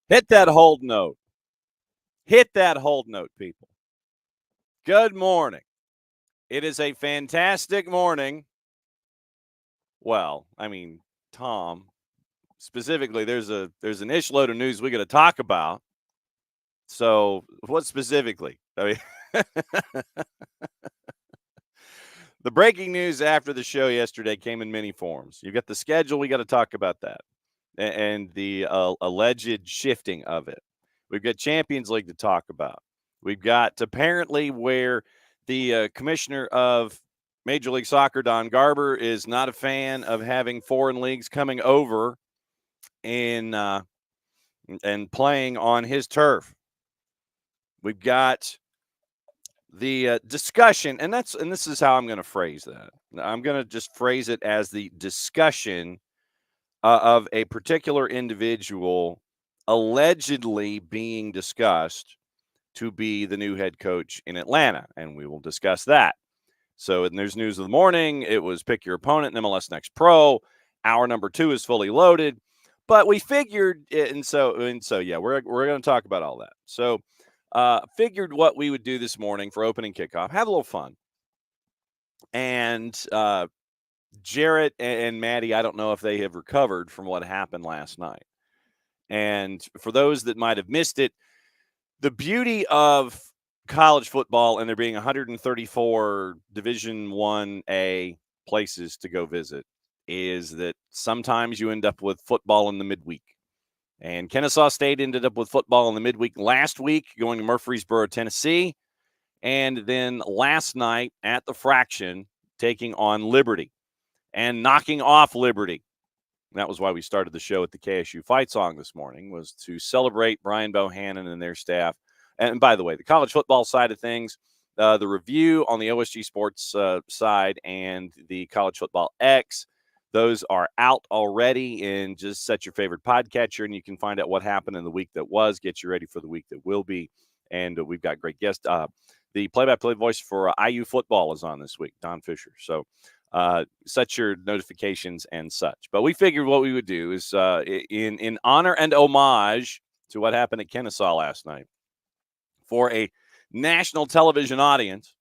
Hit that hold note. Hit that hold note, people. Good morning. It is a fantastic morning. Well, I mean, Tom, specifically, there's an ish load of news we got to talk about. So, what specifically? I mean, the breaking news after the show yesterday came in many forms. You got the schedule. We got to talk about that and the alleged shifting of it. We've got Champions League to talk about. We've got apparently where the commissioner of Major League Soccer, Don Garber, is not a fan of having foreign leagues coming over and playing on his turf. We've got the discussion, and this is how I'm going to phrase that. I'm going to just phrase it as the discussion of a particular individual allegedly being discussed to be the new head coach in Atlanta, and we will discuss that. So there's news of the morning. It was pick your opponent in MLS Next Pro. Hour number 2 is fully loaded, but we figured, and so yeah, we're going to talk about all that. So figured what we would do this morning for opening kickoff, have a little fun, and Jarrett and Maddie, I don't know if they have recovered from what happened last night. And for those that might have missed it, the beauty of college football and there being 134 Division 1A places to go visit is that sometimes you end up with football in the midweek. And Kennesaw State ended up with football in the midweek last week, going to Murfreesboro, Tennessee. And then last night at the Fraction, taking on Liberty and knocking off Liberty. And that was why we started the show at the KSU Fight Song this morning, was to celebrate Brian Bohannon and their staff. And by the way, the college football side of things, the review on the OSG Sports side and the College Football X, those are out already. And just set your favorite podcatcher, and you can find out what happened in the week that was, get you ready for the week that will be. And we've got great guests. The play-by-play voice for IU football is on this week, Don Fisher. So set your notifications and such. But we figured what we would do is in honor and homage to what happened at Kennesaw last night for a national television audience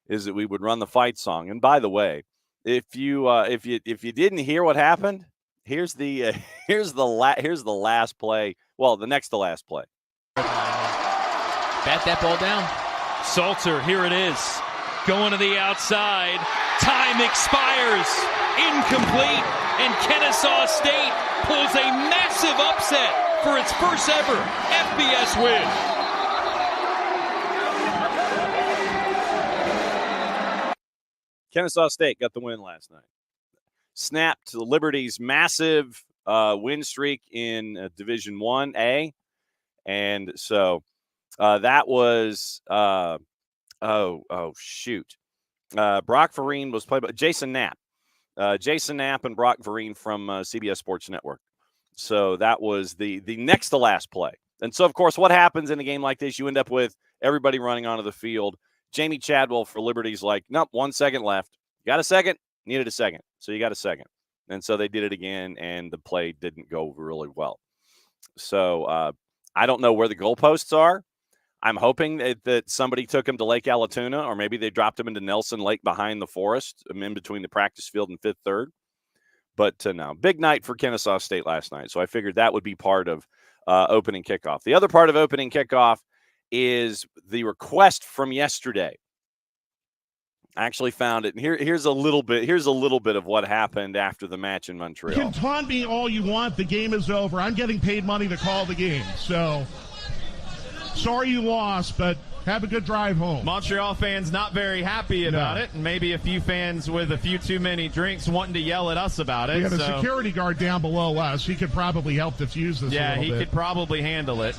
is that we would run the fight song. And by the way, if you didn't hear what happened, here's the last play. Well, the next to last play. Bat that ball down. Salter, here it is. Going to the outside. Time expires. Incomplete. And Kennesaw State pulls a massive upset for its first ever FBS win. Kennesaw State got the win last night. Snapped Liberty's massive win streak in Division 1A. And so that was shoot. Brock Vereen was played by Jason Knapp. Jason Knapp and Brock Vereen from CBS Sports Network. So that was the next to last play. And so, of course, what happens in a game like this, you end up with everybody running onto the field. Jamie Chadwell for Liberty's like, nope, 1 second left. You got a second? Needed a second. So you got a second. And so they did it again, and the play didn't go really well. So I don't know where the goalposts are. I'm hoping that somebody took him to Lake Allatoona, or maybe they dropped him into Nelson Lake behind the forest, in between the practice field and Fifth Third. But no, big night for Kennesaw State last night. So I figured that would be part of opening kickoff. The other part of opening kickoff is the request from yesterday. I actually found it. Here's a little bit of what happened after the match in Montreal. You can taunt me all you want. The game is over. I'm getting paid money to call the game. So sorry you lost, but have a good drive home. Montreal fans not very happy about it, and maybe a few fans with a few too many drinks wanting to yell at us about it. We got a security guard down below us. He could probably help diffuse this. Yeah, he could probably handle it.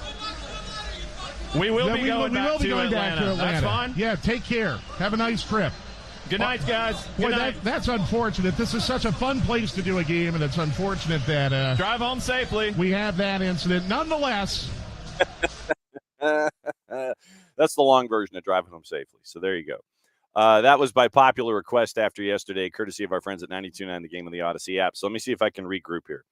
We will be going back to Atlanta. That's fine. Yeah, take care. Have a nice trip. Good night, guys. Good night. That's unfortunate. This is such a fun place to do a game, and it's unfortunate that drive home safely. We have that incident. Nonetheless, that's the long version of driving home safely. So there you go. That was by popular request after yesterday, courtesy of our friends at 92.9 The Game of the Odyssey app. So let me see if I can regroup here.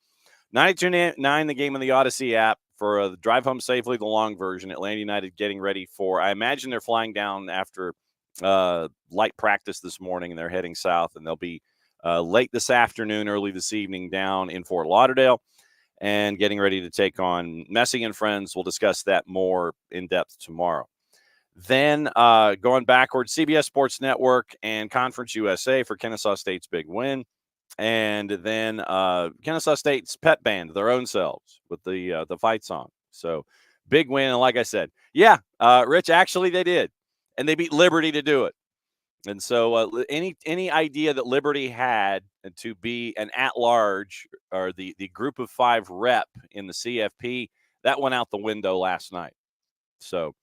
92.9 The Game of the Odyssey app for the drive home safely, the long version. Atlanta United getting ready for, I imagine they're flying down after light practice this morning, and they're heading south, and they'll be late this afternoon, early this evening down in Fort Lauderdale, and getting ready to take on Messi and friends. We'll discuss that more in depth tomorrow. Then going backwards, CBS Sports Network and Conference USA for Kennesaw State's big win. And then Kennesaw State's pet band, their own selves, with the fight song. So big win. And like I said, yeah, Rich, actually they did. And they beat Liberty to do it. And so any idea that Liberty had to be an at-large or the group of 5 rep in the CFP, that went out the window last night. So,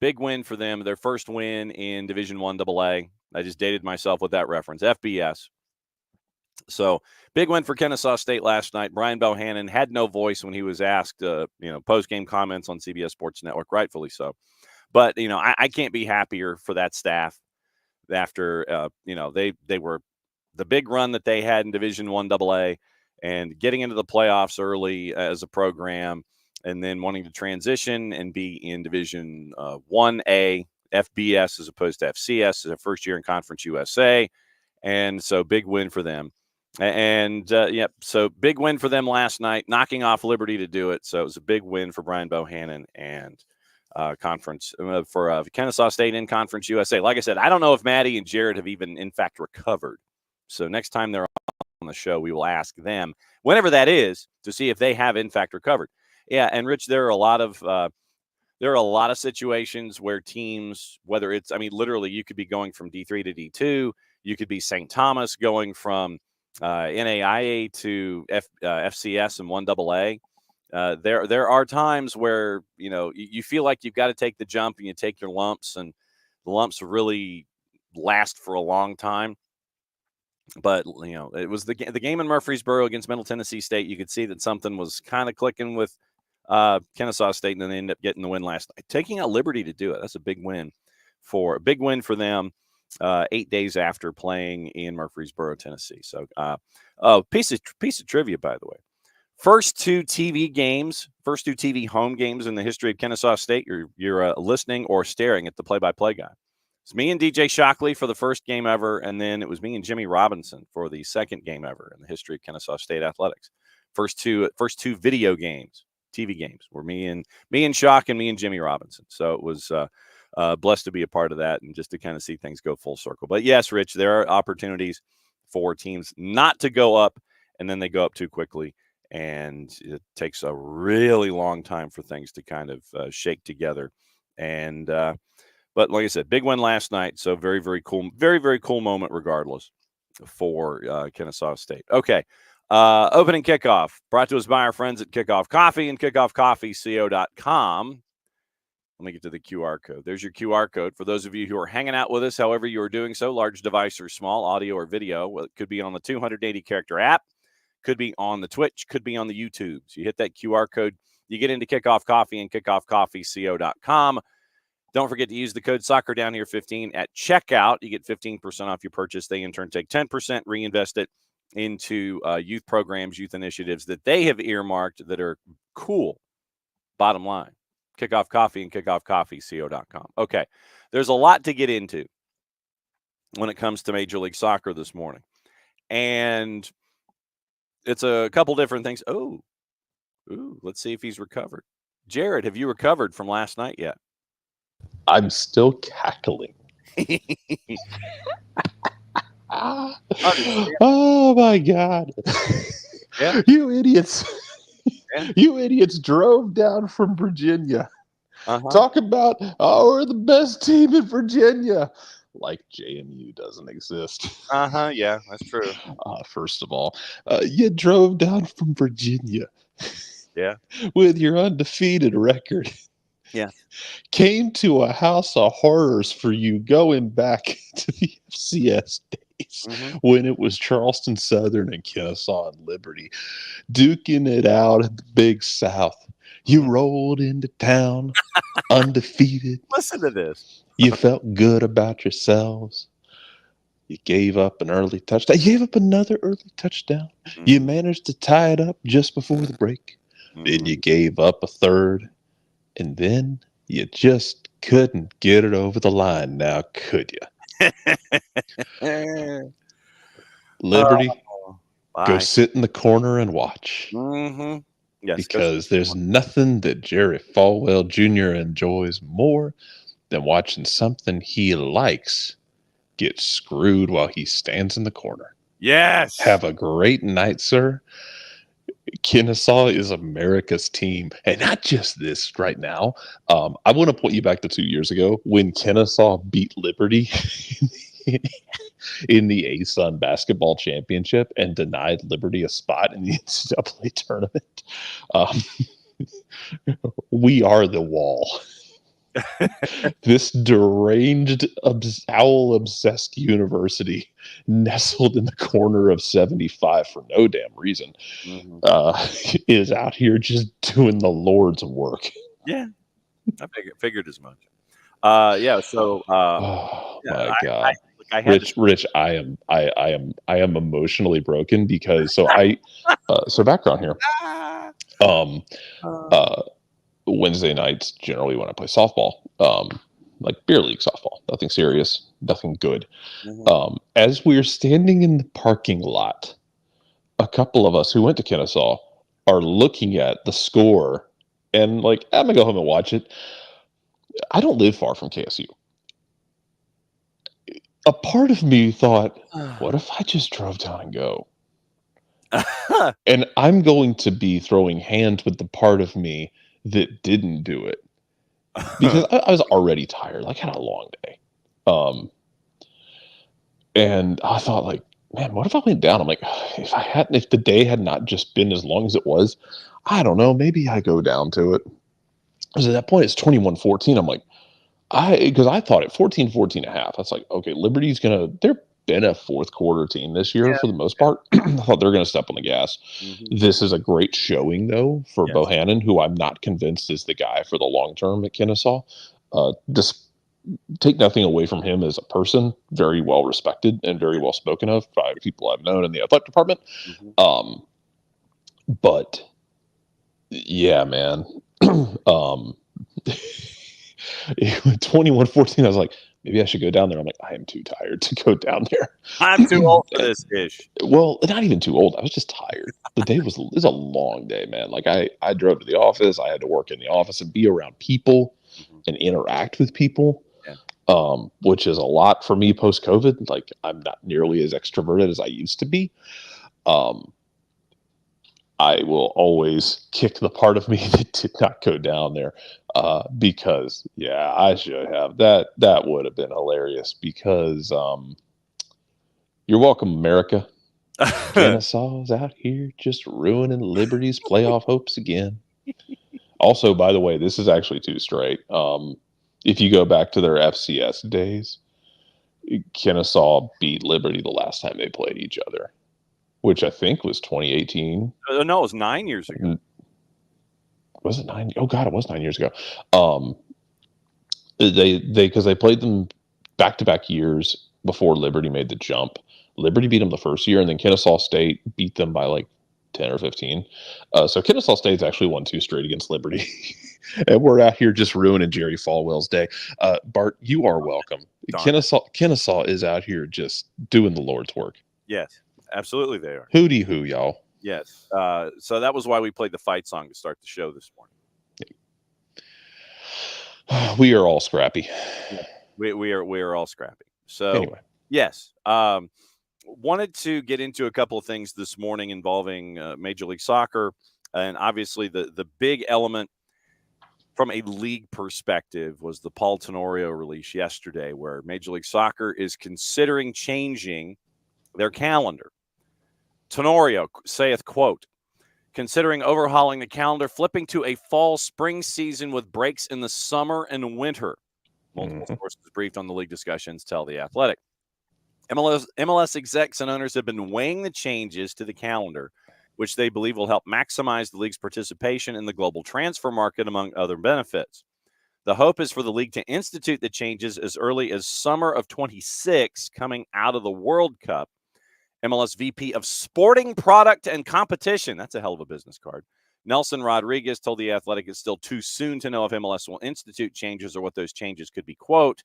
big win for them. Their first win in Division I AA. I just dated myself with that reference, FBS. So big win for Kennesaw State last night. Brian Bohannon had no voice when he was asked, post-game comments on CBS Sports Network, rightfully so. But, I can't be happier for that staff after, they were the big run that they had in Division I AA and getting into the playoffs early as a program, and then wanting to transition and be in Division 1A, FBS as opposed to FCS as a first year in Conference USA. And so big win for them. And, so big win for them last night, knocking off Liberty to do it. So it was a big win for Brian Bohannon and conference for Kennesaw State in Conference USA. Like I said, I don't know if Maddie and Jared have even, in fact, recovered. So next time they're on the show, we will ask them, whenever that is, to see if they have, in fact, recovered. Yeah, and Rich, there are a lot of situations where teams, whether it's, literally you could be going from D3 to D2. You could be St. Thomas going from NAIA to FCS and 1AA. There are times where, you feel like you've got to take the jump and you take your lumps, and the lumps really last for a long time. But, it was the game in Murfreesboro against Middle Tennessee State. You could see that something was kind of clicking with Kennesaw State, and then they ended up getting the win last night, taking out Liberty to do it. That's a big win for them. 8 days after playing in Murfreesboro, Tennessee. So, piece of trivia, by the way. First two TV home games in the history of Kennesaw State. You're listening or staring at the play-by-play guy. It's me and DJ Shockley for the first game ever, and then it was me and Jimmy Robinson for the second game ever in the history of Kennesaw State athletics. First two video games, TV games, were me and Shock and me and Jimmy Robinson. So it was blessed to be a part of that and just to kind of see things go full circle. But yes, Rich, there are opportunities for teams not to go up, and then they go up too quickly, and it takes a really long time for things to kind of shake together. And but like I said, big win last night, so very, very cool, very, very cool moment regardless for Kennesaw State. Okay, opening kickoff brought to us by our friends at Kickoff Coffee and kickoffcoffeeco.com. Let me get to the QR code. There's your QR code. For those of you who are hanging out with us, however you are doing so, large device or small, audio or video, well, it could be on the 280-character app, could be on the Twitch, could be on the YouTube. So you hit that QR code, you get into Kickoff Coffee and kickoffcoffeeco.com. Don't forget to use the code SoccerDownHere15 at checkout. You get 15% off your purchase. They, in turn, take 10%, reinvest it into youth programs, youth initiatives that they have earmarked that are cool. Bottom line. Kickoff Coffee and kickoffcoffeeco.com. Okay, there's a lot to get into when it comes to Major League Soccer this morning. And it's a couple different things. Ooh, let's see if he's recovered. Jared, have you recovered from last night yet? I'm still cackling. Oh, my God. Yeah. You idiots. Yeah. You idiots drove down from Virginia. Talk about, we're the best team in Virginia. Like JMU doesn't exist. Yeah, that's true. First of all, you drove down from Virginia. Yeah. With your undefeated record. Yeah. Came to a house of horrors for you going back to the FCS days when it was Charleston Southern and Kennesaw and Liberty duking it out in the Big South. You rolled into town undefeated. Listen to this. You felt good about yourselves. You gave up an early touchdown. You gave up another early touchdown. You managed to tie it up just before the break. Then you gave up a third, and then you just couldn't get it over the line now, could you? Liberty, go Bye. sit in the corner and watch. Mm-hmm. Yes, Because there's nothing that Jerry Falwell Jr. enjoys more than watching something he likes get screwed while he stands in the corner. yes. Have a great night, sir. Kennesaw is America's team, and not just this right now. I want to point you back to 2 years ago when Kennesaw beat Liberty in the ASUN basketball championship and denied Liberty a spot in the NCAA tournament. We are the wall. This deranged, owl-obsessed university nestled in the corner of 75 for no damn reason is out here just doing the Lord's work. Yeah, I figured as much. Yeah. So, Oh my God, I had Rich, I am emotionally broken because so background here. Wednesday nights generally when I play softball, like beer league softball, nothing serious, nothing good. As we're standing in the parking lot, a couple of us who went to Kennesaw are looking at the score and like, I'm gonna go home and watch it. I don't live far from KSU. A part of me thought, what if I just drove down and go? And I'm going to be throwing hands with the part of me that didn't do it because I was already tired. Like, I had a long day. And I thought, like, man, what if I went down? I'm like, if the day had not just been as long as it was, I don't know, maybe I go down to it. Because at that point, it's 21-14. I'm like, because I thought at 14 and a half, that's like, okay, Liberty's they're been a fourth quarter team this year for the most part. I thought they're going to step on the gas. This is a great showing, though, for Bohannon, who I'm not convinced is the guy for the long term at Kennesaw. Just take nothing away from him as a person, very well respected and very well spoken of by people I've known in the athletic department. But yeah, man. 21-14, I was like, maybe I should go down there. I'm like, I am too tired to go down there. I'm too old for this ish. Well, not even too old. I was just tired. The day was a long day, man. Like I drove to the office. I had to work in the office and be around people and interact with people, which is a lot for me post-COVID. Like, I'm not nearly as extroverted as I used to be. I will always kick the part of me that did not go down there because, yeah, I should have. That would have been hilarious because you're welcome, America. Kennesaw's out here just ruining Liberty's playoff hopes again. Also, by the way, this is actually too straight. If you go back to their FCS days, Kennesaw beat Liberty the last time they played each other, which I think was 2018. No, it was 9 years ago. Was it 9? Oh God, it was 9 years ago. Because they played them back-to-back years before Liberty made the jump. Liberty beat them the first year, and then Kennesaw State beat them by like 10 or 15. So Kennesaw State's actually won 2 straight against Liberty. And we're out here just ruining Jerry Falwell's day. Bart, you are welcome. Kennesaw is out here just doing the Lord's work. Yes, absolutely they are. Hooty hoo, y'all. Yes. So that was why we played the fight song to start the show this morning. We are all scrappy. Yeah, we are all scrappy. So anyway, yes. Wanted to get into a couple of things this morning involving Major League Soccer, and obviously the big element from a league perspective was the Paul Tenorio release yesterday, where Major League Soccer is considering changing their calendar. Tenorio saith, quote, considering overhauling the calendar, flipping to a fall-spring season with breaks in the summer and winter. Multiple sources briefed on the league discussions tell The Athletic. MLS execs and owners have been weighing the changes to the calendar, which they believe will help maximize the league's participation in the global transfer market, among other benefits. The hope is for the league to institute the changes as early as summer of 26, coming out of the World Cup. MLS VP of Sporting Product and Competition, that's a hell of a business card, Nelson Rodriguez told The Athletic it's still too soon to know if MLS will institute changes or what those changes could be. Quote,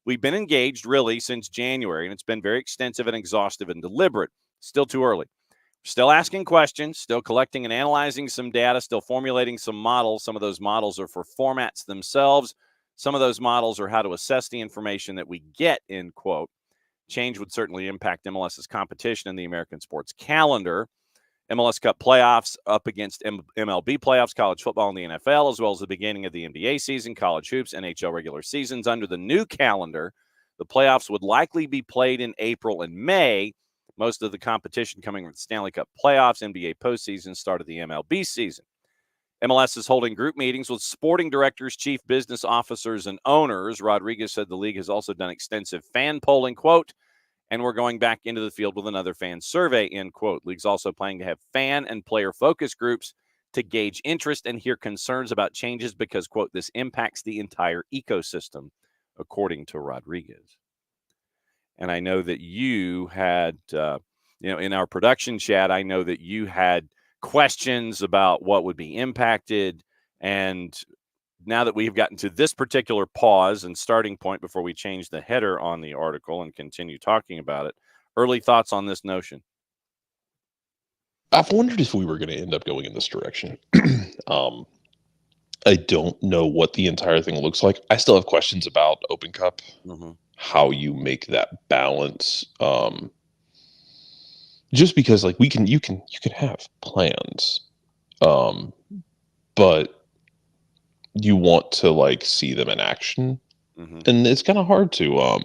we've been engaged really since January, and it's been very extensive and exhaustive and deliberate. Still too early. Still asking questions, still collecting and analyzing some data, still formulating some models. Some of those models are for formats themselves. Some of those models are how to assess the information that we get, end quote. Change would certainly impact MLS's competition in the American sports calendar. MLS Cup playoffs up against MLB playoffs, college football, and the NFL, as well as the beginning of the NBA season, college hoops, NHL regular seasons. Under the new calendar, the playoffs would likely be played in April and May. Most of the competition coming from the Stanley Cup playoffs, NBA postseason, start of the MLB season. MLS is holding group meetings with sporting directors, chief business officers, and owners. Rodriguez said the league has also done extensive fan polling, quote, and we're going back into the field with another fan survey, end quote. League's also planning to have fan and player focus groups to gauge interest and hear concerns about changes because, quote, this impacts the entire ecosystem, according to Rodriguez. And I know that you had, in our production chat, I know that you had questions about what would be impacted. And now that we've gotten to this particular pause and starting point before we change the header on the article and continue talking about it, early thoughts on this notion? I've wondered if we were going to end up going in this direction. I don't know what the entire thing looks like. I still have questions about Open Cup, how you make that balance. Just because, like, you can have plans, but you want to, like, see them in action, and it's kind of hard to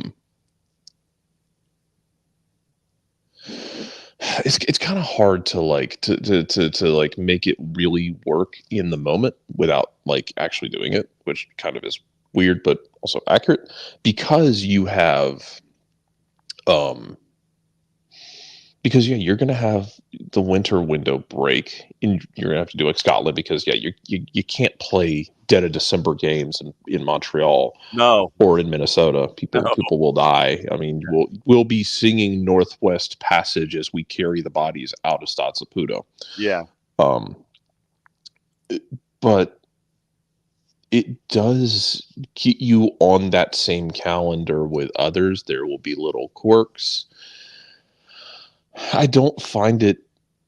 it's kind of hard to like to like make it really work in the moment without like actually doing it, which kind of is weird but also accurate, because you have because you're going to have the winter window break, and you're going to have to do like Scotland because you can't play dead of December games in Montreal, or in Minnesota. People will die. I mean, we'll be singing Northwest Passage as we carry the bodies out of Stade Saputo. Yeah. But it does keep you on that same calendar with others. There will be little quirks. I don't find it.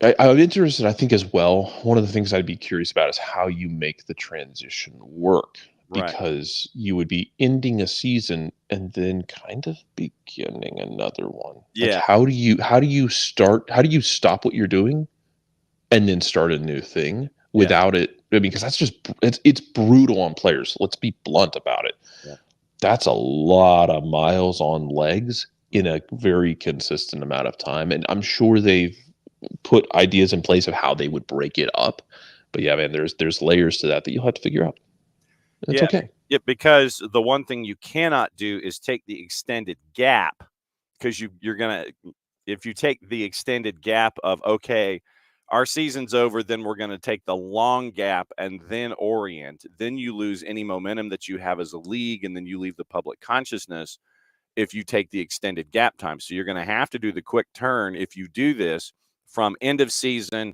I'm interested, I think, as well. One of the things I'd be curious about is how you make the transition work, because you would be ending a season and then kind of beginning another one. Yeah. Like, how do you stop what you're doing and then start a new thing without it? I mean, because that's just it's brutal on players. Let's be blunt about it. Yeah. That's a lot of miles on legs in a very consistent amount of time. And I'm sure they've put ideas in place of how they would break it up. But yeah, man, there's layers to that you'll have to figure out. It's okay. Yeah, because the one thing you cannot do is take the extended gap, because you're going to, if you take the extended gap of, okay, our season's over, then we're going to take the long gap and then orient, then you lose any momentum that you have as a league, and then you leave the public consciousness if you take the extended gap time. So you're going to have to do the quick turn if you do this from end of season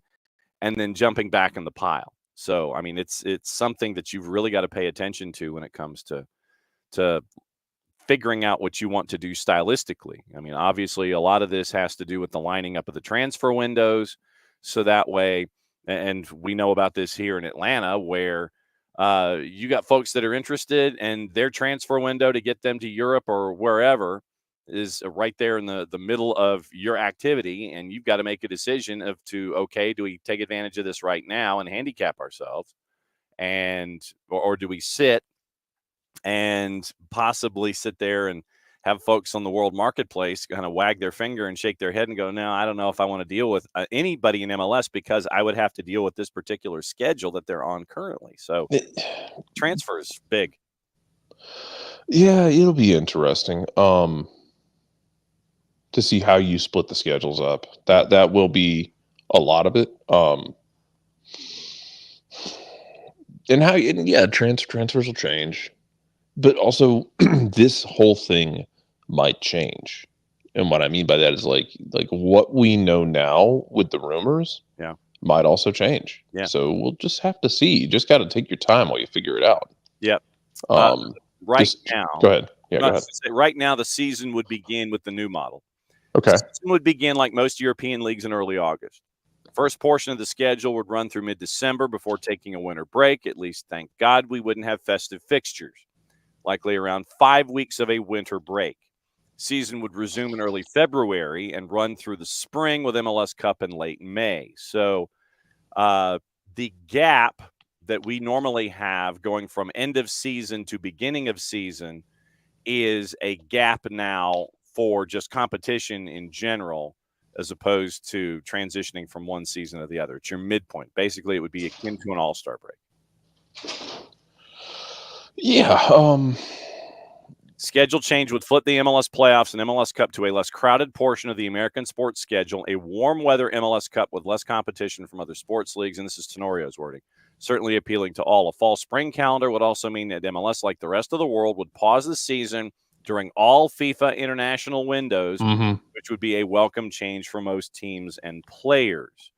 and then jumping back in the pile. So, I mean, it's something that you've really got to pay attention to when it comes to figuring out what you want to do stylistically. I mean, obviously, a lot of this has to do with the lining up of the transfer windows. So that way, and we know about this here in Atlanta, where you got folks that are interested, and their transfer window to get them to Europe or wherever is right there in the middle of your activity. And you've got to make a decision okay, do we take advantage of this right now and handicap ourselves, or do we sit and possibly sit there and have folks on the world marketplace kind of wag their finger and shake their head and go, no, I don't know if I want to deal with anybody in MLS, because I would have to deal with this particular schedule that they're on currently. So transfers big. Yeah, it'll be interesting to see how you split the schedules up. That will be a lot of it. Transfers will change, but also this whole thing might change. And what I mean by that is like what we know now with the rumors. Yeah. might also change. Yeah. So we'll just have to see. You just got to take your time while you figure it out. Yep. Right now, go ahead. Yeah, go ahead. Right now, the season would begin with the new model. Okay. The season would begin like most European leagues in early August. The first portion of the schedule would run through mid-December before taking a winter break. At least, thank God, we wouldn't have festive fixtures. Likely around 5 weeks of a winter break. Season would resume in early February and run through the spring with MLS Cup in late May. So the gap that we normally have going from end of season to beginning of season is a gap now for just competition in general, as opposed to transitioning from one season to the other. It's your midpoint. Basically, it would be akin to an all-star break. Yeah. Schedule change would flip the MLS playoffs and MLS Cup to a less crowded portion of the American sports schedule, a warm weather MLS Cup with less competition from other sports leagues, and this is Tenorio's wording. Certainly appealing to all. A fall-spring calendar would also mean that MLS, like the rest of the world, would pause the season during all FIFA international windows, which would be a welcome change for most teams and players.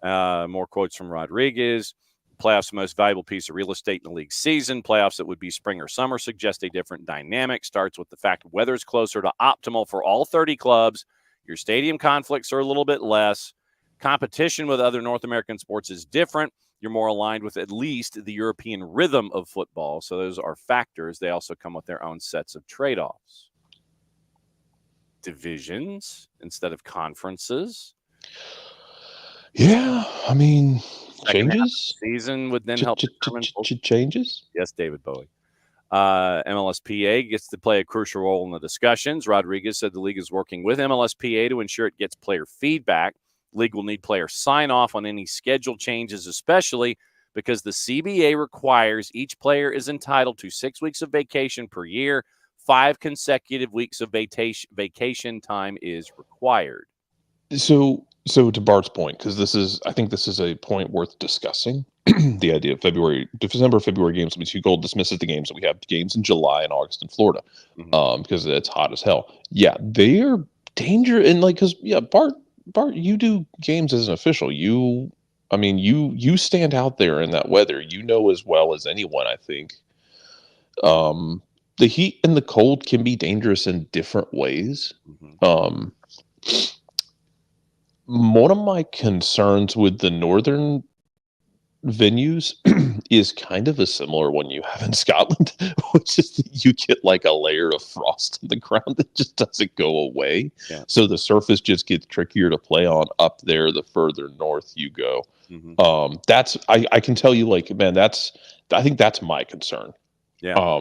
More quotes from Rodriguez. Playoffs, the most valuable piece of real estate in the league season. Playoffs that would be spring or summer suggest a different dynamic. Starts with the fact weather is closer to optimal for all 30 clubs. Your stadium conflicts are a little bit less. Competition with other North American sports is different. You're more aligned with at least the European rhythm of football. So those are factors. They also come with their own sets of trade-offs. Divisions instead of conferences. Yeah, I mean, changes. Season would then help determine changes. Yes, David Bowie. MLSPA gets to play a crucial role in the discussions. Rodriguez said the league is working with MLSPA to ensure it gets player feedback. The league will need player sign-off on any schedule changes, especially because the CBA requires each player is entitled to 6 weeks of vacation per year. 5 consecutive weeks of vacation time is required. So to Bart's point, because I think this is a point worth discussing. The idea of December, February games. I mean, Hugh Gold dismisses the games, and we have games in July and August in Florida, because it's hot as hell. Yeah, they are danger, and Bart, you do games as an official. You stand out there in that weather. You know as well as anyone, I think. The heat and the cold can be dangerous in different ways. One of my concerns with the northern venues is kind of a similar one you have in Scotland, which is that you get like a layer of frost in the ground that just doesn't go away. Yeah. So the surface just gets trickier to play on up there the further north you go. That's I can tell you, like, man, I think that's my concern. Yeah.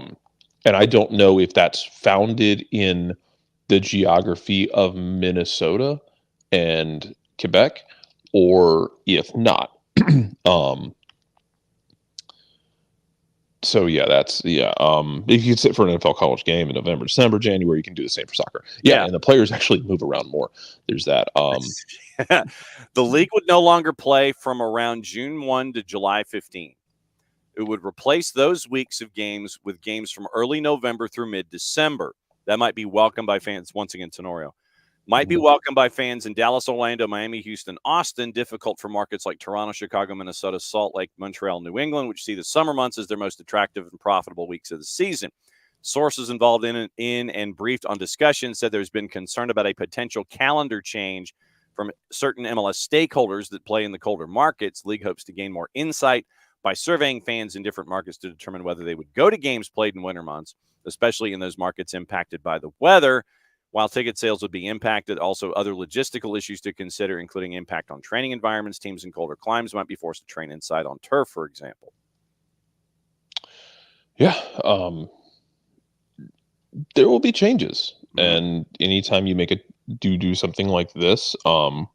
And I don't know if that's founded in the geography of Minnesota and Quebec, or if not. So yeah, if you could sit for an NFL college game in November, December, January, you can do the same for soccer. Yeah. And the players actually move around more. There's that. The league would no longer play from around June 1 to July 15. It would replace those weeks of games with games from early November through mid-December. That might be welcomed by fans. Once again, Tenorio. Might be welcomed by fans in Dallas, Orlando, Miami, Houston, Austin. Difficult for markets like Toronto, Chicago, Minnesota, Salt Lake, Montreal, New England, which see the summer months as their most attractive and profitable weeks of the season. Sources involved in and briefed on discussions said there's been concern about a potential calendar change from certain MLS stakeholders that play in the colder markets. League hopes to gain more insight by surveying fans in different markets to determine whether they would go to games played in winter months, especially in those markets impacted by the weather. While ticket sales would be impacted, also other logistical issues to consider, including impact on training environments. Teams in colder climes might be forced to train inside on turf, for example. Yeah. There will be changes. And anytime you do something like this, and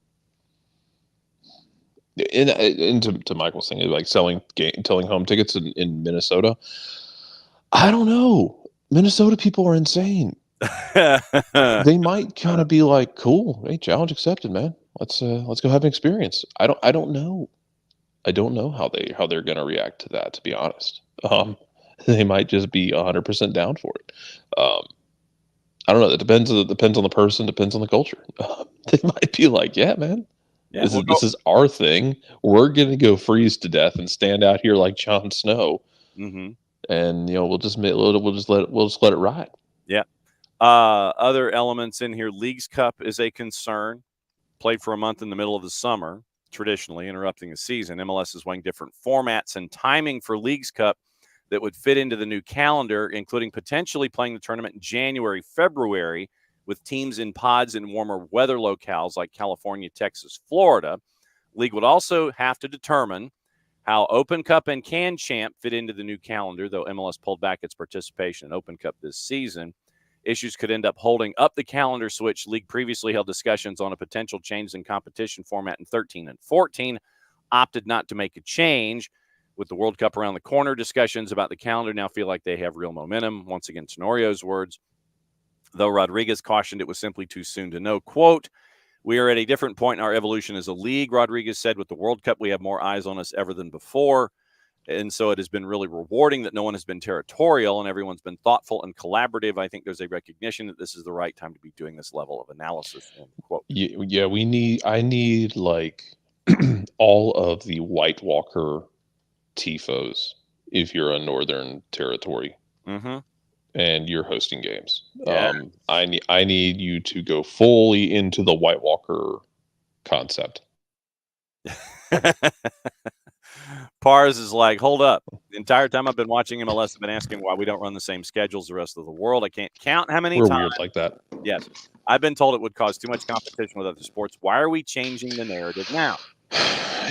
to Michael's thing, like selling home tickets in Minnesota, I don't know. Minnesota people are insane. They might kind of be like, cool, hey, challenge accepted, man. Let's go have an experience. I don't know. I don't know how they're going to react to that, to be honest. They might just be 100% down for it. I don't know. It depends on the person, depends on the culture. They might be like, yeah, man, Yeah, This is our thing. We're gonna go freeze to death and stand out here like Jon Snow, mm-hmm. and we'll just let it ride. Yeah. Other elements in here. Leagues Cup is a concern. Played for a month in the middle of the summer, traditionally interrupting the season. MLS is weighing different formats and timing for Leagues Cup that would fit into the new calendar, including potentially playing the tournament in January, February, with teams in pods in warmer weather locales like California, Texas, Florida. League would also have to determine how Open Cup and Can Champ fit into the new calendar, though MLS pulled back its participation in Open Cup this season. Issues could end up holding up the calendar switch. League previously held discussions on a potential change in competition format in 13 and 14, opted not to make a change. With the World Cup around the corner, discussions about the calendar now feel like they have real momentum. Once again, Tenorio's words, though Rodriguez cautioned it was simply too soon to know. Quote, "We are at a different point in our evolution as a league," Rodriguez said. "With the World Cup, we have more eyes on us ever than before. And so it has been really rewarding that no one has been territorial and everyone's been thoughtful and collaborative. I think there's a recognition that this is the right time to be doing this level of analysis." End quote. Yeah, I need like all of the White Walker tifos if you're a Northern Territory Mm-hmm. and you're hosting games. Yeah. I need you to go fully into the White Walker concept. Pars is like, hold up. The entire time I've been watching MLS, I've been asking why we don't run the same schedules the rest of the world. I can't count how many We're times. weird like that. Yes. I've been told it would cause too much competition with other sports. Why are we changing the narrative now?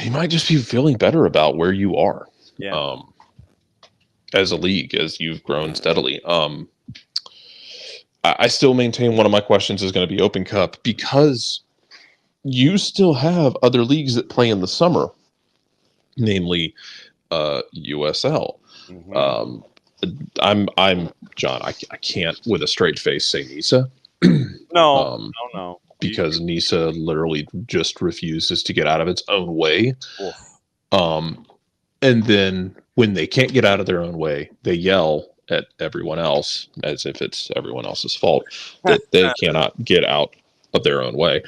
You might just be feeling better about where you are. Yeah. As a league, as you've grown steadily. I still maintain one of my questions is going to be Open Cup because you still have other leagues that play in the summer, namely USL. Mm-hmm. I'm John. I can't with a straight face say Nisa. No. Because Nisa literally just refuses to get out of its own way. Oof. And then when they can't get out of their own way, they yell at everyone else as if it's everyone else's fault that they cannot get out of their own way.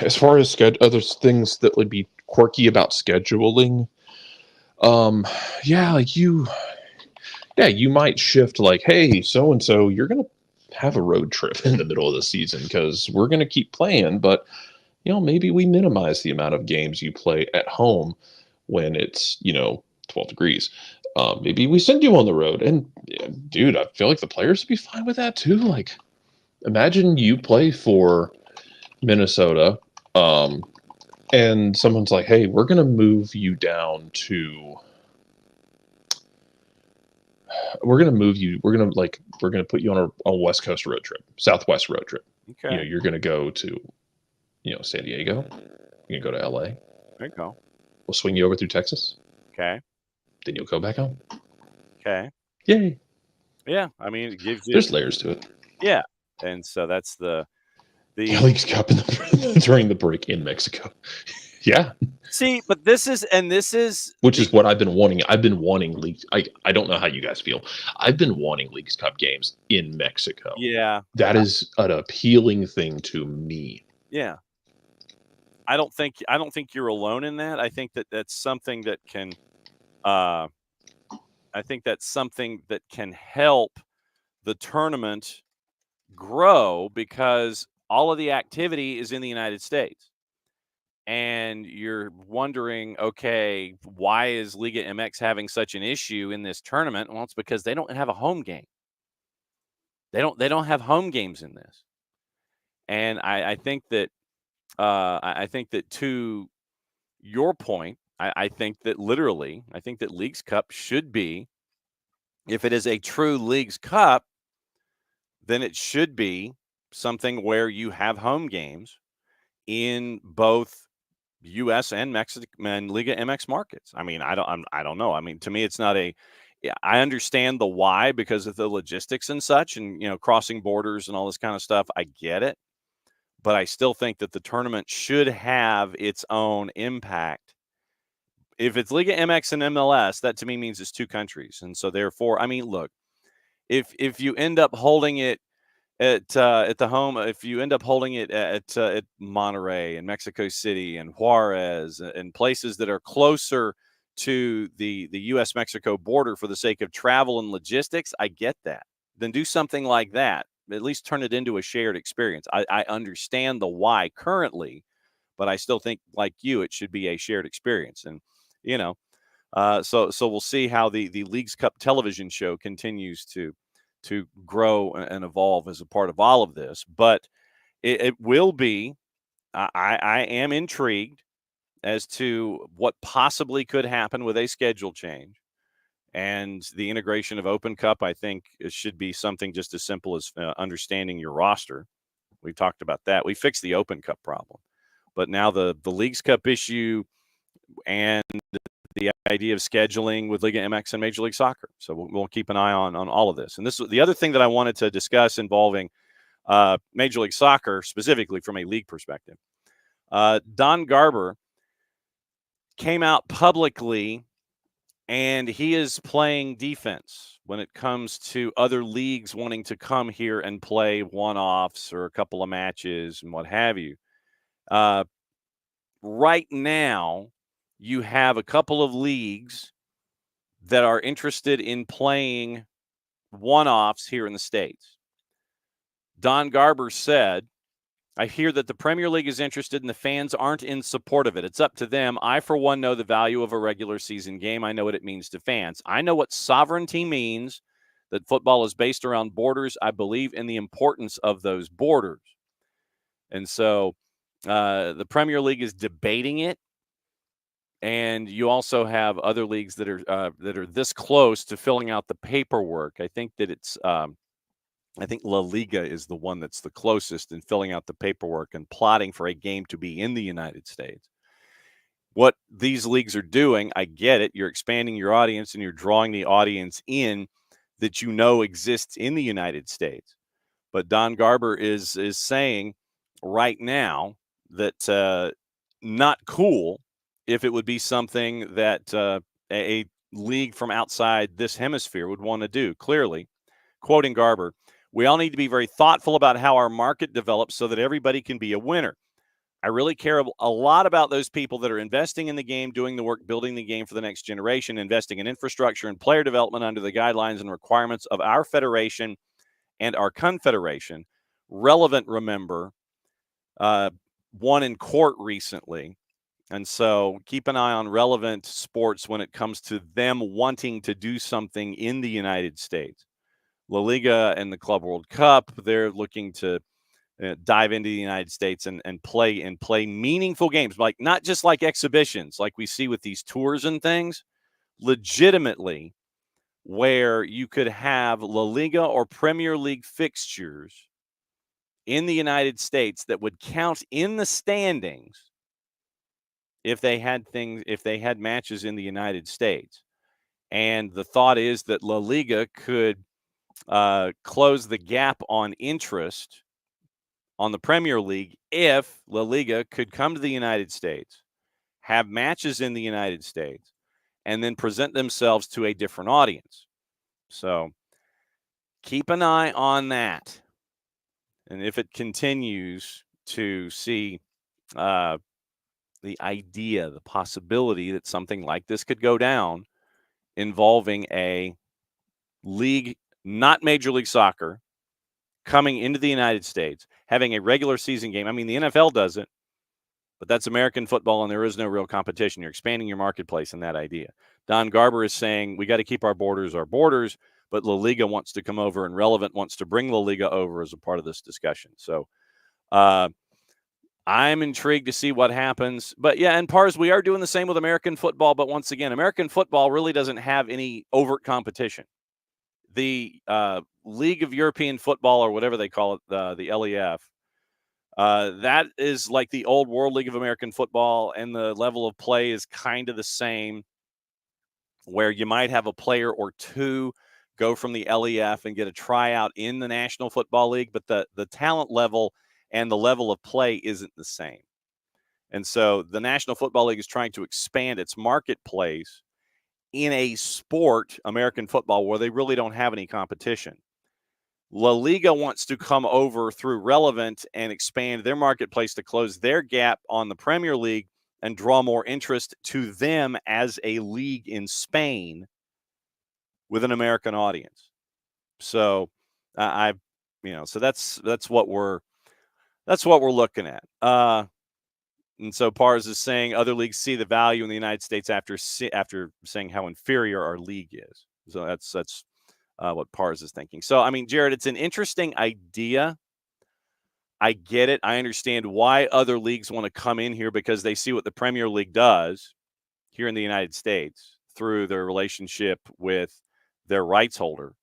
As far as other things that would be quirky about scheduling, you might shift like, hey, so-and-so, you're going to have a road trip in the middle of the season because we're going to keep playing, but maybe we minimize the amount of games you play at home when it's 12 degrees. Maybe we send you on the road, and dude, I feel like the players would be fine with that too. Like, imagine you play for Minnesota, and someone's like, hey, we're going to move you down to we're going to put you on a West Coast road trip, Southwest road trip. Okay. You're going to go to San Diego. You're going to go to LA. There you go. We'll swing you over through Texas. Okay. Then you'll go back home. Okay. Yay. Yeah. I mean, it gives you. There's layers to it. Yeah. And so that's the Leagues Cup during the break in Mexico. Yeah. See, but this is which is what I've been wanting. I've been wanting leagues. I don't know how you guys feel. I've been wanting Leagues Cup games in Mexico. Yeah. That is an appealing thing to me. Yeah. I don't think you're alone in that. I think that's something that can help the tournament grow because all of the activity is in the United States. And you're wondering, okay, why is Liga MX having such an issue in this tournament? Well, it's because they don't have a home game. They don't have home games in this. And I think that to your point, I think that Leagues Cup should be, if it is a true Leagues Cup, then it should be something where you have home games in both U.S. and Mexican and Liga MX markets. I mean, I don't know. I mean, to me, it's not a. I understand the why because of the logistics and such, and crossing borders and all this kind of stuff. I get it, but I still think that the tournament should have its own impact. If it's Liga MX and MLS, that to me means it's two countries, and so therefore, I mean, look, if you end up holding it at the home, if you end up holding it at Monterey and Mexico City and Juarez and places that are closer to the U.S. Mexico border for the sake of travel and logistics, I get that. Then do something like that. At least turn it into a shared experience. I understand the why currently, but I still think, like you, it should be a shared experience. And so we'll see how the Leagues Cup television show continues to grow and evolve as a part of all of this. But it will be. I am intrigued as to what possibly could happen with a schedule change. And the integration of Open Cup, I think, it should be something just as simple as understanding your roster. We've talked about that. We fixed the Open Cup problem. But now the Leagues Cup issue and the idea of scheduling with Liga MX and Major League Soccer. So we'll keep an eye on all of this. And this is the other thing that I wanted to discuss involving Major League Soccer, specifically from a league perspective. Don Garber came out publicly, and he is playing defense when it comes to other leagues wanting to come here and play one-offs or a couple of matches and what have you. Right now, you have a couple of leagues that are interested in playing one-offs here in the States. Don Garber said, I hear that the Premier League is interested and the fans aren't in support of it. It's up to them. I, for one, know the value of a regular season game. I know what it means to fans. I know what sovereignty means, that football is based around borders. I believe in the importance of those borders. And so the Premier League is debating it. And you also have other leagues that are this close to filling out the paperwork. I think that it's I think La Liga is the one that's the closest in filling out the paperwork and plotting for a game to be in the United States. What these leagues are doing, I get it. You're expanding your audience and you're drawing the audience in that exists in the United States. But Don Garber is saying right now that not cool if it would be something that a league from outside this hemisphere would want to do. Clearly, quoting Garber, we all need to be very thoughtful about how our market develops so that everybody can be a winner. I really care a lot about those people that are investing in the game, doing the work, building the game for the next generation, investing in infrastructure and player development under the guidelines and requirements of our federation and our confederation. Relevant, remember, won in court recently. And so keep an eye on Relevant Sports when it comes to them wanting to do something in the United States. La Liga and the Club World Cup, they're looking to dive into the United States and play meaningful games, like not just like exhibitions like we see with these tours and things, legitimately where you could have La Liga or Premier League fixtures in the United States that would count in the standings if they had matches in the United States. And the thought is that La Liga could close the gap on interest on the Premier League if La Liga could come to the United States, have matches in the United States, and then present themselves to a different audience. So keep an eye on that. And if it continues to see the idea, the possibility that something like this could go down involving a league, not Major League Soccer, coming into the United States, having a regular season game. I mean, the NFL does it, but that's American football, and there is no real competition. You're expanding your marketplace in that idea. Don Garber is saying we got to keep our borders, but La Liga wants to come over, and Relevant wants to bring La Liga over as a part of this discussion. So I'm intrigued to see what happens. But, yeah, and Pars, we are doing the same with American football, but once again, American football really doesn't have any overt competition. The League of European Football, or whatever they call it, the LEF, that is like the old World League of American Football, and the level of play is kind of the same, where you might have a player or two go from the LEF and get a tryout in the National Football League, but the talent level and the level of play isn't the same. And so the National Football League is trying to expand its marketplace in a sport, American football, where they really don't have any competition. La Liga wants to come over through Relevant and expand their marketplace to close their gap on the Premier League and draw more interest to them as a league in Spain with an American audience. So so that's what we're looking at. And so Pars is saying other leagues see the value in the United States after saying how inferior our league is. So that's what Pars is thinking. So, I mean, Jared, it's an interesting idea. I get it. I understand why other leagues want to come in here because they see what the Premier League does here in the United States through their relationship with their rights holder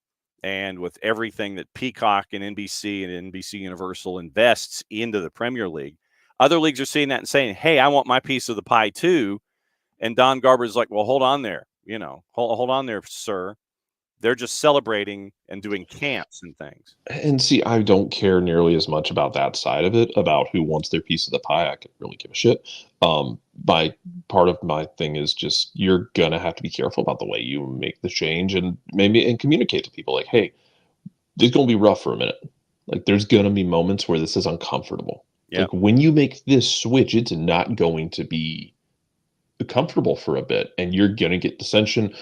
and with everything that Peacock and NBC Universal invests into the Premier League. Other leagues are seeing that and saying, hey, I want my piece of the pie too. And Don Garber's like, well, hold on there. Hold on there, sir. They're just celebrating and doing camps and things. And see, I don't care nearly as much about that side of it, about who wants their piece of the pie. I could really give a shit. Part of my thing is just you're gonna have to be careful about the way you make the change and communicate to people like, hey, this is gonna be rough for a minute. Like there's gonna be moments where this is uncomfortable. Yep. Like when you make this switch, it's not going to be comfortable for a bit, and you're gonna get dissension.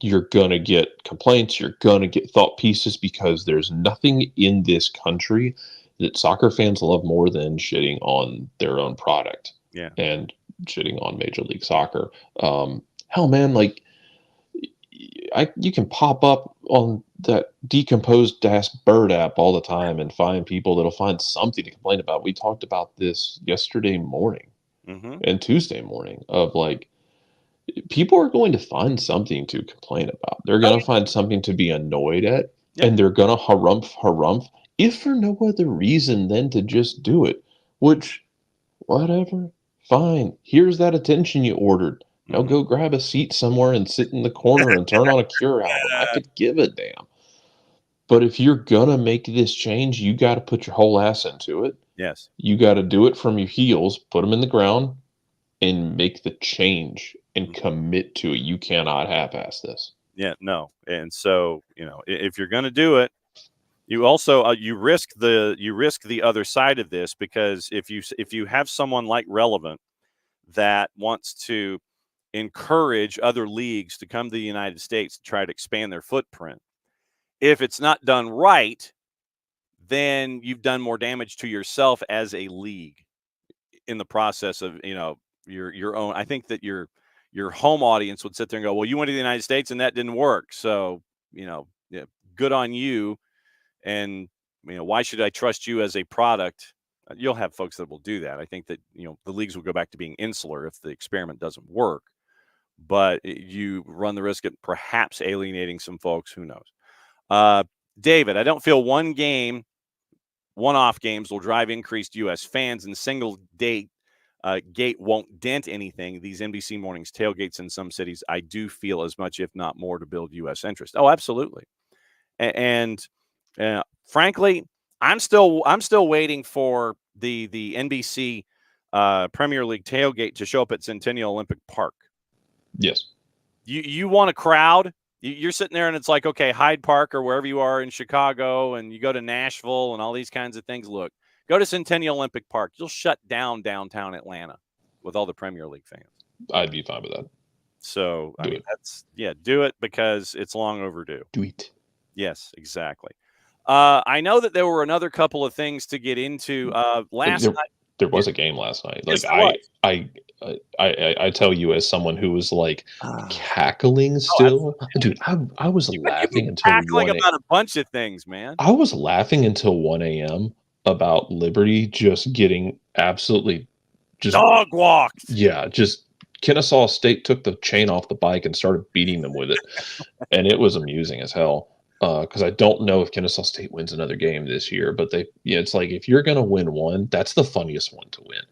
You're going to get complaints. You're going to get thought pieces because there's nothing in this country that soccer fans love more than shitting on their own product and shitting on Major League Soccer. Hell, man, like you can pop up on that decomposed ass Bird app all the time and find people that'll find something to complain about. We talked about this yesterday morning and Tuesday morning of like, people are going to find something to complain about. They're going to find something to be annoyed at, and they're going to harumph, if for no other reason than to just do it, which, whatever, fine. Here's that attention you ordered. Now go grab a seat somewhere and sit in the corner and turn on a Cure album. I could give a damn. But if you're going to make this change, you got to put your whole ass into it. Yes. You got to do it from your heels, put them in the ground, and make the change and commit to it. You cannot half-ass this. Yeah, no. And so, if you're going to do it, you also you risk the other side of this, because if you have someone like Relevant that wants to encourage other leagues to come to the United States to try to expand their footprint, if it's not done right, then you've done more damage to yourself as a league in the process of, your own. I think that your home audience would sit there and go, well, you went to the United States and that didn't work. So, good on you. And, why should I trust you as a product? You'll have folks that will do that. I think that, the leagues will go back to being insular if the experiment doesn't work, but you run the risk of perhaps alienating some folks. Who knows? David, I don't feel one-off games will drive increased U.S. fans, and single gate won't dent anything. These NBC mornings tailgates in some cities, I do feel as much, if not more, to build U.S. interest. Oh, absolutely. And frankly, I'm still waiting for the NBC Premier League tailgate to show up at Centennial Olympic Park. Yes. You want a crowd? You're sitting there and it's like, okay, Hyde Park or wherever you are in Chicago, and you go to Nashville and all these kinds of things. Look, go to Centennial Olympic Park. You'll shut down downtown Atlanta with all the Premier League fans. I'd be fine with that. So, do it because it's long overdue. Do it. Yes, exactly. I know that there were another couple of things to get into last night. There was a game last night. Yes, I tell you, as someone who was like cackling still, dude, I was laughing until cackling about a bunch of things, man. I was laughing until 1 a.m. about Liberty just getting absolutely just dog walked. Yeah, just Kennesaw State took the chain off the bike and started beating them with it, and it was amusing as hell. Because I don't know if Kennesaw State wins another game this year, but it's like if you're gonna win one, that's the funniest one to win.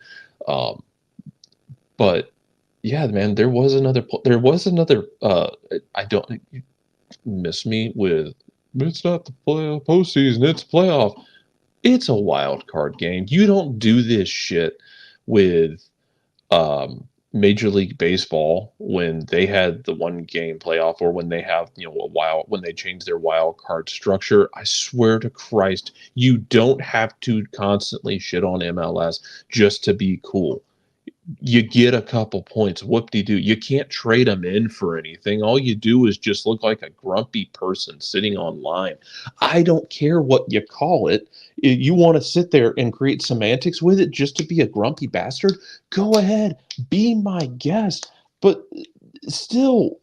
But yeah, man, there was another. I don't miss me with. It's not the postseason; it's playoff. It's a wild card game. You don't do this shit with Major League Baseball, when they had the 1-game playoff, or when they have, when they change their wild card structure, I swear to Christ, you don't have to constantly shit on MLS just to be cool. You get a couple points, whoop-de-doo. You can't trade them in for anything. All you do is just look like a grumpy person sitting online. I don't care what you call it. If you want to sit there and create semantics with it just to be a grumpy bastard, go ahead, be my guest. But still,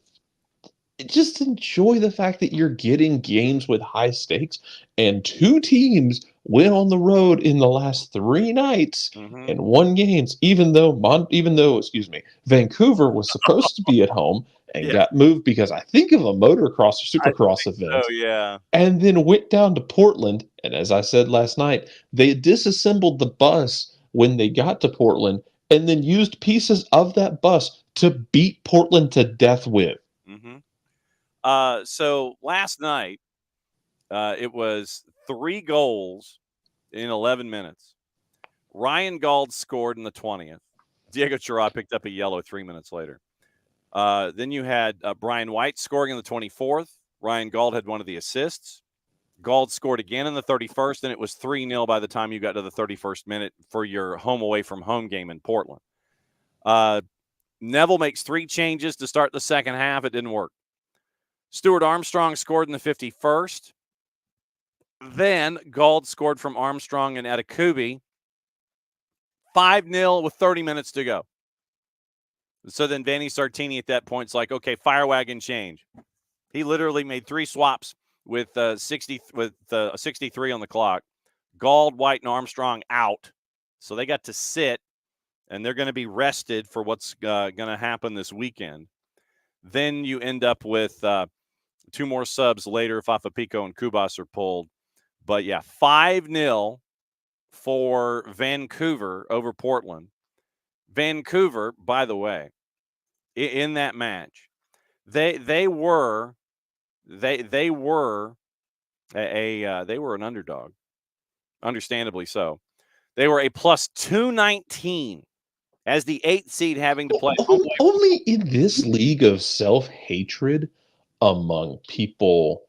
just enjoy the fact that you're getting games with high stakes, and 2 teams went on the road in the last 3 nights and won games, even though Vancouver was supposed to be at home and got moved because I think of a motocross or supercross event. Oh yeah. And then went down to Portland, and as I said last night, they disassembled the bus when they got to Portland and then used pieces of that bus to beat Portland to death with. So last night, it was 3 goals in 11 minutes. Ryan Gauld scored in the 20th. Diego Chara picked up a yellow 3 minutes later. Then you had Brian White scoring in the 24th. Ryan Gauld had one of the assists. Gauld scored again in the 31st, and it was 3-0 by the time you got to the 31st minute for your home away from home game in Portland. Neville makes 3 changes to start the second half. It didn't work. Stuart Armstrong scored in the 51st. Then Gauld scored from Armstrong and Adekubi. 5-0 with 30 minutes to go. So then Vanni Sartini at that point is like, okay, fire wagon change. He literally made 3 swaps with 63 on the clock. Gauld, White, and Armstrong out. So they got to sit, and they're going to be rested for what's going to happen this weekend. Then you end up with 2 more subs later. Fafa Pico and Kubas are pulled. But, yeah, 5-0 for Vancouver over Portland. Vancouver, by the way, in that match, they were an underdog, understandably so. They were a plus 219 as the 8th seed, having to play only in this league of self-hatred among people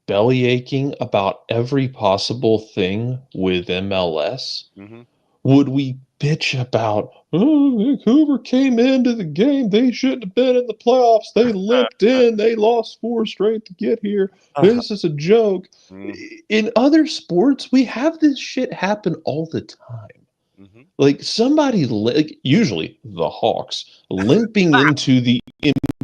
bellyaching about every possible thing with MLS. Would we bitch about, Vancouver came into the game, they shouldn't have been in the playoffs, they limped in, they lost 4 straight to get here, this is a joke. In other sports, we have this shit happen all the time. Like somebody, usually the Hawks, limping into the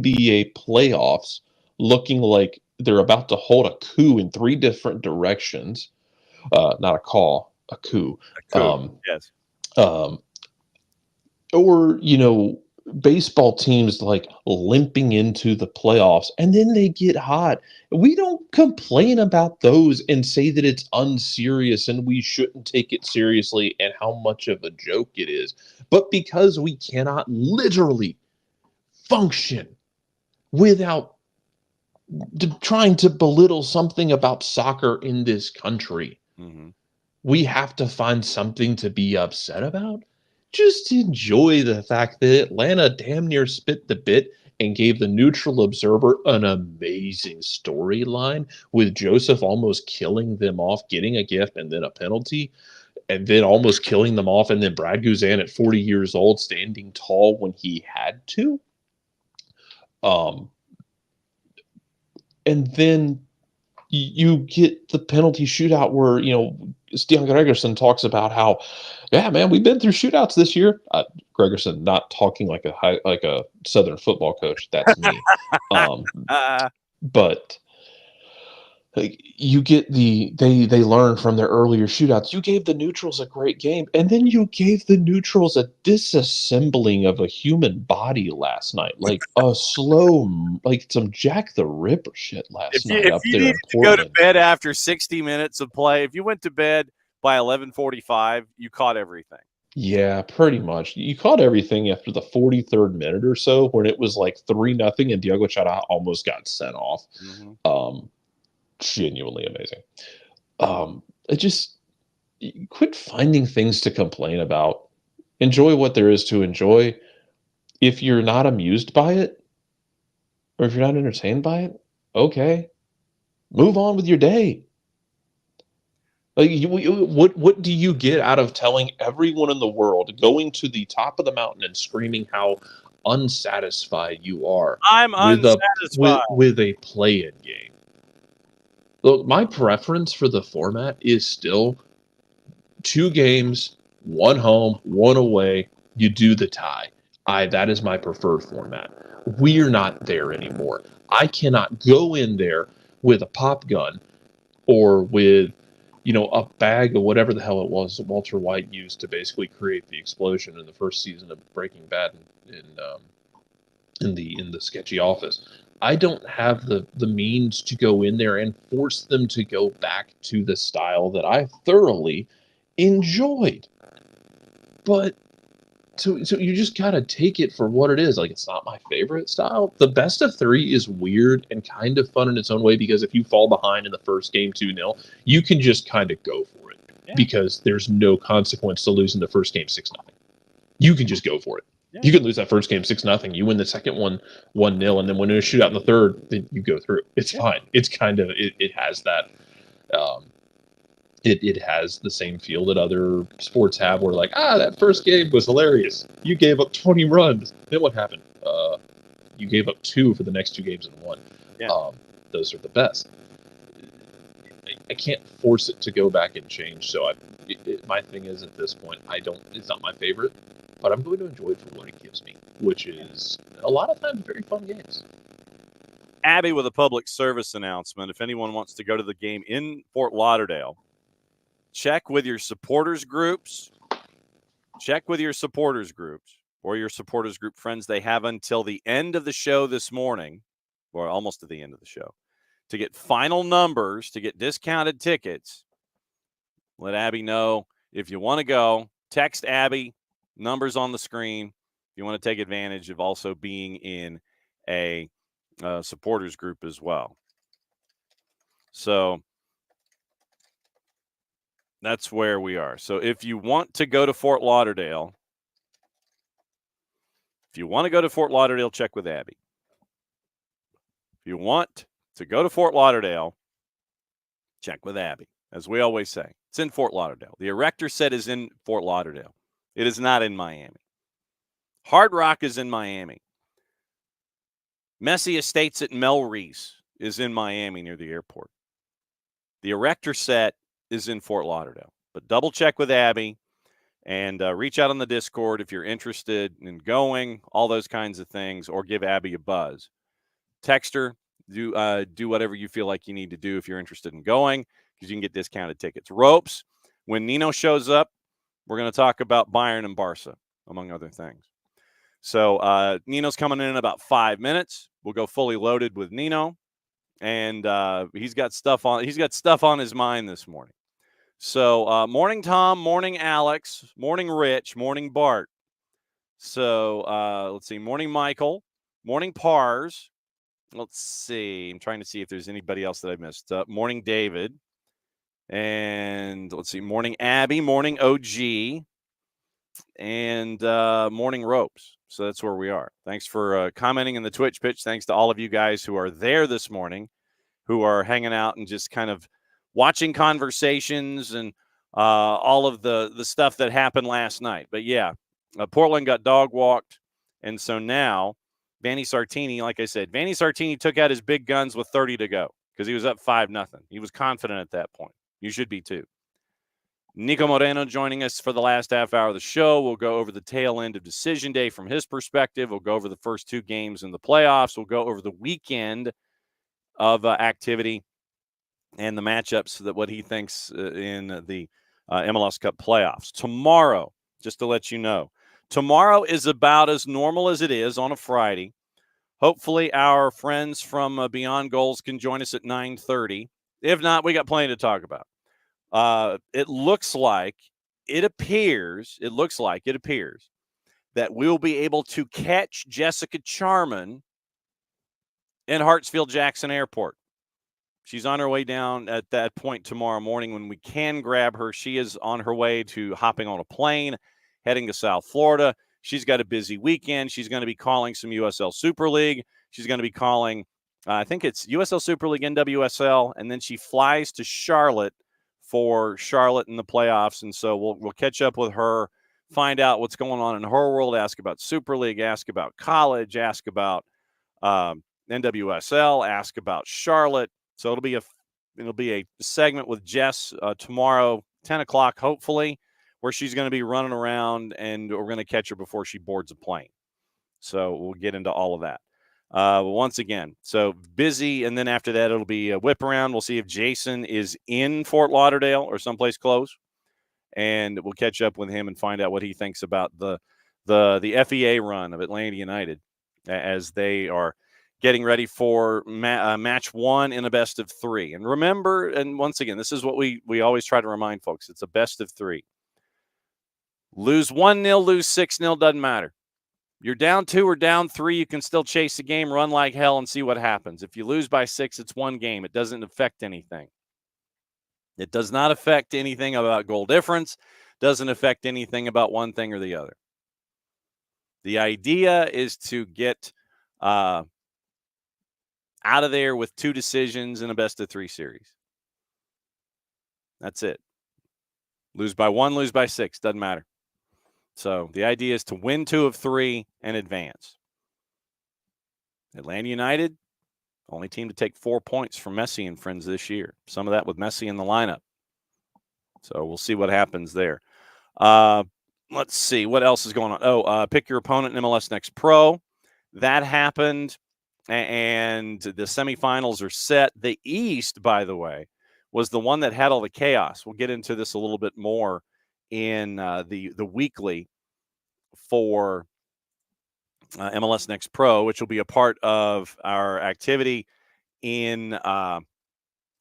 NBA playoffs, looking like they're about to hold a coup in 3 different directions. Not a call, a coup. Yes. Or, baseball teams like limping into the playoffs and then they get hot. We don't complain about those and say that it's unserious and we shouldn't take it seriously and how much of a joke it is. But because we cannot literally function without trying to belittle something about soccer in this country, we have to find something to be upset about. Just enjoy the fact that Atlanta damn near spit the bit and gave the neutral observer an amazing storyline, with Joseph almost killing them off, getting a gift and then a penalty, and then almost killing them off, and then Brad Guzan at 40 years old standing tall when he had to. And then you get the penalty shootout where, Stian Gregerson talks about how, yeah, man, we've been through shootouts this year. Gregerson not talking like a Southern football coach. That's me. But you get they learn from their earlier shootouts. You gave the neutrals a great game, and then you gave the neutrals a disassembling of a human body last night, like a slow, like some Jack the Ripper shit last night up there in Portland. If you needed to go to bed after 60 minutes of play, if you went to bed by 11:45, you caught everything. Yeah, pretty much. You caught everything after the 43rd minute or so, when it was like 3-0 and Diego Chara almost got sent off. Genuinely amazing. It just, quit finding things to complain about. Enjoy what there is to enjoy. If you're not amused by it, or if you're not entertained by it, okay, move on with your day. Like, what do you get out of telling everyone in the world, going to the top of the mountain and screaming how unsatisfied you are I'm with unsatisfied. with a play-in game? Look, my preference for the format is still 2 games, 1 home, 1 away. You do the tie. That is my preferred format. We're not there anymore. I cannot go in there with a pop gun or with, a bag of whatever the hell it was that Walter White used to basically create the explosion in the first season of Breaking Bad in the sketchy office. I don't have the means to go in there and force them to go back to the style that I thoroughly enjoyed. But so you just gotta take it for what it is. Like, it's not my favorite style. The best of 3 is weird and kind of fun in its own way, because if you fall behind in the first game 2-0, you can just kind of go for it, because there's no consequence to losing the first game 6-0. You can just go for it. Yeah. You can lose that first game 6-0. You win the second one 1-0, and then when you shoot out in the third, then you go through. It's fine. It's kind of it has that. It has the same feel that other sports have, where like, that first game was hilarious. You gave up 20 runs. Then what happened? You gave up 2 for the next 2 games and won. Yeah. Those are the best. I can't force it to go back and change. So my thing is, at this point, it's not my favorite, but I'm going to enjoy it for what it gives me, which is a lot of times very fun games. Abby with a public service announcement. If anyone wants to go to the game in Fort Lauderdale, check with your supporters groups. Check with your supporters groups or your supporters group friends. They have until the end of the show this morning, or almost to the end of the show, to get final numbers, to get discounted tickets. Let Abby know if you want to go. Text Abby, numbers on the screen. If you want to take advantage of also being in a supporters group as well. So that's where we are. So if you want to go to Fort Lauderdale, check with Abby. If you want to go to Fort Lauderdale, check with Abby. As we always say, it's in Fort Lauderdale. The Erector set is in Fort Lauderdale. It is not in Miami. Hard Rock is in Miami. Messy Estates at Melreese is in Miami near the airport. The Erector set is in Fort Lauderdale. But double check with Abby and reach out on the Discord if you're interested in going, all those kinds of things, or give Abby a buzz. Text her, do whatever you feel like you need to do if you're interested in going, because you can get discounted tickets. Ropes, when Nino shows up, we're going to talk about Bayern and Barca, among other things. So Nino's coming in about 5 minutes. We'll go fully loaded with Nino, and he's got stuff on his mind this morning. So morning Tom, morning Alex, morning Rich, morning Bart. So let's see, morning Michael, morning Pars. Let's see, I'm trying to see if there's anybody else that I missed. Morning David, and let's see, morning Abby, morning OG, and morning Ropes. So that's where we are. Thanks for commenting in the Twitch pitch. Thanks to all of you guys who are there this morning, who are hanging out and just kind of watching conversations and all of the stuff that happened last night. But yeah, Portland got dog walked. And so now Vanni Sartini, like I said, Vanni Sartini took out his big guns with 30 to go because he was up 5-0. He was confident at that point. You should be too. Niko Moreno joining us for the last half hour of the show. We'll go over the tail end of decision day from his perspective. We'll go over the first 2 games in the playoffs. We'll go over the weekend of activity and the matchups, that what he thinks in the MLS Cup playoffs. Tomorrow, just to let you know, tomorrow is about as normal as it is on a Friday. Hopefully our friends from Beyond Goals can join us at 9:30. If not, we got plenty to talk about. It appears that we'll be able to catch Jessica Charman in Hartsfield-Jackson Airport. She's on her way down at that point tomorrow morning when we can grab her. She is on her way to hopping on a plane, heading to South Florida. She's got a busy weekend. She's going to be calling some USL Super League. She's going to be calling, I think it's USL Super League, NWSL, and then she flies to Charlotte for Charlotte in the playoffs. And so we'll catch up with her, find out what's going on in her world, ask about Super League, ask about college, ask about NWSL, ask about Charlotte. So it'll be a segment with Jess tomorrow, 10 o'clock, hopefully, where she's going to be running around, and we're going to catch her before she boards a plane. So we'll get into all of that. Once again, so busy, and then after that, it'll be a whip around. We'll see if Jason is in Fort Lauderdale or someplace close, and we'll catch up with him and find out what he thinks about the FEA run of Atlanta United as they are getting ready for match one in a best of three. And remember, and once again, this is what we always try to remind folks. It's a best of three. Lose 1-0, lose 6-0, doesn't matter. You're down 2 or down 3, you can still chase the game, run like hell, and see what happens. If you lose by 6, it's one game. It doesn't affect anything. It does not affect anything about goal difference, doesn't affect anything about one thing or the other. The idea is to get out of there with 2 decisions in a best of 3 series. That's it. Lose by 1, lose by 6, doesn't matter. So the idea is to win 2 of 3 and advance. Atlanta United, only team to take 4 points from Messi and friends this year. Some of that with Messi in the lineup. So we'll see what happens there. Let's see what else is going on. Pick your opponent in MLS Next Pro. That happened, and the semifinals are set. The East, by the way, was the one that had all the chaos. We'll get into this a little bit more in the weekly for MLS Next Pro, which will be a part of our activity in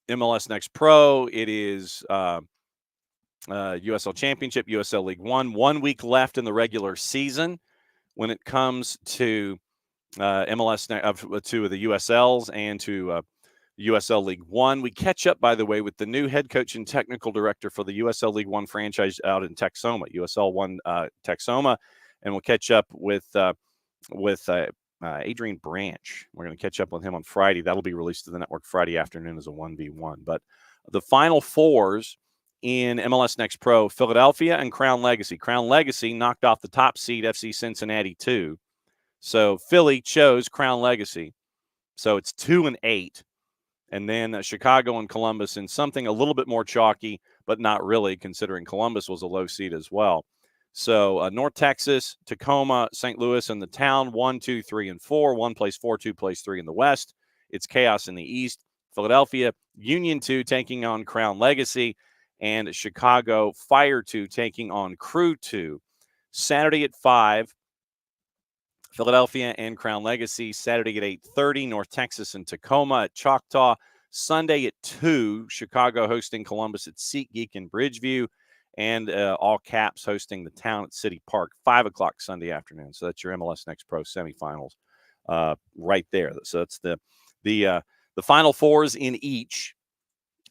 MLS Next Pro. It is USL Championship, USL League One. 1 week left in the regular season when it comes to MLS, to the USLs and to USL League One. We catch up, by the way, with the new head coach and technical director for the USL League One franchise out in Texoma, USL One Texoma, and we'll catch up with Adrian Branch. We're going to catch up with him on Friday. That'll be released to the network Friday afternoon as a 1v1. But the Final Fours in MLS Next Pro, Philadelphia and Crown Legacy. Crown Legacy knocked off the top seed FC Cincinnati 2. So Philly chose Crown Legacy. So it's 2-8. And then Chicago and Columbus in something a little bit more chalky, but not really, considering Columbus was a low seed as well. So North Texas, Tacoma, St. Louis, and the Town, 1, 2, 3, and 4. 1 plays 4, 2 plays 3 in the West. It's chaos in the East. Philadelphia, Union 2 taking on Crown Legacy, and Chicago Fire 2 taking on Crew 2. Saturday at 5. Philadelphia and Crown Legacy. Saturday at 8:30, North Texas and Tacoma at Choctaw. Sunday at 2, Chicago hosting Columbus at SeatGeek in Bridgeview. And All Caps hosting the Town at City Park, 5 o'clock Sunday afternoon. So that's your MLS Next Pro semifinals right there. So that's the Final Fours in each.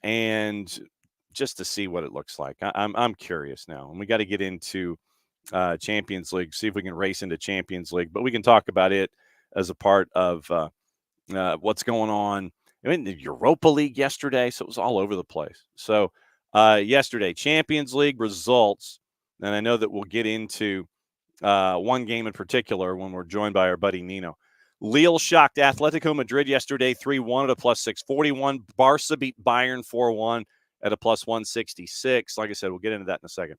And just to see what it looks like. I'm curious now. And we got to get into Champions League, see if we can race into Champions League, but we can talk about it as a part of what's going on. I mean, the Europa League yesterday, so it was all over the place. So yesterday, Champions League results, and I know that we'll get into one game in particular when we're joined by our buddy Nino. Lille shocked Atletico Madrid yesterday 3-1 at a plus 641. Barca beat Bayern 4-1 at a plus 166. Like I said, we'll get into that in a second.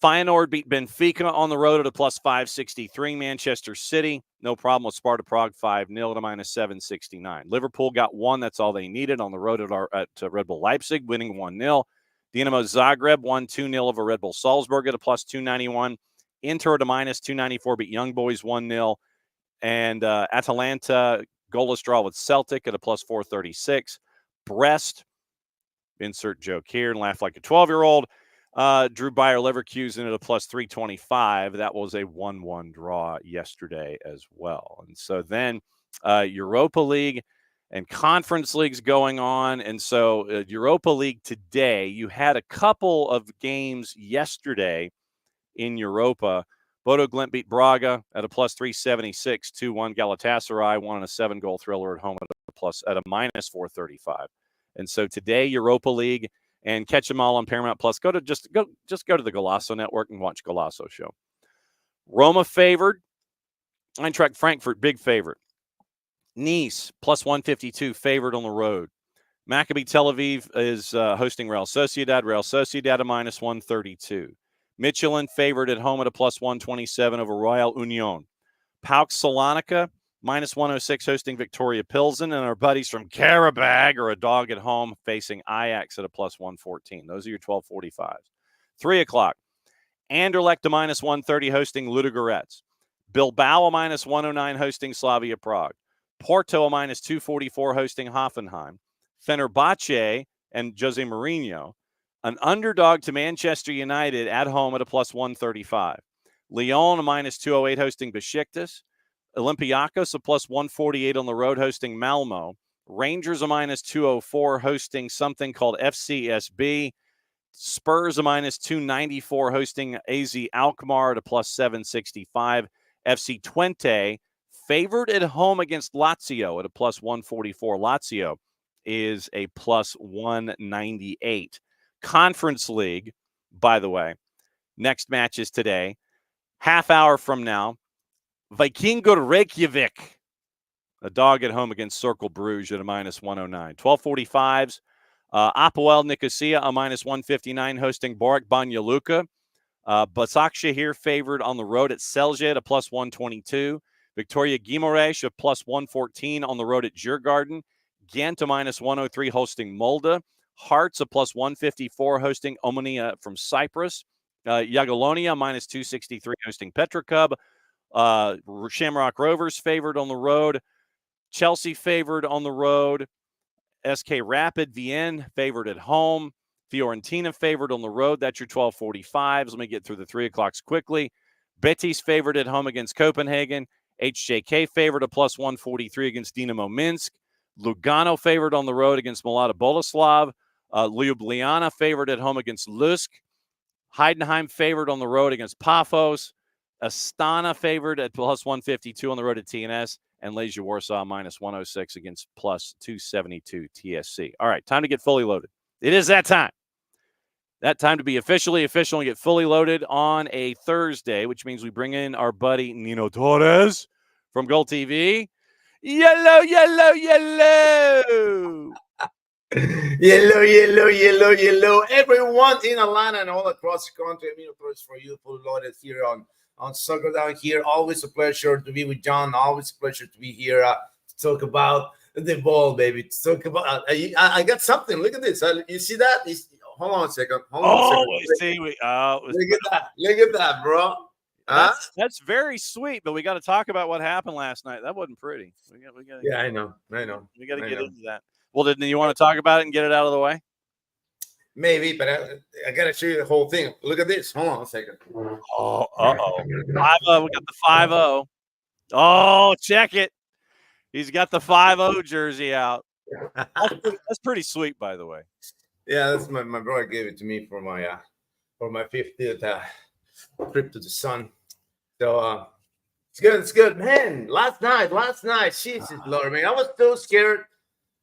Feyenoord beat Benfica on the road at a plus 563. Manchester City, no problem with Sparta Prague, 5-0 at a minus 769. Liverpool got 1. That's all they needed on the road at Red Bull Leipzig, winning 1-0. Dinamo Zagreb won 2-0 over Red Bull Salzburg at a plus 291. Inter at a minus 294 beat Young Boys 1-0. And Atalanta, goalless draw with Celtic at a plus 436. Brest, insert joke here and laugh like a 12-year-old, drew Bayer Leverkusen at a plus 325. That was a 1-1 draw yesterday as well. And so then Europa League and Conference Leagues going on. And so Europa League today, you had a couple of games yesterday in Europa. Bodo Glimt beat Braga at a plus 376, 2-1. Galatasaray won on a 7-goal thriller at home at a minus 435. And so today, Europa League, and catch them all on Paramount Plus. Go to the Golasso Network and watch Golasso show. Roma favored. Eintracht Frankfurt, big favorite. Nice, plus 152, favored on the road. Maccabi Tel Aviv is hosting Real Sociedad. Real Sociedad a minus 132. Michelin favored at home at a plus 127 over Royal Union. PAOK Salonika, minus 106, hosting Victoria Pilsen. And our buddies from Karabag are a dog at home facing Ajax at a plus 114. Those are your 12:45s. 3 o'clock. Anderlecht a minus 130, hosting Ludogorets. Bilbao a minus 109, hosting Slavia Prague. Porto a minus 244, hosting Hoffenheim. Fenerbahce and Jose Mourinho, an underdog to Manchester United at home at a plus 135. Lyon a minus 208, hosting Besiktas. Olympiacos a plus 148 on the road, hosting Malmo. Rangers a minus 204, hosting something called FCSB. Spurs a minus 294, hosting AZ Alkmaar at a plus 765. FC Twente favored at home against Lazio at a plus 144. Lazio is a plus 198. Conference League, by the way, next match is today. Half hour from now, Vikingur Reykjavik, a dog at home against Cercle Bruges at a minus 109. 12:45s, Apoel Nicosia a minus 159, hosting Borac Banja Luka. Başakşehir favored on the road at Celje at a plus 122. Victoria Guimaraes a plus 114 on the road at Djurgården. Ghent a minus 103, hosting Molde. Hearts a plus 154, hosting Omonia from Cyprus. Jagiellonia minus 263, hosting Petrocub. Shamrock Rovers favored on the road. Chelsea favored on the road. SK Rapid Vienna favored at home. Fiorentina favored on the road. That's your 12:45s. Let me get through the 3 o'clocks quickly. Betis favored at home against Copenhagen. HJK favored a plus 143 against Dinamo Minsk. Lugano favored on the road against Mlada Boleslav. Ljubljana favored at home against Lusk. Heidenheim favored on the road against Paphos. Astana favored at plus 152 on the road at TNS. And Legia Warsaw minus 106 against plus 272 TSC. All right, time to get fully loaded. It is that time. That time to be officially official and get fully loaded on a Thursday, which means we bring in our buddy Nino Torres from Gold TV. Yellow, yellow, yellow. Yellow, yellow, yellow, yellow. Everyone in Atlanta and all across the country. Nino Torres for you, fully loaded here on Soccer Down here. Always a pleasure to be with John. Always a pleasure to be here to talk about the ball, baby. To talk about I got something. Look at this. You see that? Hold on a second. Look at that, bro. That's very sweet, but we got to talk about what happened last night. That wasn't pretty. Yeah, I know. We got to get into that. Well, didn't you want to talk about it and get it out of the way? Maybe, but I got to show you the whole thing. Look at this. Hold on a second. Oh, uh-oh. 5-0. We got the 5-0. Oh, check it. He's got the 5-0 jersey out. That's pretty sweet, by the way. Yeah, that's my brother gave it to me for my 50th trip to the sun. So it's good, man. Last night, Jesus Lord, man, I was so scared.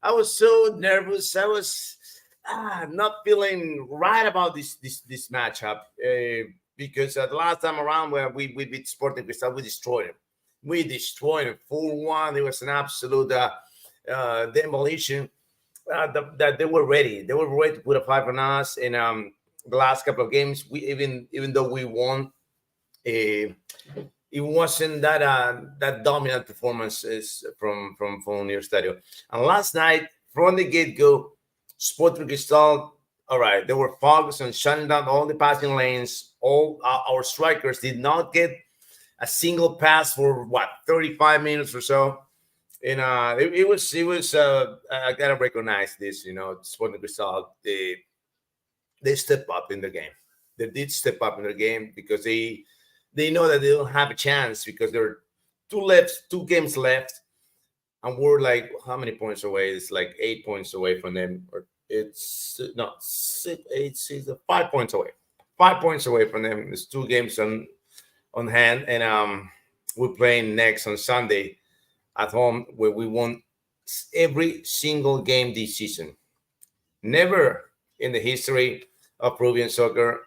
I was so nervous. I was not feeling right about this matchup because the last time around where we beat Sporting Cristal, we destroyed him. We destroyed him 4-1. It was an absolute demolition. That they were ready. They were ready to put a 5 on us. In the last couple of games, we even though we won, it wasn't that dominant performance from Universitario. And last night, from the get-go, Sporting Cristal, all right, they were focused on shutting down all the passing lanes. All our strikers did not get a single pass for 35 minutes or so. And it was I gotta recognize this, Sporting Cristal, they step up in the game. They did step up in the game because they know that they don't have a chance because there are two games left, and we're like how many points away? It's like 8 points away from them, or it's not 6, 8, 6, 5 points away. 5 points away from them. There's 2 games on hand, and we're playing next on Sunday at home, where we won every single game this season. Never in the history of Peruvian soccer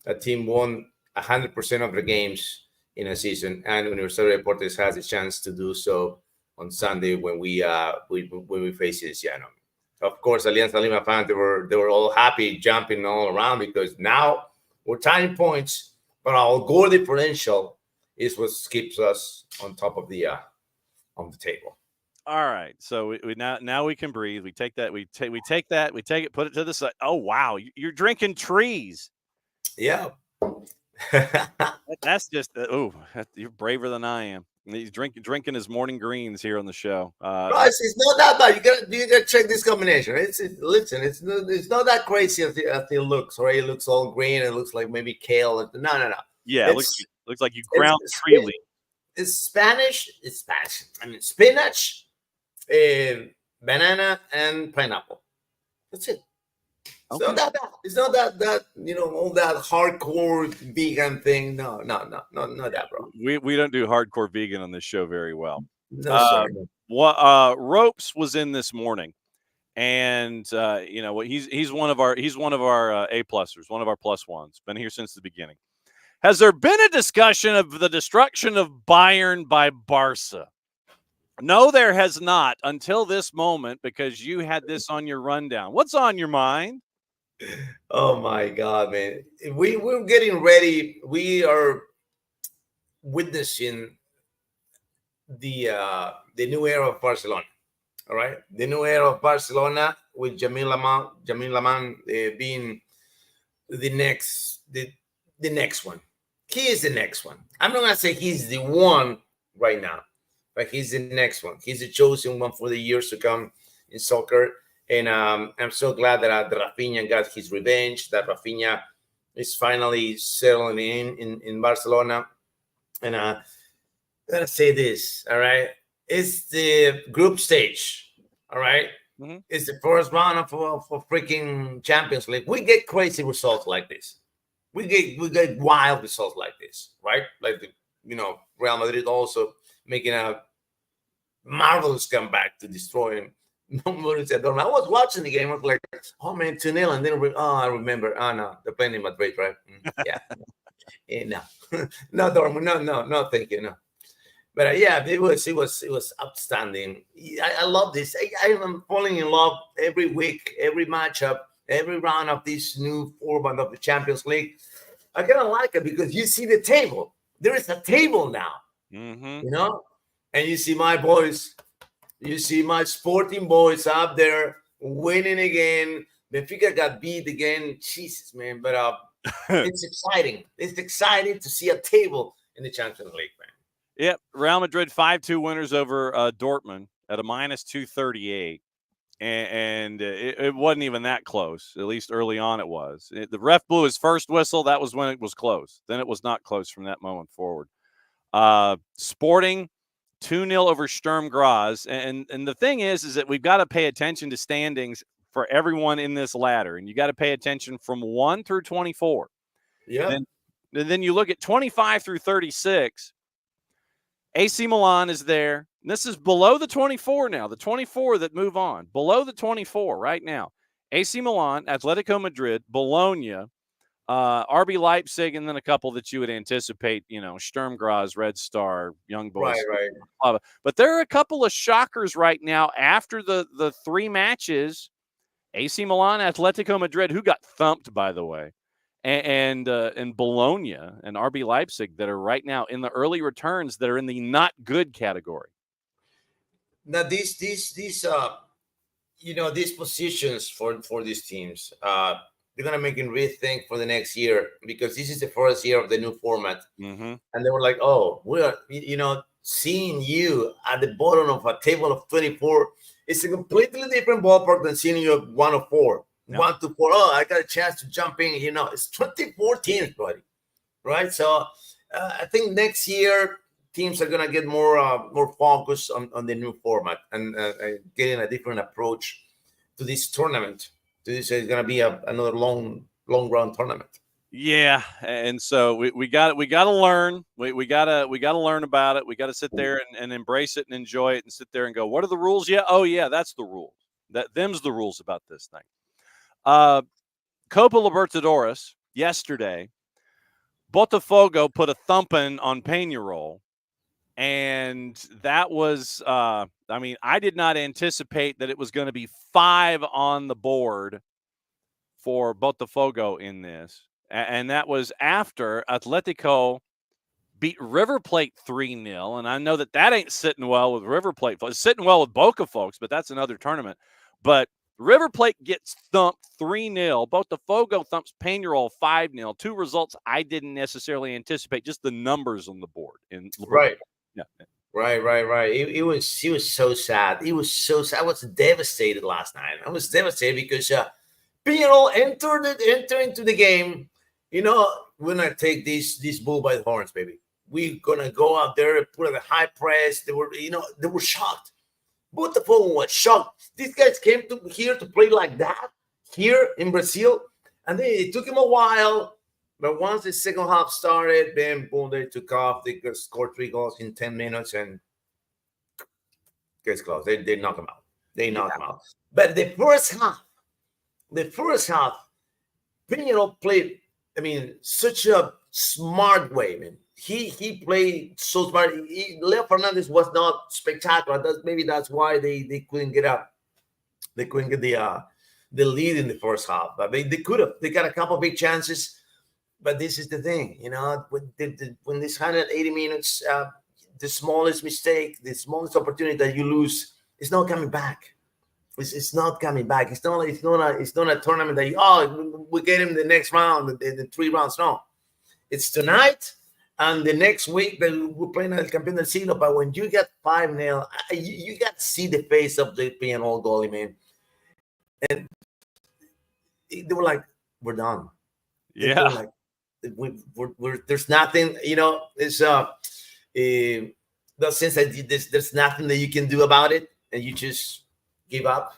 a team won 100% of the games in a season, and Universitario de Deportes has a chance to do so on Sunday when we face Cienciano. Of course, Alianza Lima fans, they were all happy, jumping all around, because now we're tying points, but our goal differential is what keeps us on top of the table. All right, so we now we can breathe. We take that. We take it. Put it to the side. Oh wow, you're drinking trees. Yeah. That's just you're braver than I am. He's drinking his morning greens here on the show. It's not that bad. You gotta check this combination. It's not that crazy as it looks. Right? It looks all green. It looks like maybe kale. No. Yeah, it looks like you ground tree leaf. It's Spanish. I mean, spinach, banana, and pineapple. That's it. It's Okay. not that bad. It's not that all that hardcore vegan thing. No, not that, bro. We don't do hardcore vegan on this show very well. No, sorry. Ropes was in this morning, and he's one of our A-plussers, one of our plus ones. Been here since the beginning. Has there been a discussion of the destruction of Bayern by Barca? No, there has not until this moment, because you had this on your rundown. What's on your mind? Oh my God, man. We're getting ready. We are witnessing the new era of Barcelona. All right. The new era of Barcelona, with Jamil Laman being the next one. He is the next one. I'm not gonna say he's the one right now, but he's the next one. He's the chosen one for the years to come in soccer. And I'm so glad that Rafinha got his revenge, that Rafinha is finally settling in Barcelona. And I gotta say this, all right? It's the group stage, all right? Mm-hmm. It's the first round of freaking Champions League. We get crazy results like this. We get wild results like this, right? Like Real Madrid also making a marvelous comeback to destroy him. I was watching the game. I was like, oh man, 2-0. And then I remember. Oh no, they're playing in Madrid, right? Yeah. No, Dortmund. No, thank you. No. But it was outstanding. I love this. I am falling in love every week, every matchup, every round of this new format of the Champions League. I kind of like it because you see the table. There is a table now, mm-hmm. And you see my boys. You see my Sporting boys up there winning again. Benfica got beat again. Jesus, man. But it's exciting. It's exciting to see a table in the Champions League, man. Yep. Real Madrid 5-2 winners over Dortmund at a -238. And it wasn't even that close. At least early on it was. The ref blew his first whistle. That was when it was close. Then it was not close from that moment forward. Sporting 2-0 over Sturm Graz. And the thing is that we've got to pay attention to standings for everyone in this ladder. And you got to pay attention from 1 through 24. Yeah. And then you look at 25 through 36. AC Milan is there. And this is below the 24 now. The 24 that move on. Below the 24 right now. AC Milan, Atletico Madrid, Bologna, RB Leipzig, and then a couple that you would anticipate, Sturm Graz, Red Star, Young Boys. Right. But there are a couple of shockers right now after the 3 matches. AC Milan, Atletico Madrid, who got thumped, by the way, and Bologna and RB Leipzig that are right now in the early returns that are in the not good category. Now, these positions for these teams, they're going to make them rethink for the next year, because this is the first year of the new format. Mm-hmm. And they were like, oh, we are, seeing you at the bottom of a table of 24, it's a completely different ballpark than seeing you at 1 of 4. Yep. 1 to 4. Oh, I got a chance to jump in. It's 24 teams, buddy. Right? So I think next year teams are going to get more focused on the new format and getting a different approach to this tournament. This is going to be another long run tournament. Yeah, and so we got to learn. We got to learn about it. We got to sit there and embrace it and enjoy it and sit there and go, what are the rules? Yeah, oh yeah, that's the rules. Them's the rules about this thing. Copa Libertadores yesterday, Botafogo put a thumping on Peñarol, and that was I mean, I did not anticipate that it was going to be 5 on the board for Botafogo in this. And that was after Atletico beat River Plate 3-0. And I know that ain't sitting well with River Plate. It's sitting well with Boca folks, but that's another tournament. But River Plate gets thumped 3-0. Botafogo thumps Peñarol 5-0. Two results I didn't necessarily anticipate, just the numbers on the board. Right. Yeah. Right. It was so sad. It was so sad. I was devastated last night. I was devastated because Peñarol entered into the game. You know, we're gonna take this bull by the horns, baby. We're gonna go out there and put a high press. They were shocked. Botafogo was shocked. These guys came here to play like that here in Brazil, and then it took him a while. But once the second half started, then boom, they took off. They scored 3 goals in 10 minutes, and case closed. They knock him out. They knock him out. But the first half, Peñarol played, I mean, such a smart way, man. He played so smart. Leo Fernandez was not spectacular. Maybe that's why they couldn't get up. They couldn't get the lead in the first half. But they could have. They got a couple of big chances. But this is the thing, you know, when this 180 minutes, the smallest mistake, the smallest opportunity that you lose, it's not coming back. It's not coming back. It's not a tournament that we get him the next round, the 3 rounds. No, it's tonight and the next week that we're playing El Campeón del Siglo. But when you get 5-0, you got to see the face of the Peñarol goalie, man. And they were like, "We're done." Yeah. They were like, we're there's nothing, you know. It's the sense that there's nothing that you can do about it, and you just give up,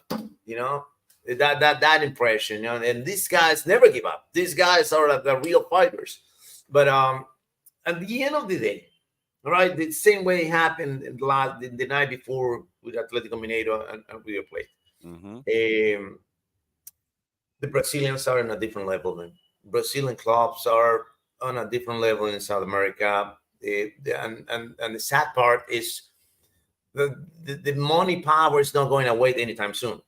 you know, that impression, you know. And these guys never give up. These guys are the real fighters. But at the end of the day, right, the same way it happened the night before with Atletico Mineiro and River Plate. Mm-hmm. The Brazilians are on a different level, man. Brazilian clubs are on a different level in South America. And the sad part is the money power is not going away anytime soon.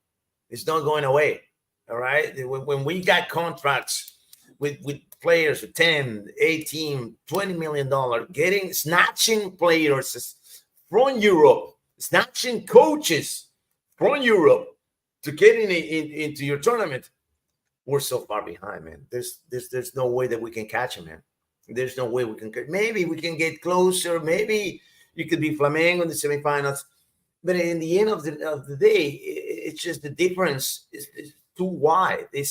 It's not going away. All right. When we got contracts with players with 10, 18, $20 million, snatching players from Europe, snatching coaches from Europe to get into your tournament, we're so far behind, man. There's no way that we can catch him, man. There's no way we can. Maybe we can get closer. Maybe you could be Flamengo in the semifinals. But in the end of the day, it's just the difference is too wide. They're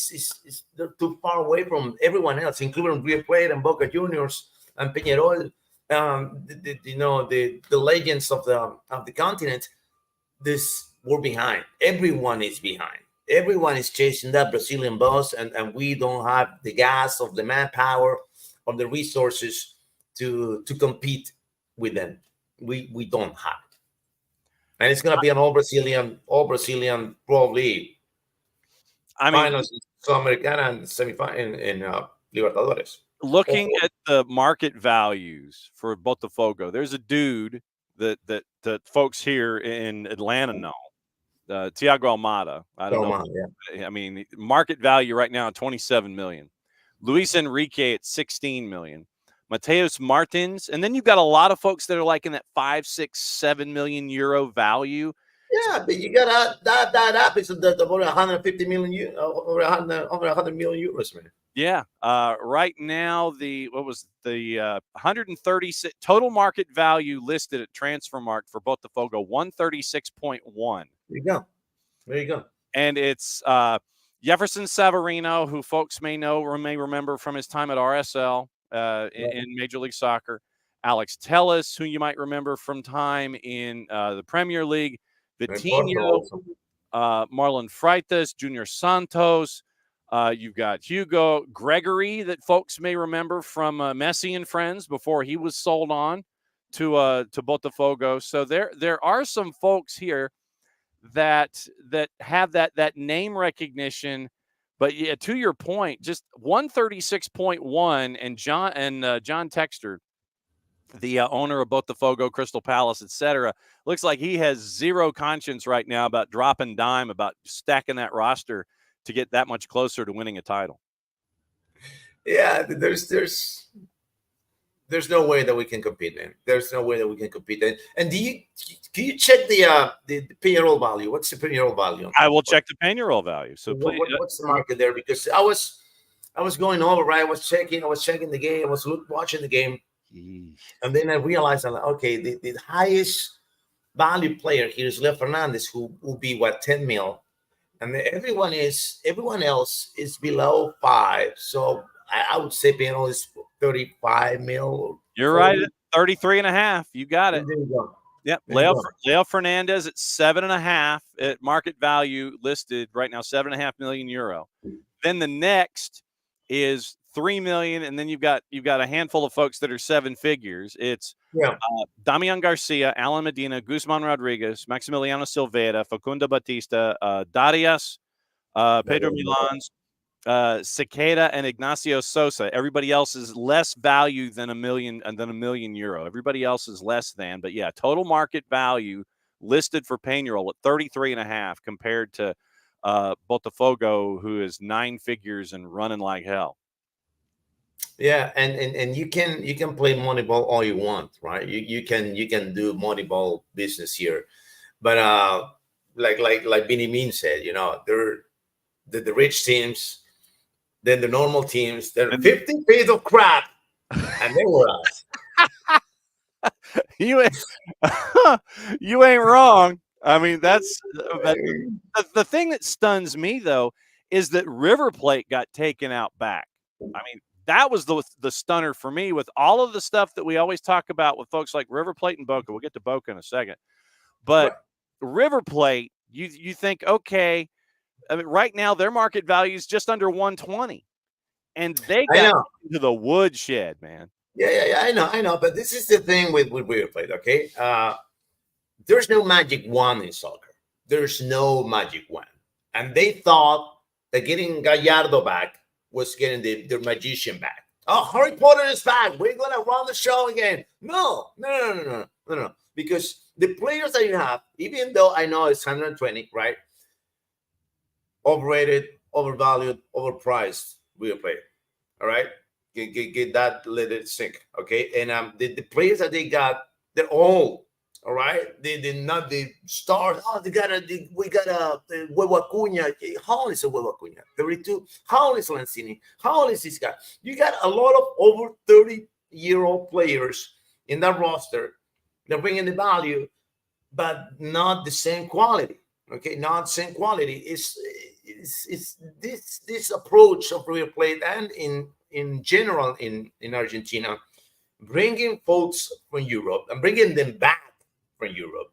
too far away from everyone else, including River Plate and Boca Juniors and Peñarol. The legends of the continent. We're behind. Everyone is behind. Everyone is chasing that Brazilian bus, and we don't have the gas of the manpower or the resources to compete with them. We don't have it. And it's gonna be an all Brazilian probably. I mean, finals in Sudamericana and semifinal in Libertadores. Looking at the market values for Botafogo, there's a dude that folks here in Atlanta know. Thiago Almada. I don't know. Yeah. I mean, market value right now, 27 million. Luis Enrique at 16 million. Mateus Martins. And then you've got a lot of folks that are like in that 5, 6, 7 million euro value. Yeah, but you got that up. It's over 150 million, over 100 million euros, man. Yeah. Right now, the 136 total market value listed at Transfermarkt for Botafogo, 136.1. There you go. And it's Jefferson Savarino, who folks may know or may remember from his time at RSL in Major League Soccer. Alex Telles, who you might remember from time in the Premier League. Vitinho, Marlon Freitas, Junior Santos, You've got Hugo Gregory that folks may remember from Messi and Friends before he was sold on to Botafogo. So there are some folks here that have that name recognition. But yeah, to your point, just 136.1, and John Texter, the owner of Botafogo, Crystal Palace, etc., looks like he has zero conscience right now about dropping dime, about stacking that roster to get that much closer to winning a title. Yeah, there's no way that we can compete, man. There's no way that we can compete. And can you check the payroll value? What's the payroll value? I will check the payroll value. So please, what's the market there? Because I was going over, right? I was checking the game. I was watching the game, and then I realized, I'm like, okay, the highest value player here is Leo Fernandez, who will be 10 mil, and everyone else is below 5. So I would say payroll is 35 mil. You're 40. Right, 33.5. You got it. There you go. Yep, Leo Fernandez at 7.5 at market value listed right now, 7.5 million euro. Then the next is 3 million, and then you've got a handful of folks that are 7 figures. It's Damian Garcia, Alan Medina, Guzman Rodriguez, Maximiliano Silveira, Facundo Batista, Darius, Pedro Milans, Cicada, and Ignacio Sosa. Everybody else is less value than a million euro. Everybody else is less than, but yeah, total market value listed for payroll at 33.5 compared to Botafogo, who is 9 figures and running like hell. Yeah, and you can play Moneyball all you want, right? You can do Moneyball business here, but like Vinny Mean said, they're the rich teams, then the normal teams. They're 50 feet of crap, and they were us. You ain't wrong. I mean, that's the thing that stuns me though is that River Plate got taken out back. I mean, that was the stunner for me with all of the stuff that we always talk about with folks like River Plate and Boca. We'll get to Boca in a second, but River Plate, you think, okay, I mean, right now their market value is just under 120, and they got into the woodshed, man. Yeah, I know. But this is the thing with River Plate, okay? There's no magic wand in soccer. There's no magic wand. And they thought that getting Gallardo back was getting their magician back. Oh, Harry Potter is back. We're going to run the show again. No. Because the players that you have, even though I know it's 120, right? Overrated, overvalued, overpriced River Plate. All right? Get that, let it sink, okay? And the players that they got, they're old, all right? They're not the stars. Oh, we got Huevo Acuña. How old is Huevo Acuña? 32. How old is Lanzini? How old is this guy? You got a lot of over 30-year-old players in that roster. They're bringing the value, but not the same quality, okay? Not the same quality. It's this approach of River Plate and in general in Argentina, bringing folks from Europe and bringing them back from Europe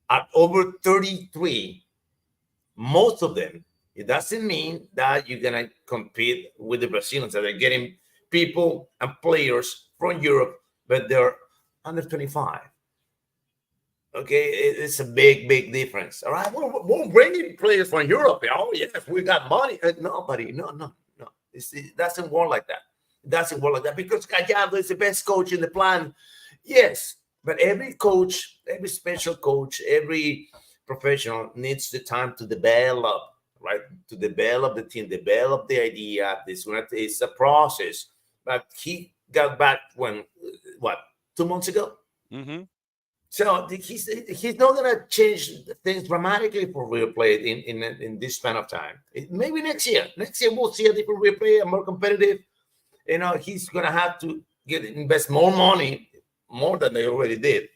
at over 33, most of them, it doesn't mean that you're going to compete with the Brazilians that are getting people and players from Europe, but they're under 25. Okay, it's a big difference. All right, we're bringing players from Europe. Oh, yes, we got money. No, buddy, no. It doesn't work like that. It doesn't work like that because Gallardo is the best coach in the plan. Yes, but every coach, every special coach, every professional needs the time to develop, right? To develop the team, develop the idea. It's a process. But he got back 2 months ago? Mm-hmm. So he's not going to change things dramatically for River Plate in this span of time. Maybe next year. Next year we'll see a different River Plate, a more competitive. He's going to have to invest more money, more than they already did.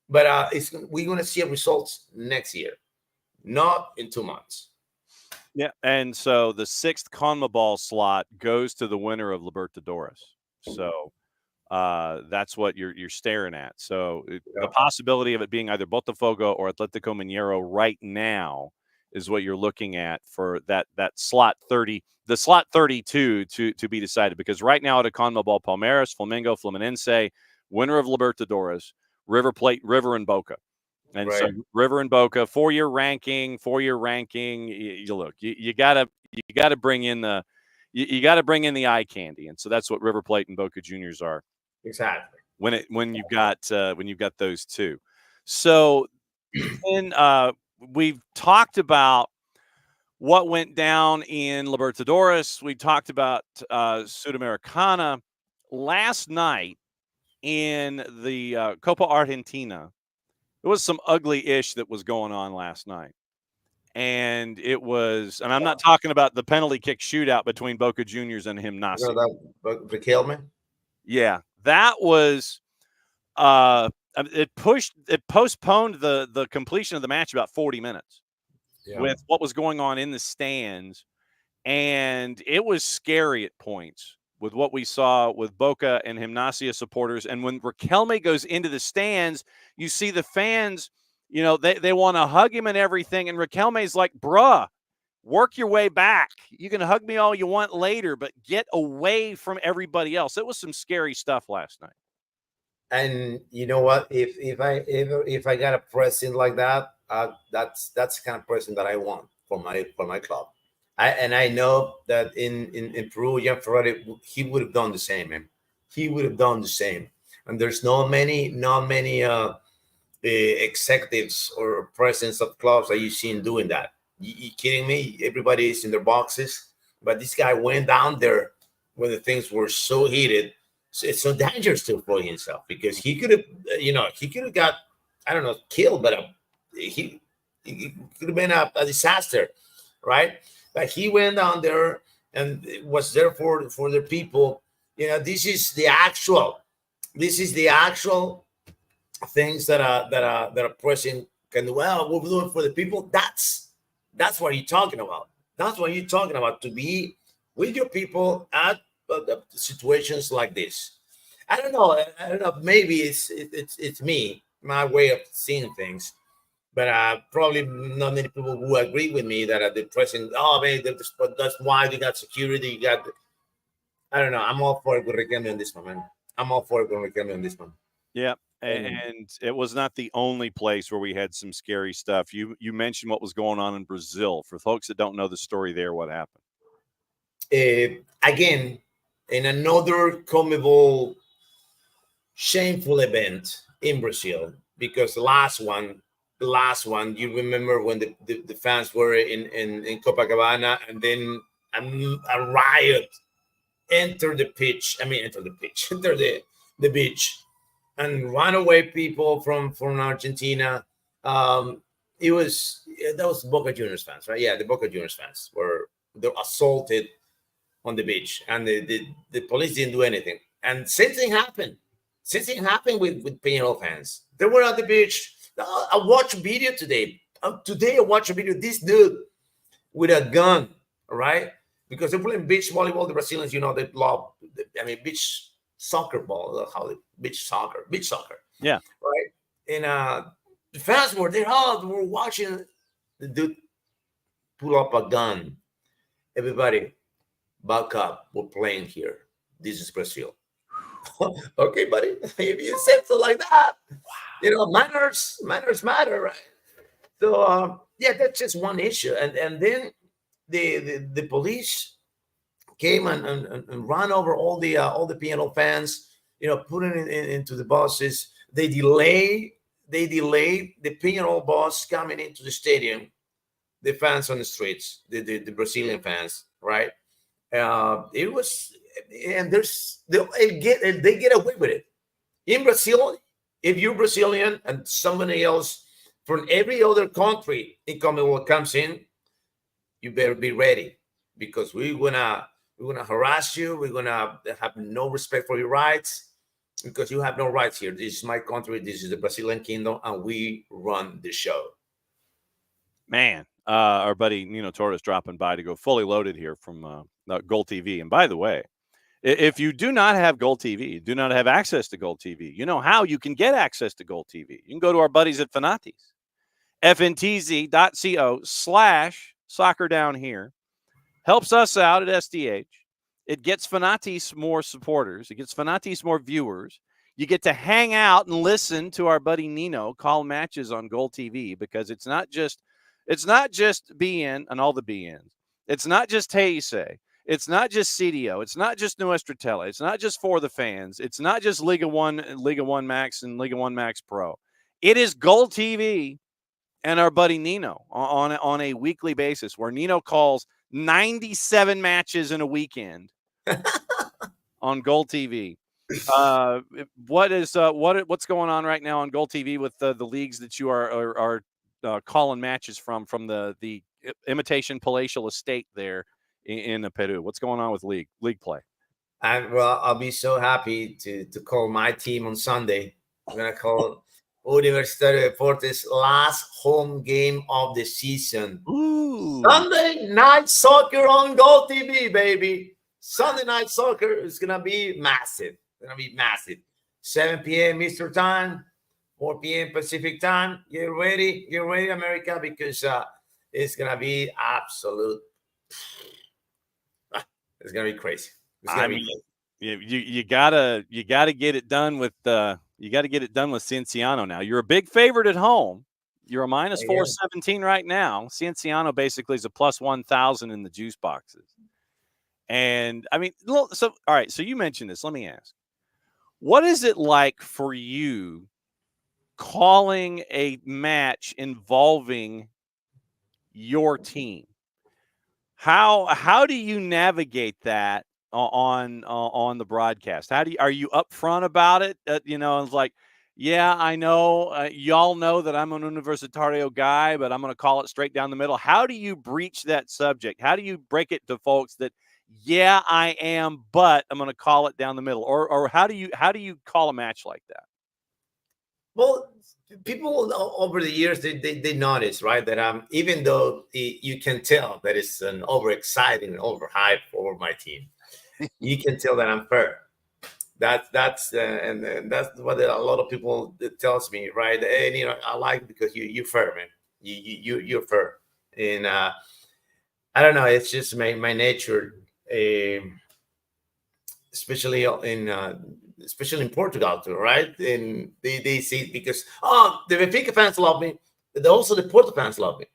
But we're going to see results next year, not in 2 months. Yeah, and so the 6th CONMEBOL slot goes to the winner of Libertadores. So that's what you're staring at. So the possibility of it being either Botafogo or Atletico Mineiro right now is what you're looking at for that slot 30, the slot 32 to be decided. Because right now at a CONMEBOL, Palmeiras, Flamengo, Fluminense, winner of Libertadores, River Plate, River, and Boca. And so River and Boca, four-year ranking. You look, you gotta bring in the eye candy, and so that's what River Plate and Boca Juniors are. Exactly. When you've got those two. So then we've talked about what went down in Libertadores. We talked about Sudamericana last night in the Copa Argentina. There was some ugly-ish that was going on last night. And it was, and I'm not talking about the penalty kick shootout between Boca Juniors and Gimnasia. Riquelme? Yeah, that was, it postponed the completion of the match about 40 minutes with what was going on in the stands. And it was scary at points with what we saw with Boca and Gimnasia supporters. And when Riquelme goes into the stands, you see the fans, they want to hug him and everything. And Riquelme's like, bruh, work your way back. You can hug me all you want later, but get away from everybody else. It was some scary stuff last night. And you know what? If I got a president like that, that's the kind of president that I want for my club. I know that in Peru, Jan Ferrari, he would have done the same, man. He would have done the same. And there's not many executives or presidents of clubs that you've seen doing that. You kidding me? Everybody is in their boxes, but this guy went down there when the things were so heated. So it's so dangerous to employ himself, because he could have got, I don't know, killed, but he could have been a disaster, right? But he went down there and was there for the people. This is the actual things that a president can do. Well, we're doing for the people. That's what you're talking about. That's what you're talking about, to be with your people at situations like this. I don't know. Maybe it's me, my way of seeing things. But probably not many people who agree with me that the president, that's why you got security. You got, I don't know. I'm all for it with Riquelme on this one, man. I'm all for it with Riquelme on this one. Yeah, and it was not the only place where we had some scary stuff. You mentioned what was going on in Brazil. For folks that don't know the story there, what happened? Again, in another CONMEBOL shameful event in Brazil, because the last one, you remember when the fans were in Copacabana, and then a riot entered the beach, and run away people from Argentina. That was Boca Juniors fans, right? Yeah, the Boca Juniors fans were assaulted on the beach, and the police didn't do anything. And same thing happened with Peñarol fans. They were at the beach. I watched a video today. I watched a video. This dude with a gun, right? Because they're playing beach volleyball. The Brazilians, they love, beach soccer ball. Beach soccer. Yeah. Right. And the fans were there. We're watching the dude pull up a gun. Everybody, back up. We're playing here. This is Brazil. Okay, buddy. If you said so like that, manners matter, right? So that's just one issue. And then the police came and ran over all the Peñarol fans, putting into the buses. They delayed the Peñarol bus coming into the stadium. The fans on the streets, the Brazilian fans, right? It was, and they get away with it. In Brazil, if you're Brazilian and somebody else from every other country in CONMEBOL comes in, you better be ready, because we're gonna harass you. We're gonna have no respect for your rights, because you have no rights here. This is my country. This is the Brazilian kingdom, and we run the show. Man, our buddy Nino Torres dropping by to go fully loaded here from Gold TV. And by the way, if you do not have Gold TV, do not have access to Gold TV, you know how you can get access to Gold TV. You can go to our buddies at Fanati's, fntz.co/soccer down here. Helps us out at SDH. It gets Fanatis more supporters. It gets Fanatis more viewers. You get to hang out and listen to our buddy Nino call matches on Goal TV, because it's not just BN and all the BNs. It's not just Teise. It's not just CDO. It's not just Nuestra Tele. It's not just For the Fans. It's not just Liga 1 Max and Liga 1 Max Pro. It is Goal TV and our buddy Nino on a weekly basis, where Nino calls 97 matches in a weekend on Goal TV. What's going on right now on Goal TV with the leagues that you are calling matches from the imitation palatial estate there in Peru? What's going on with league play? And well, I'll be so happy to call my team on Sunday. I'm gonna call Universitario Deportes last home game of the season. Ooh. Sunday night soccer on Goal TV, baby. Sunday night soccer is gonna be massive. It's gonna be massive. 7 p.m. Eastern time, 4 p.m. Pacific time. Get ready, America, because it's gonna be absolute. It's gonna be crazy. You gotta get it done with Cienciano now. You're a big favorite at home. You're a minus 417 right now. Cienciano basically is a plus 1,000 in the juice boxes. And I mean, so all right. So you mentioned this. Let me ask, what is it like for you calling a match involving your team? How do you navigate that on the broadcast? Are you upfront about it? It's like, yeah, I know y'all know that I'm an Universitario guy, but I'm going to call it straight down the middle. How do you breach that subject? How do you break it to folks that, yeah, I am, but I'm going to call it down the middle? Or how do you call a match like that? Well, people over the years, they notice, right, that even though you can tell that it's an overexciting and overhyped for my team, you can tell that I'm fair. That's and that's what a lot of people tells me, right? And I like it because you're fair, man. You're fair, and I don't know. It's just my nature, especially in Portugal too, right? And they see it because the Benfica fans love me, but also the Porto fans love me,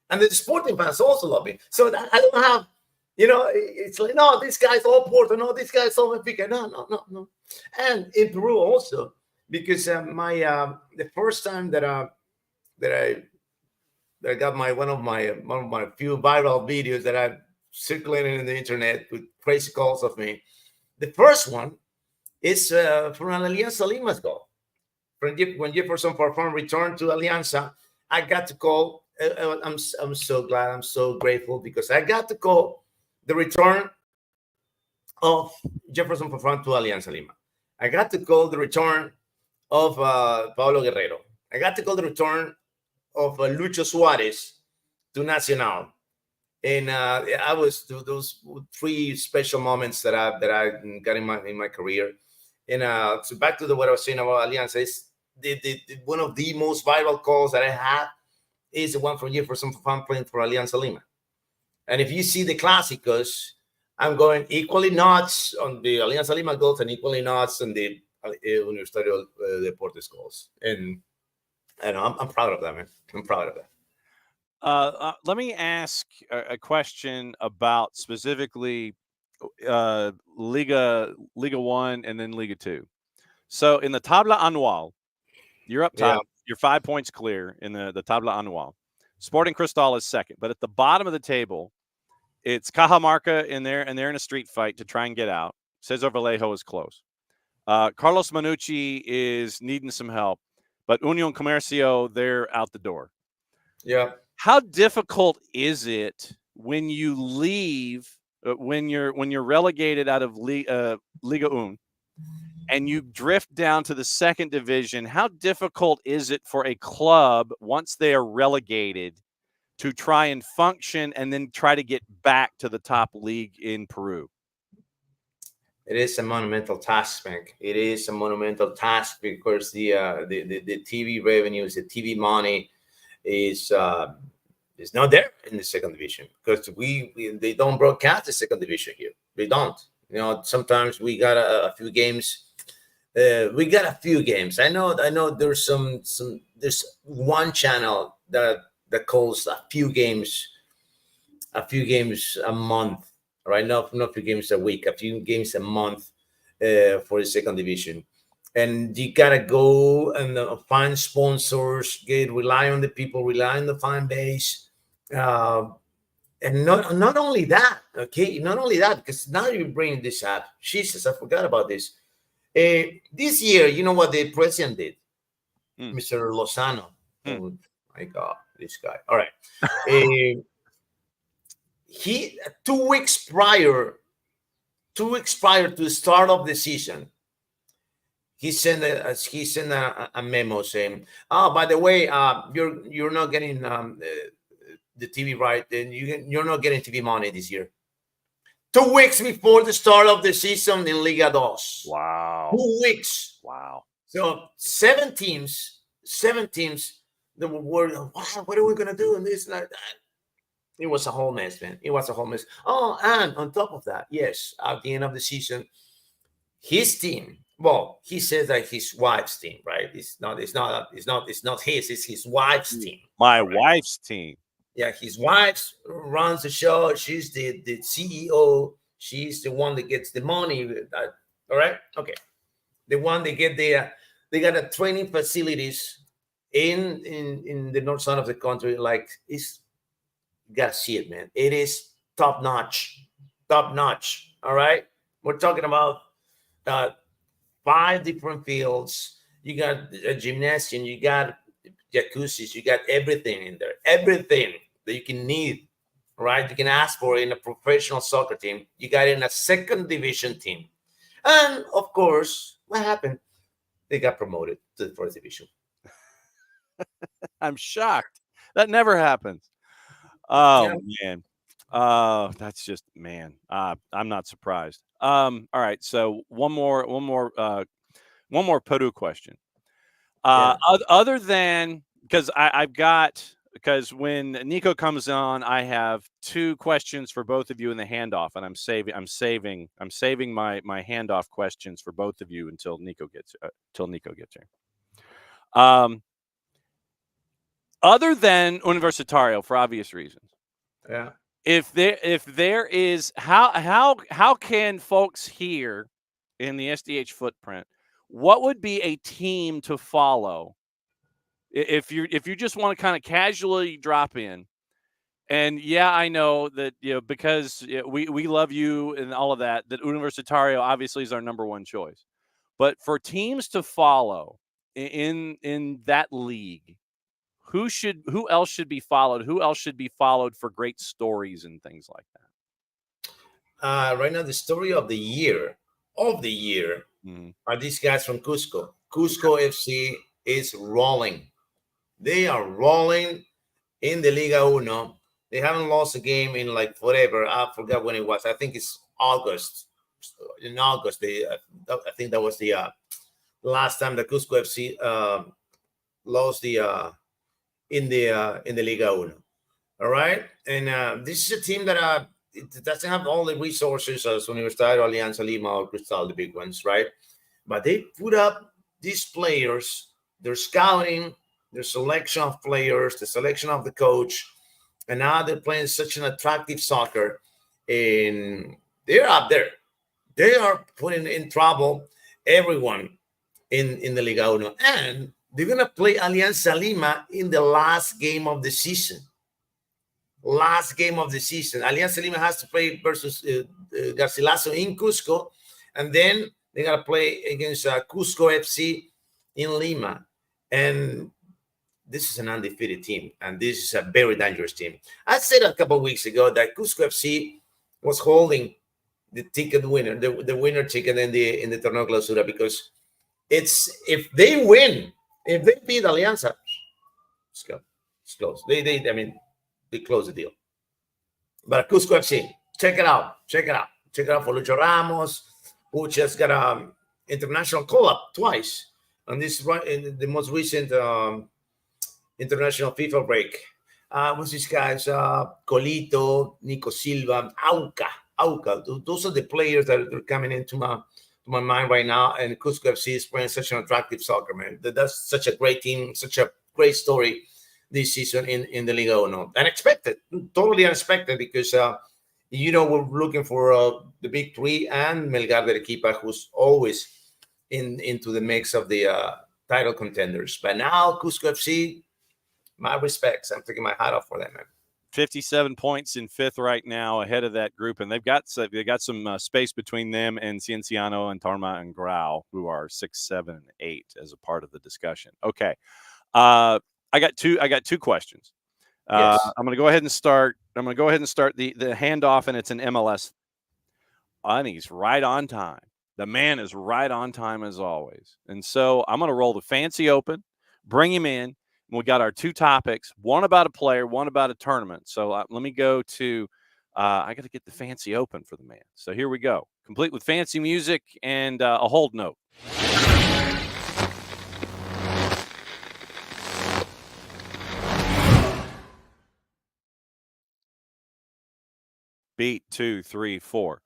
and the Sporting fans also love me. So I don't have. It's like, no, this guy's all Porto, no, this guy's all Benfica. No. And in Peru also, because the first time that I got one of my few viral videos that I circulated in the internet with crazy calls of me. The first one is from an Alianza Lima's goal. When Jefferson Farfán returned to Alianza, I got to call. I'm so glad, I'm so grateful, because I got to call the return of Jefferson Farfán to Alianza Lima. I got to call the return of Paulo Guerrero. I got to call the return of Lucho Suarez to Nacional. And I was those 3 special moments that I got in my career. And so back to what I was saying about Alianza, is one of the most viral calls that I had is the one from Jefferson Farfán playing for Alianza Lima. And if you see the Clásicos, I'm going equally nuts on the Alianza Lima goals and equally nuts on the Universitario Deportes goals. And I'm proud of that, man. I'm proud of that. Let me ask a question about specifically Liga 1 and then Liga 2. So in the Tabla Anual, you're up top. Yeah. You're 5 points clear in the Tabla Anual. Sporting Cristal is second. But at the bottom of the table, it's Cajamarca in there, and they're in a street fight to try and get out. Cesar Vallejo is close. Carlos Manucci is needing some help. But Union Comercio, they're out the door. Yeah. How difficult is it when you leave, when you're relegated out of Liga 1 and you drift down to the second division? How difficult is it for a club, once they are relegated, to try and function and then try to get back to the top league in Peru? It is a monumental task, Spank. It is a monumental task because the TV revenues, the TV money, is not there in the second division because they don't broadcast the second division here. They don't. Sometimes we got a few games. We got a few games. I know. There's there's one channel that calls a few games a month. Right now, not a few games a week, a few games a month for the second division. And you gotta go and find sponsors, rely on the people, rely on the fan base, and not only that, okay, not only that, because now you bring this up. Jesus, I forgot about this. This year, you know what the president did, Mr. Lozano. Oh my God, this guy. All right, he 2 weeks prior to the start of the season. He sent a memo saying, "Oh, by the way, you're not getting the TV right, and you're not getting TV money this year." 2 weeks before the start of the season in Liga 2. Wow. 2 weeks. Wow. So 7 teams. That were worried. What are we gonna do? And this like that. It was a whole mess, man. It was a whole mess. Oh, and on top of that, yes, at the end of the season, his team. Well, he says that his wife's team, right? It's not his. It's his wife's team. My wife's team. Yeah, his wife runs the show. She's the CEO. She's the one that gets the money. All right, okay. The one they get they got a training facilities in the north side of the country. Like you gotta see it, man. It is top notch. All right, we're talking about 5 different fields. You got a gymnasium, you got jacuzzis, you got everything in there, everything that you can need, right? You can ask for in a professional soccer team. You got in a second division team. And of course, what happened? They got promoted to the first division. I'm shocked. That never happens. Oh, man. That's just, man. I'm not surprised. All right. So one more Peru question. Other than because because when Niko comes on, I have 2 questions for both of you in the handoff, and I'm saving my handoff questions for both of you until Niko gets here. Other than Universitario, for obvious reasons. Yeah. If there is how can folks here in the SDH footprint, what would be a team to follow if you just want to kind of casually drop in? And yeah, I know that because we love you and all of that Universitario obviously is our number one choice. But for teams to follow in that league, who else should be followed? Who else should be followed for great stories and things like that? Right now, the story of the year are these guys from Cusco. Cusco FC is rolling. They are rolling in the Liga Uno. They haven't lost a game in like forever. I forgot when it was. I think it's August. In August, I think that was the last time the Cusco FC lost in the Liga Uno. All right, and this is a team that it doesn't have all the resources as Universitario, Alianza Lima, or Cristal, the big ones, right? But they put up these players, their scouting, their selection of players, the selection of the coach, and now they're playing such an attractive soccer, and they're up there. They are putting in trouble everyone in the Liga Uno, and they're gonna play Alianza Lima in the last game of the season. Alianza Lima has to play versus Garcilaso in Cusco, and then they got to play against Cusco FC in Lima. And this is an undefeated team, and this is a very dangerous team. I said a couple of weeks ago that Cusco FC was holding the ticket winner, the winner ticket in the Torneo Clausura, because if they win, if they beat Alianza, it's close. They close the deal. But Cusco FC, check it out for Lucho Ramos, who just got an international call-up twice. And this right in the most recent international FIFA break. What's these guys? Colito, Nico Silva, Auca. Those are the players that are coming into my mind right now. And Cusco FC is playing such an attractive soccer, man. That's such a great team, such a great story this season in the Liga Uno. Unexpected, totally unexpected, because we're looking for the big three and Melgar de Arequipa, who's always into the mix of the title contenders. But now Cusco FC, my respects. I'm taking my hat off for them, man. 57 points in fifth right now, ahead of that group, and they got some space between them and Cienciano and Tarma and Grau, who are 6, 7, and 8 as a part of the discussion. Okay, I got two questions. Yes. I'm going to go ahead and start. I'm going to go ahead and start the handoff, and it's an MLS. And he's right on time. The man is right on time as always, and so I'm going to roll the fancy open, bring him in. We got our two topics, one about a player, one about a tournament. So let me go to, I got to get the fancy open for the man. So here we go, complete with fancy music and a hold note. Beat 2, 3, 4.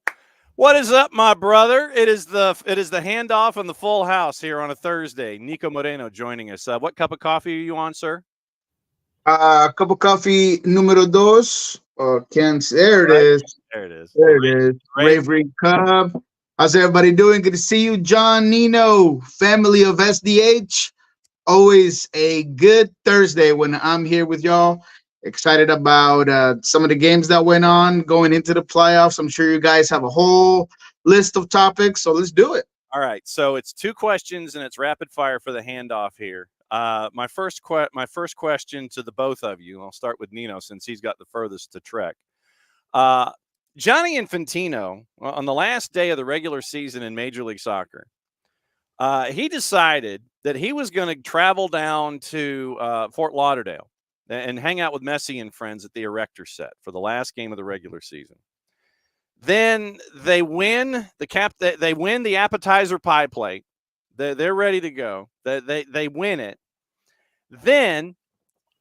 What is up, my brother? It is the handoff on the full house here on a Thursday. Niko Moreno joining us. What cup of coffee are you on, sir? Cup of coffee número dos. There it is. There it is. There it is. Bravery Cup. How's everybody doing? Good to see you, John, Nino, family of SDH. Always a good Thursday when I'm here with y'all. Excited about some of the games that went on going into the playoffs. I'm sure you guys have a whole list of topics, so let's do it. All right, so it's two questions and it's rapid fire for the handoff here. My first question to the both of you. I'll start with Nino since he's got the furthest to trek. Gianni Infantino, on the last day of the regular season in Major League Soccer, he decided that he was going to travel down to Fort Lauderdale and hang out with Messi and friends at the Erector set for the last game of the regular season. Then they win they win the appetizer pie plate. They're ready to go. They win it. Then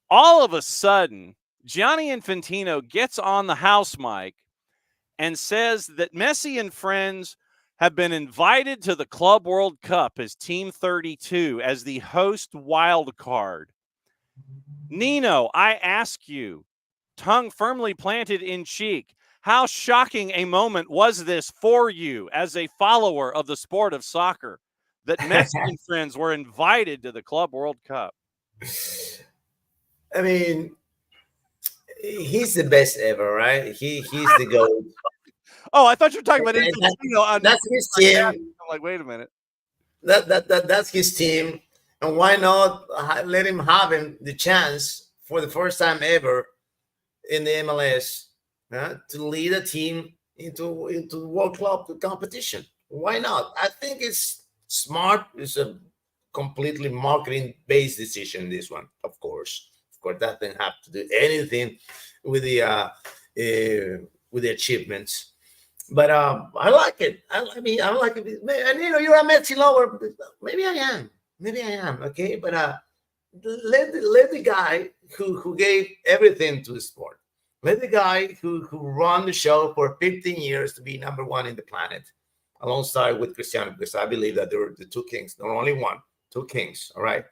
all of a sudden, Gianni Infantino gets on the house mic and says that Messi and friends have been invited to the Club World Cup as Team 32 as the host wild card. Nino, I ask you, tongue firmly planted in cheek, how shocking a moment was this for you as a follower of the sport of soccer that Messi and friends were invited to the Club World Cup? I mean, he's the best ever, right? He's the GOAT. Oh, I thought you were talking about Infantino. That's his team. I'm like, wait a minute. That's his team. And why not let him have the chance for the first time ever in the MLS to lead a team into the World Club competition? Why not? I think it's smart. It's a completely marketing-based decision, this one, of course. Of course, that didn't have to do anything with the achievements. But I like it. I like it. And you're a Messi lover. Maybe I am. Okay, but let the guy who gave everything to the sport, let the guy who run the show for 15 years to be number one in the planet, alongside with Cristiano, because I believe that there are the two kings, not only one, two kings. All right,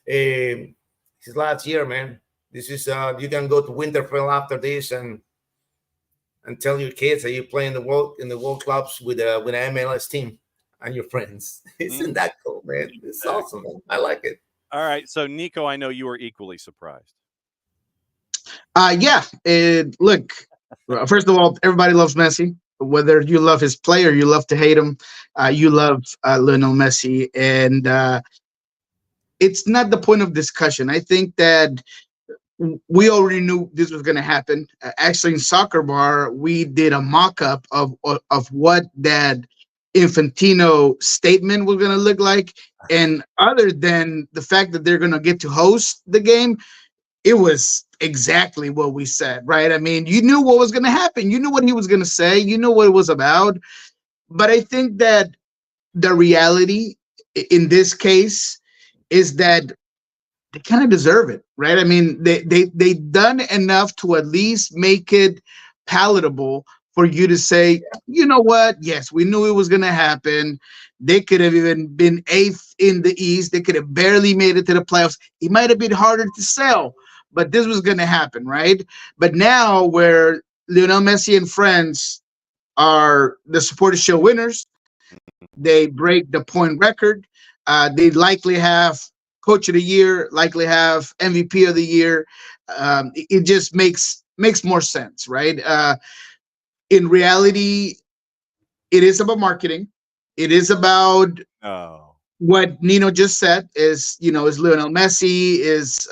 his last year, man. This is you can go to Winterfell after this and tell your kids that you play in the world clubs with an MLS team and your friends. Isn't that cool, man? It's awesome, man. I like it. All right. So, Niko, I know you were equally surprised. Yeah. Look, first of all, everybody loves Messi. Whether you love his play or you love to hate him, you love Lionel Messi. And it's not the point of discussion. I think that we already knew this was going to happen. Actually, in Soccer Bar, we did a mock-up of what that Infantino statement was going to look like. And other than the fact that they're going to get to host the game, it was exactly what we said, right? I mean, you knew what was going to happen. You knew what he was going to say. You knew what it was about. But I think that the reality in this case is that they kind of deserve it, right? I mean, they done enough to at least make it palatable for you to say, you know what? Yes, we knew it was going to happen. They could have even been 8th in the East. They could have barely made it to the playoffs. It might have been harder to sell, but this was going to happen, right? But now, where Lionel Messi and friends are the Supporters Shield winners, they break the point record. They likely have Coach of the Year, likely have MVP of the year. It just makes more sense, right? In reality, it is about marketing. It is about what Nino just said. Is Lionel Messi, is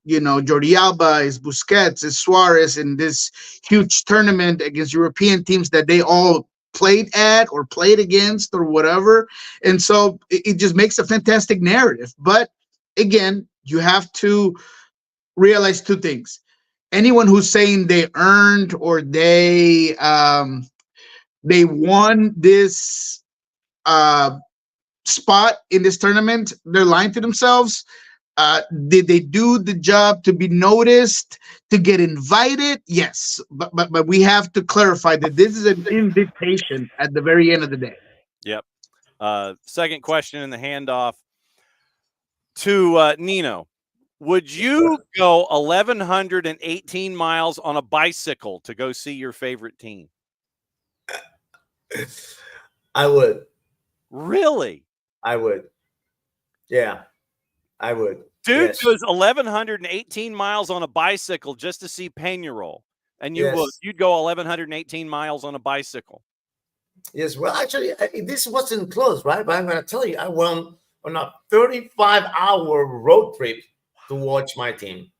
Jordi Alba, is Busquets, is Suarez in this huge tournament against European teams that they all played at or played against or whatever. And so it just makes a fantastic narrative. But again, you have to realize two things. Anyone who's saying they earned or they won this spot in this tournament, they're lying to themselves. Did they do the job to be noticed, to get invited? Yes, but we have to clarify that this is an invitation at the very end of the day. Yep. Second question in the handoff to Nino. Would you go 1,118 miles on a bicycle to go see your favorite team? I would. Really? I would. Yeah, I would. Dude Yes. goes 1,118 miles on a bicycle just to see Peñarol, and you'd go 1,118 miles on a bicycle. Yes, well, actually, this wasn't close, right? But I'm going to tell you, I went on a 35-hour road trip to watch my team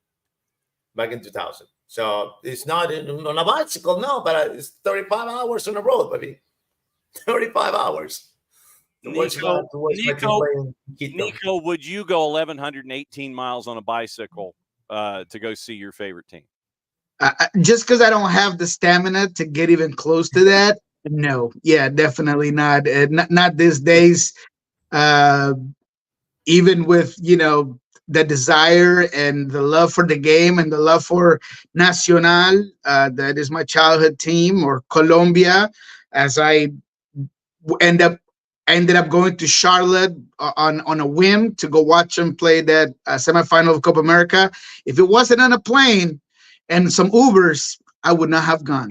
back in 2000. So it's not on a bicycle, no, but it's 35 hours on the road, baby. 35 hours. Niko, would you go 1,118 miles on a bicycle to go see your favorite team? Just because I don't have the stamina to get even close to that, no. Yeah, definitely not. Not these days. Even with the desire and the love for the game and the love for Nacional, that is my childhood team, or Colombia, as I ended up going to Charlotte on a whim to go watch them play that semifinal of Copa America. If it wasn't on a plane and some Ubers, I would not have gone.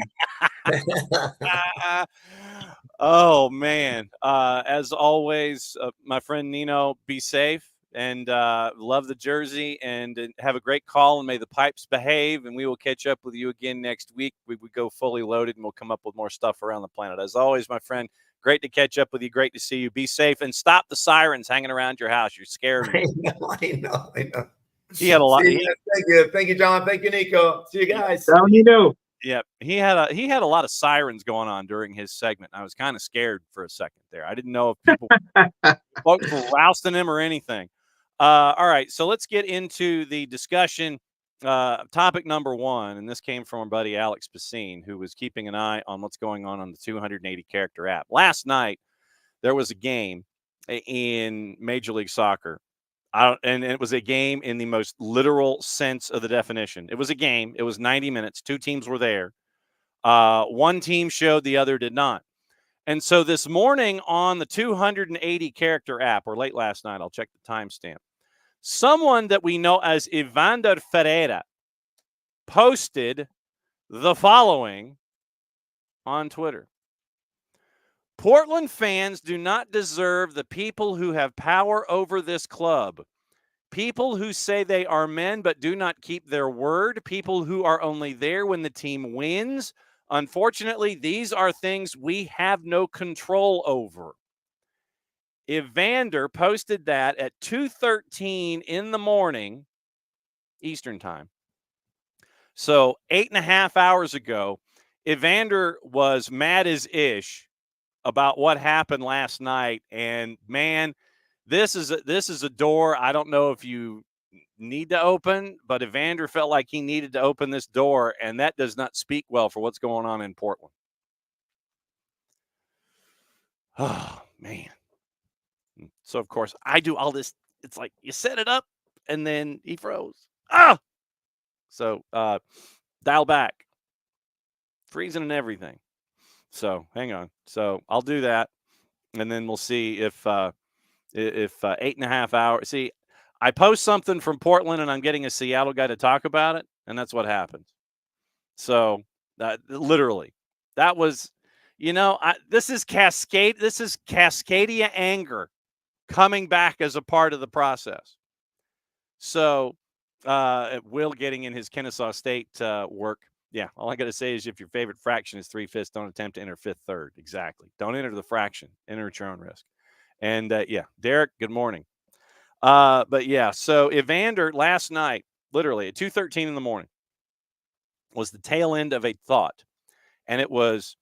Oh, man. As always, my friend Nino, be safe and love the jersey and have a great call, and may the pipes behave, and we will catch up with you again next week. We go fully loaded, and we'll come up with more stuff around the planet. As always, my friend, great to catch up with you. Great to see you. Be safe and stop the sirens hanging around your house. You're scaring me. I know. He had a lot. Thank you, John. Thank you, Niko. See you guys. How you know? Yeah, he had a lot of sirens going on during his segment. I was kind of scared for a second there. I didn't know if people folks were rousting him or anything. All right, so let's get into the discussion. Topic number one, and this came from our buddy Alex Pacine, who was keeping an eye on what's going on the 280 character app. Last night, there was a game in Major League Soccer. And it was a game in the most literal sense of the definition. It was a game. It was 90 minutes. Two teams were there. One team showed, the other did not. And so this morning on the 280 character app, or late last night, I'll check the timestamp, someone that we know as Evander Ferreira posted the following on Twitter. Portland fans do not deserve the people who have power over this club. People who say they are men but do not keep their word. People who are only there when the team wins. Unfortunately, these are things we have no control over. Evander posted that at 2:13 in the morning, Eastern time. So 8.5 hours ago, Evander was mad as ish about what happened last night. And man, this is a door I don't know if you need to open, but Evander felt like he needed to open this door, and that does not speak well for what's going on in Portland. Oh, man. So, of course, I do all this. It's like you set it up, and then he froze. Ah! So dial back. Freezing and everything. So hang on. So I'll do that, and then we'll see if 8.5 hours. See, I post something from Portland, and I'm getting a Seattle guy to talk about it, and that's what happens. So literally, that was, this is Cascadia anger coming back as a part of the process. So Will getting in his Kennesaw State work. Yeah, all I got to say is if your favorite fraction is 3/5, don't attempt to enter 5th third. Exactly. Don't enter the fraction. Enter at your own risk. And Derek, good morning. But yeah, so Evander last night, literally at 2:13 in the morning, was the tail end of a thought. And that was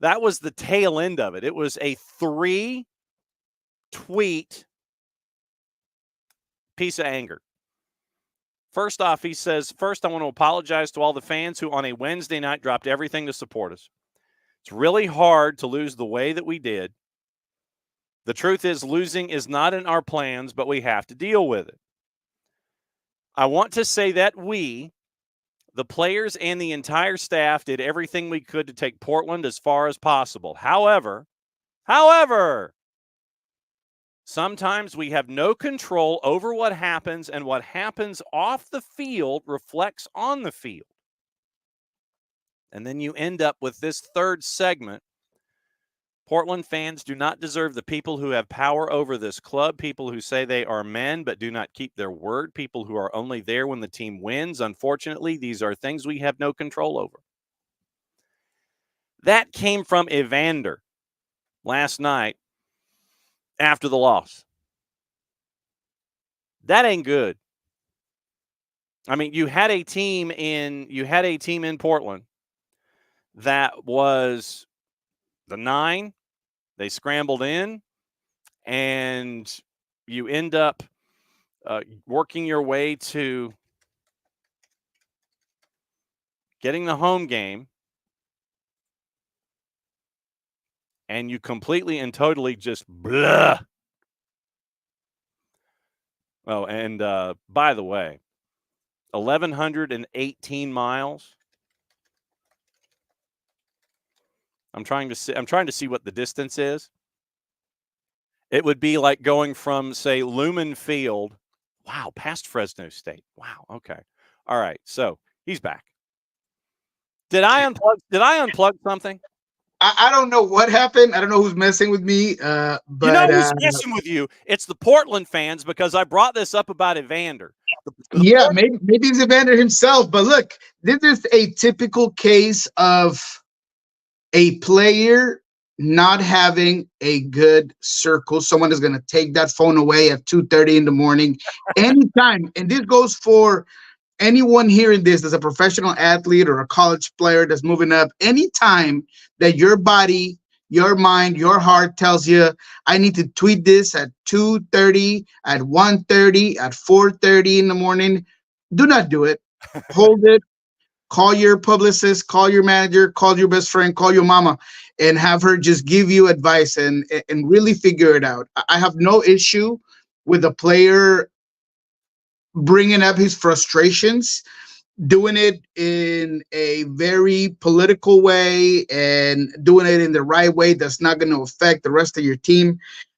the tail end of it. It was a 3-tweet piece of anger. First off, he says, first, I want to apologize to all the fans who on a Wednesday night dropped everything to support us. It's really hard to lose the way that we did. The truth is, losing is not in our plans, but we have to deal with it. I want to say that we, the players and the entire staff, did everything we could to take Portland as far as possible. However, sometimes we have no control over what happens, and what happens off the field reflects on the field. And then you end up with this third segment. Portland fans do not deserve the people who have power over this club, people who say they are men but do not keep their word, people who are only there when the team wins. Unfortunately, these are things we have no control over. That came from Evander last night after the loss. That ain't good. I mean, you had a team in Portland that was the 9. They scrambled in, and you end up working your way to getting the home game, and you completely and totally just blah. Oh, and by the way, 1,118 miles. I'm trying to see what the distance is. It would be like going from, say, Lumen Field. Wow, past Fresno State. Wow. Okay. All right. So he's back. Did I unplug something? I don't know what happened. I don't know who's messing with me. But who's messing with you? It's the Portland fans, because I brought this up about Evander. Yeah, maybe it's Evander himself. But look, this is a typical case of a player not having a good circle. Someone is going to take that phone away at 2:30 in the morning, anytime. And this goes for anyone hearing this as a professional athlete or a college player that's moving up. Anytime that your body, your mind, your heart tells you, I need to tweet this at 2:30, at 1:30, at 4:30 in the morning, do not do it. Hold it. Call your publicist, call your manager, call your best friend, call your mama, and have her just give you advice and really figure it out. I have no issue with a player bringing up his frustrations, doing it in a very political way and doing it in the right way that's not going to affect the rest of your team.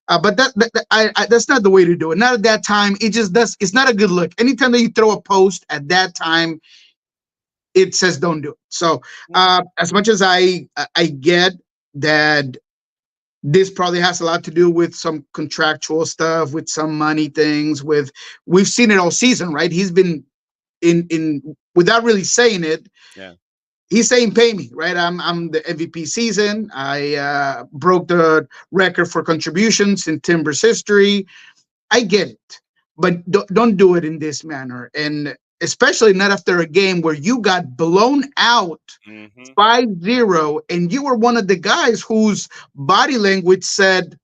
But that's not the way to do it. Not at that time. It's not a good look. Anytime that you throw a post at that time, it says don't do it. So as much as I get that this probably has a lot to do with some contractual stuff, with some money things, we've seen it all season, right? He's been in without really saying it. Yeah. He's saying pay me, right? I'm the MVP season. I broke the record for contributions in Timbers history. I get it, but don't do it in this manner. And especially not after a game where you got blown out 5-0, and you were one of the guys whose body language said,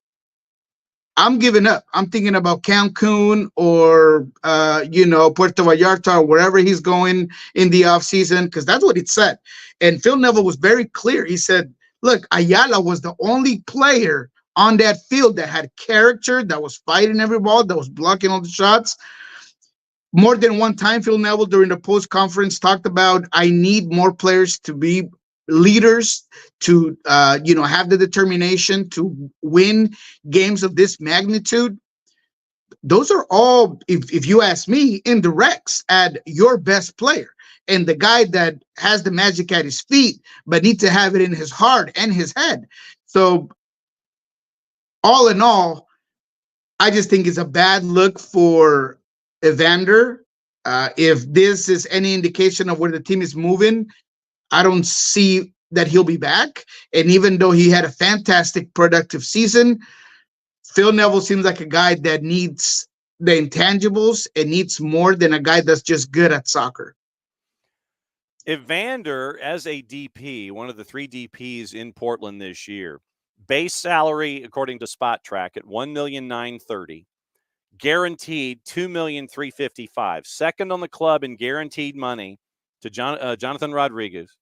I'm giving up. I'm thinking about Cancun or, Puerto Vallarta or wherever he's going in the offseason, because that's what it said. And Phil Neville was very clear. He said, look, Ayala was the only player on that field that had character, that was fighting every ball, that was blocking all the shots. more than one time, Phil Neville during the post conference talked about, I need more players to be leaders, to have the determination to win games of this magnitude. Those are all, if you ask me, indirects at your best player and the guy that has the magic at his feet, but needs to have it in his heart and his head. So all in all, I just think it's a bad look for Evander. If this is any indication of where the team is moving, I don't see that he'll be back. And even though he had a fantastic productive season, Phil Neville seems like a guy that needs the intangibles and needs more than a guy that's just good at soccer. Evander, as a DP, one of the 3 DPs in Portland this year, base salary, according to Spot Track, at $1,930,000, guaranteed $2,355,000. Second on the club in guaranteed money to Jonathan Rodriguez,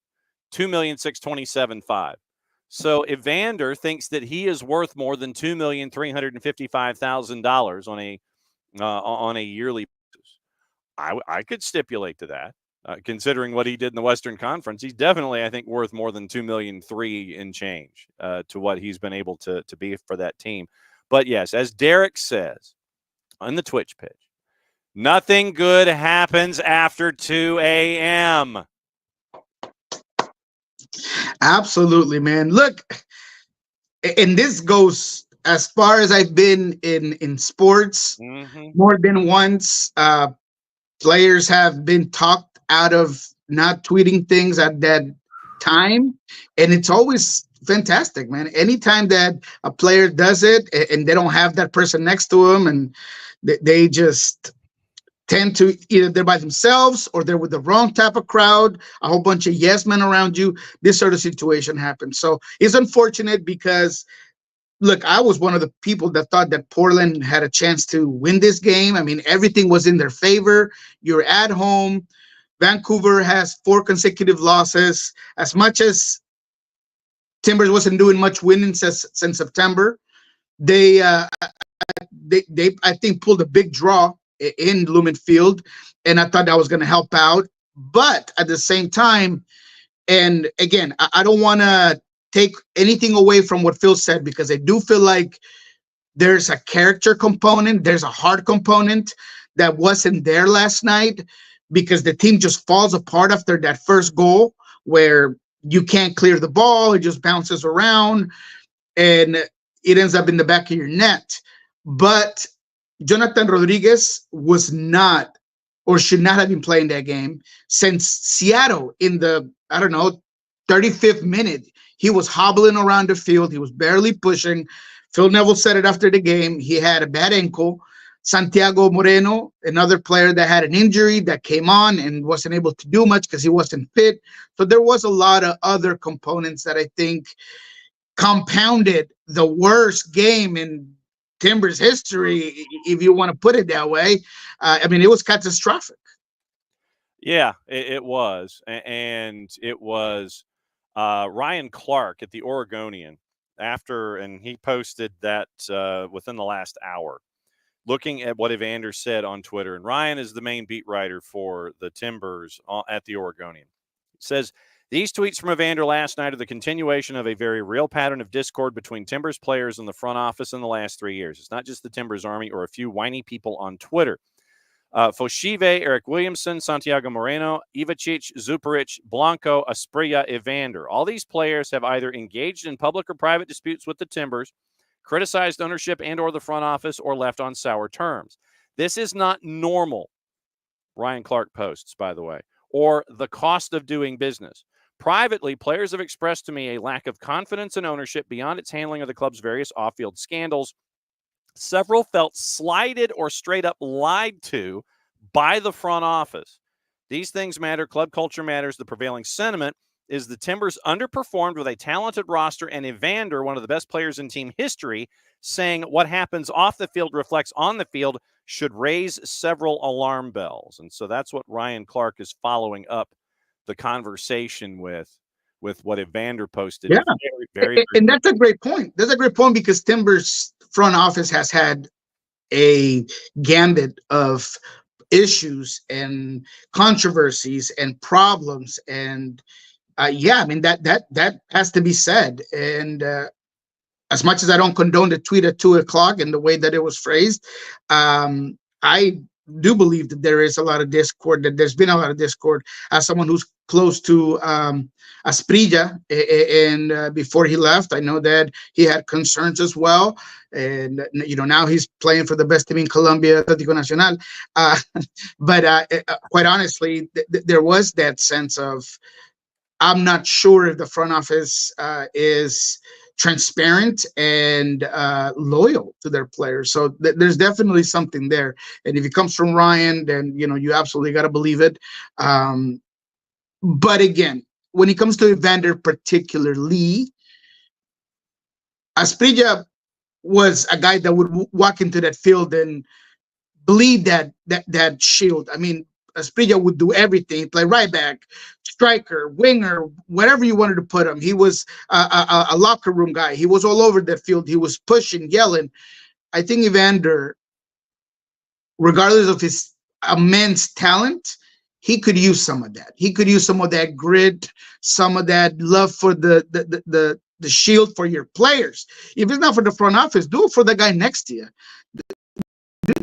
$2,627,500. So Evander thinks that he is worth more than $2,355,000 on a yearly basis. I could stipulate to that. Considering what he did in the Western Conference, he's definitely, I think, worth more than $2,300,000 in change to what he's been able to be for that team. But yes, as Derek says on the Twitch pitch, nothing good happens after 2 a.m. Absolutely, man. Look, and this goes as far as I've been in sports. More than once, players have been talked out of not tweeting things at that time, and it's always fantastic, man. Anytime that a player does it and they don't have that person next to them, and they just tend to, either they're by themselves or they're with the wrong type of crowd, a whole bunch of yes men around you, this sort of situation happens. So it's unfortunate because, look, I was one of the people that thought that Portland had a chance to win this game. I mean, everything was in their favor. You're at home. Vancouver has 4 consecutive losses. As much as Timbers wasn't doing much winning since September, they I think pulled a big draw in Lumen Field, and I thought that was going to help out. But at the same time, and again, I don't want to take anything away from what Phil said, because I do feel like there's a character component, there's a heart component that wasn't there last night, because the team just falls apart after that first goal where you can't clear the ball. It just bounces around and it ends up in the back of your net. But Jonathan Rodriguez was not, or should not have been playing that game since Seattle in the, 35th minute. He was hobbling around the field. He was barely pushing. Phil Neville said it after the game. He had a bad ankle. Santiago Moreno, another player that had an injury that came on and wasn't able to do much because he wasn't fit. So there was a lot of other components that I think compounded the worst game in Timbers history, if you want to put it that way. It was catastrophic. Yeah, it was. And it was Ryan Clark at the Oregonian and he posted that within the last hour, looking at what Evander said on Twitter. And Ryan is the main beat writer for the Timbers at the Oregonian. It says, these tweets from Evander last night are the continuation of a very real pattern of discord between Timbers players and the front office in the last 3 years. It's not just the Timbers Army or a few whiny people on Twitter. Foshive, Eric Williamson, Santiago Moreno, Ivacic, Zuparic, Blanco, Asprilla, Evander. All these players have either engaged in public or private disputes with the Timbers, criticized ownership and or the front office, or left on sour terms. This is not normal, Ryan Clark posts, by the way, or the cost of doing business. Privately, players have expressed to me a lack of confidence in ownership beyond its handling of the club's various off-field scandals. Several felt slighted or straight up lied to by the front office. These things matter. Club culture matters. The prevailing sentiment is the Timbers underperformed with a talented roster, and Evander, one of the best players in team history, saying what happens off the field reflects on the field should raise several alarm bells. And so that's what Ryan Clark is following up the conversation with what Evander posted. Yeah, very, and that's a great point. That's a great point, because Timbers front office has had a gambit of issues and controversies and problems, and yeah, I mean that has to be said. And as much as I don't condone the tweet at 2:00 and the way that it was phrased, I do believe that there is a lot of discord, that there's been a lot of discord. As someone who's close to Asprilla, and before he left, I know that he had concerns as well. And, now he's playing for the best team in Colombia, Atlético Nacional. But quite honestly, there was that sense of, I'm not sure if the front office is transparent and loyal to their players. So there's definitely something there. And if it comes from Ryan, then you absolutely got to believe it. But again, when it comes to Evander particularly, Asprilla was a guy that would walk into that field and bleed that shield. I mean, Asprilla would do everything, play right back, striker, winger, whatever you wanted to put him. He was a locker room guy. He was all over the field. He was pushing, yelling. I think Evander, regardless of his immense talent, he could use some of that. He could use some of that grit, some of that love for the shield for your players. If it's not for the front office, do it for the guy next to you.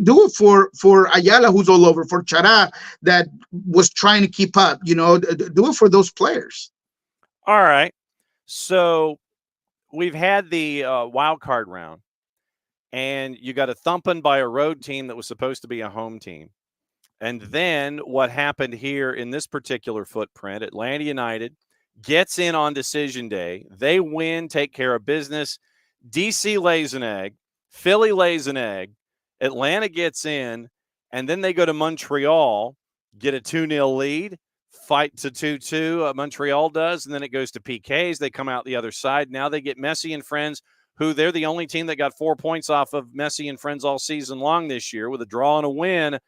Do it for Ayala, who's all over, for Chara, that was trying to keep up. Do it for those players. All right. So we've had the wild card round, and you got a thumping by a road team that was supposed to be a home team. And then what happened here in this particular footprint, Atlanta United gets in on decision day. They win, take care of business. DC lays an egg. Philly lays an egg. Atlanta gets in, and then they go to Montreal, get a 2-0 lead, fight to 2-2. Montreal does, and then it goes to PKs. They come out the other side. Now they get Messi and friends, who they're the only team that got 4 points off of Messi and friends all season long this year with a draw and a win.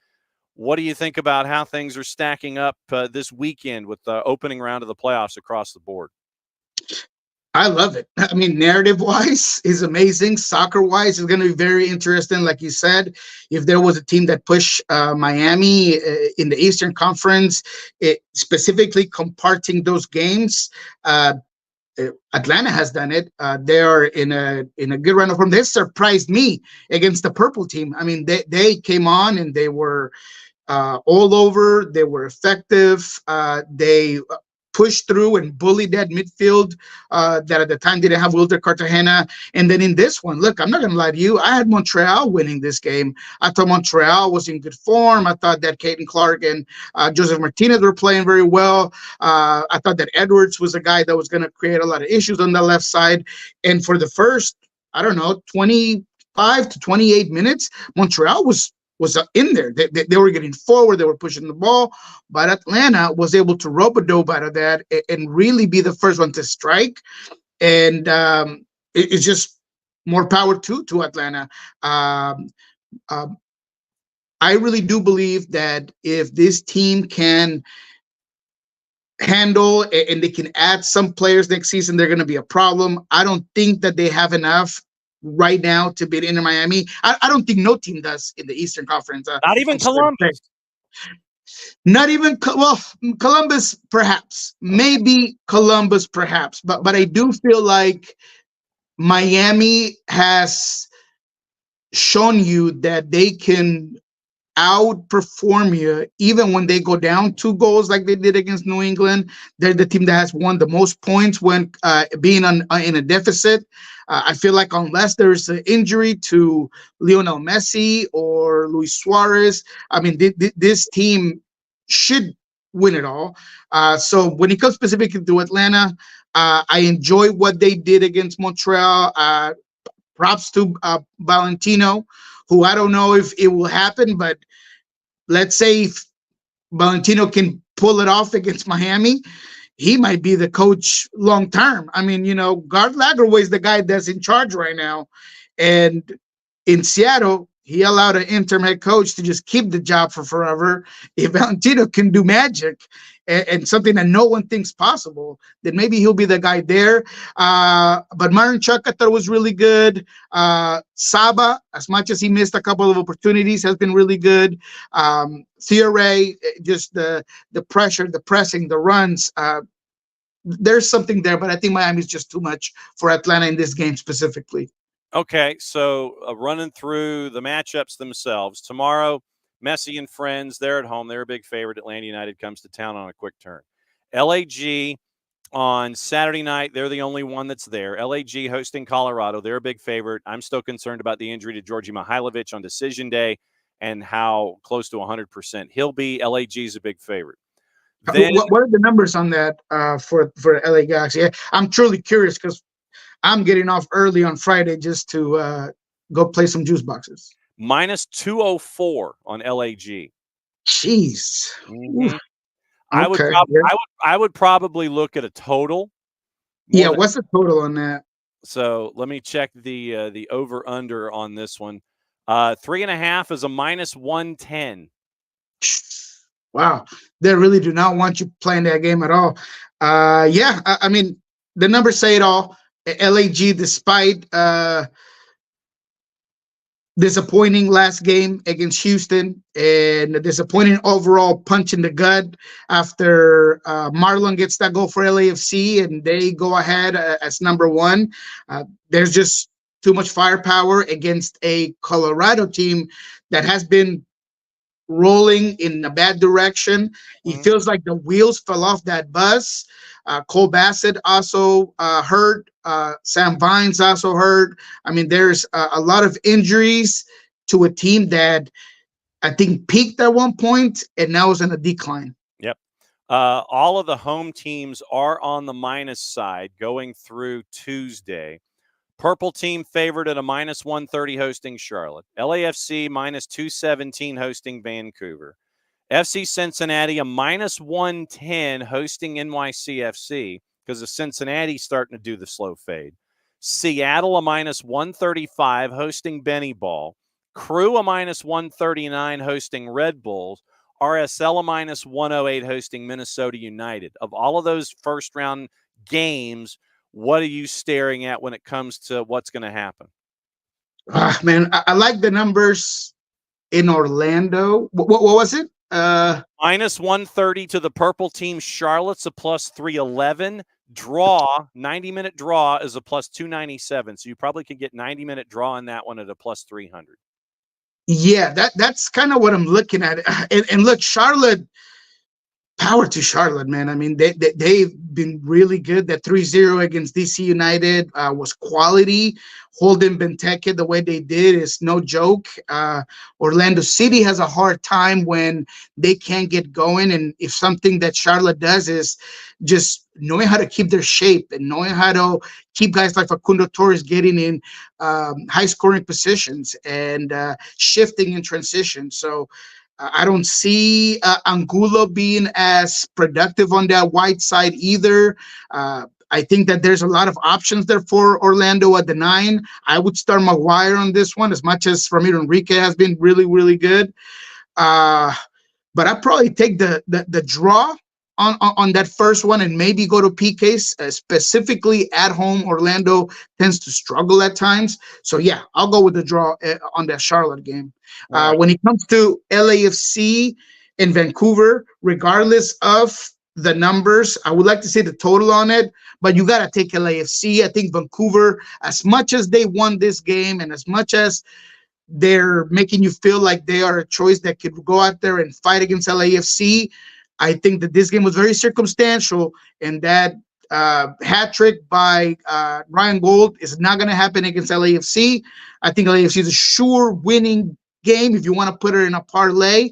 What do you think about how things are stacking up this weekend with the opening round of the playoffs across the board? I love it. I mean, narrative-wise is amazing. Soccer-wise is going to be very interesting. Like you said, if there was a team that pushed Miami in the Eastern Conference, specifically comparting those games, Atlanta has done it. They are in a good run of form. They surprised me against the purple team. I mean, they came on and they were all over. They were effective. They pushed through and bullied that midfield that at the time didn't have Wilder Cartagena. And then in this one, look, I'm not going to lie to you. I had Montreal winning this game. I thought Montreal was in good form. I thought that Caden Clark and Joseph Martinez were playing very well. I thought that Edwards was a guy that was going to create a lot of issues on the left side. And for the first, 25 to 28 minutes, Montreal was in there. They were getting forward. They were pushing the ball. But Atlanta was able to rope-a-dope out of that and really be the first one to strike. And it's just more power to Atlanta. I really do believe that if this team can handle and they can add some players next season, they're going to be a problem. I don't think that they have enough right now to beat Inter Miami. I don't think no team does in the Eastern Conference. Not even Columbus. Not even Columbus, perhaps. Maybe Columbus, perhaps. But I do feel like Miami has shown you that they can outperform you even when they go down 2 goals like they did against New England. They're the team that has won the most points when being in a deficit. I feel like unless there's an injury to Lionel Messi or Luis Suarez, I mean, this team should win it all. So when it comes specifically to Atlanta, I enjoy what they did against Montreal. Props to Valentino, who I don't know if it will happen, but let's say if Valentino can pull it off against Miami, he might be the coach long term. I mean, Gard Lagerwey is the guy that's in charge right now. And in Seattle, he allowed an interim head coach to just keep the job for forever. If Valentino can do magic and something that no one thinks possible, then maybe he'll be the guy there. But Myron Chuck, I thought was really good. Saba, as much as he missed a couple of opportunities, has been really good. Theoray, just the pressure, the pressing, the runs. There's something there, but I think Miami's just too much for Atlanta in this game specifically. Okay, so running through the matchups themselves. Tomorrow, Messi and friends, they're at home. They're a big favorite. Atlanta United comes to town on a quick turn. LAG on Saturday night, they're the only one that's there. LAG hosting Colorado. They're a big favorite. I'm still concerned about the injury to Georgi Mihailovic on decision day and how close to 100% he'll be. LAG is a big favorite. Then, what are the numbers on that for LA Galaxy? I'm truly curious because I'm getting off early on Friday just to go play some juice boxes. minus 204 on LAG. Jeez. Mm-hmm. Okay. I would probably look at a total. Yeah, what's the total on that? So let me check the over under on this one. 3.5 is a minus 110. Wow, they really do not want you playing that game at all. I mean, the numbers say it all. LAG, despite disappointing last game against Houston and a disappointing overall punch in the gut after Marlon gets that goal for LAFC and they go ahead as number one. There's just too much firepower against a Colorado team that has been rolling in a bad direction. He feels like the wheels fell off that bus. Cole Bassett also hurt. Sam Vines also hurt. I mean, there's a lot of injuries to a team that I think peaked at one point and now is in a decline. Yep. All of the home teams are on the minus side going through Tuesday. Purple team favored at a minus 130 hosting Charlotte. LAFC minus 217 hosting Vancouver. FC Cincinnati a minus 110 hosting NYCFC because of Cincinnati starting to do the slow fade. Seattle a minus 135 hosting Benny Ball. Crew a minus 139 hosting Red Bulls. RSL a minus 108 hosting Minnesota United. Of all of those first round games, what are you staring at when it comes to what's going to happen? Man, I like the numbers in Orlando. What was it? Minus 130 to the purple team. Charlotte's a plus 311. Draw, 90-minute draw is a plus 297. So you probably could get 90-minute draw in that one at a plus 300. Yeah, that's kind of what I'm looking at. And look, Charlotte, power to Charlotte, man. I mean, they've been really good. That 3-0 against DC United was quality. Holding Benteke the way they did is no joke. Orlando City has a hard time when they can't get going. And if something that Charlotte does is just knowing how to keep their shape and knowing how to keep guys like Facundo Torres getting in high-scoring positions and shifting in transition. So I don't see Angulo being as productive on that white side either. I think that there's a lot of options there for Orlando at the 9. I would start Maguire on this one as much as Ramiro Enrique has been really, really good. But I'd probably take the draw on that first one and maybe go to PKs. Specifically at home, Orlando tends to struggle at times. So, yeah, I'll go with the draw on that Charlotte game. Right. When it comes to LAFC in Vancouver, regardless of the numbers, I would like to say the total on it, but you got to take LAFC. I think Vancouver, as much as they won this game and as much as they're making you feel like they are a choice that could go out there and fight against LAFC, I think that this game was very circumstantial and that hat trick by Ryan Gold is not going to happen against LAFC. I think LAFC is a sure winning game if you want to put it in a parlay.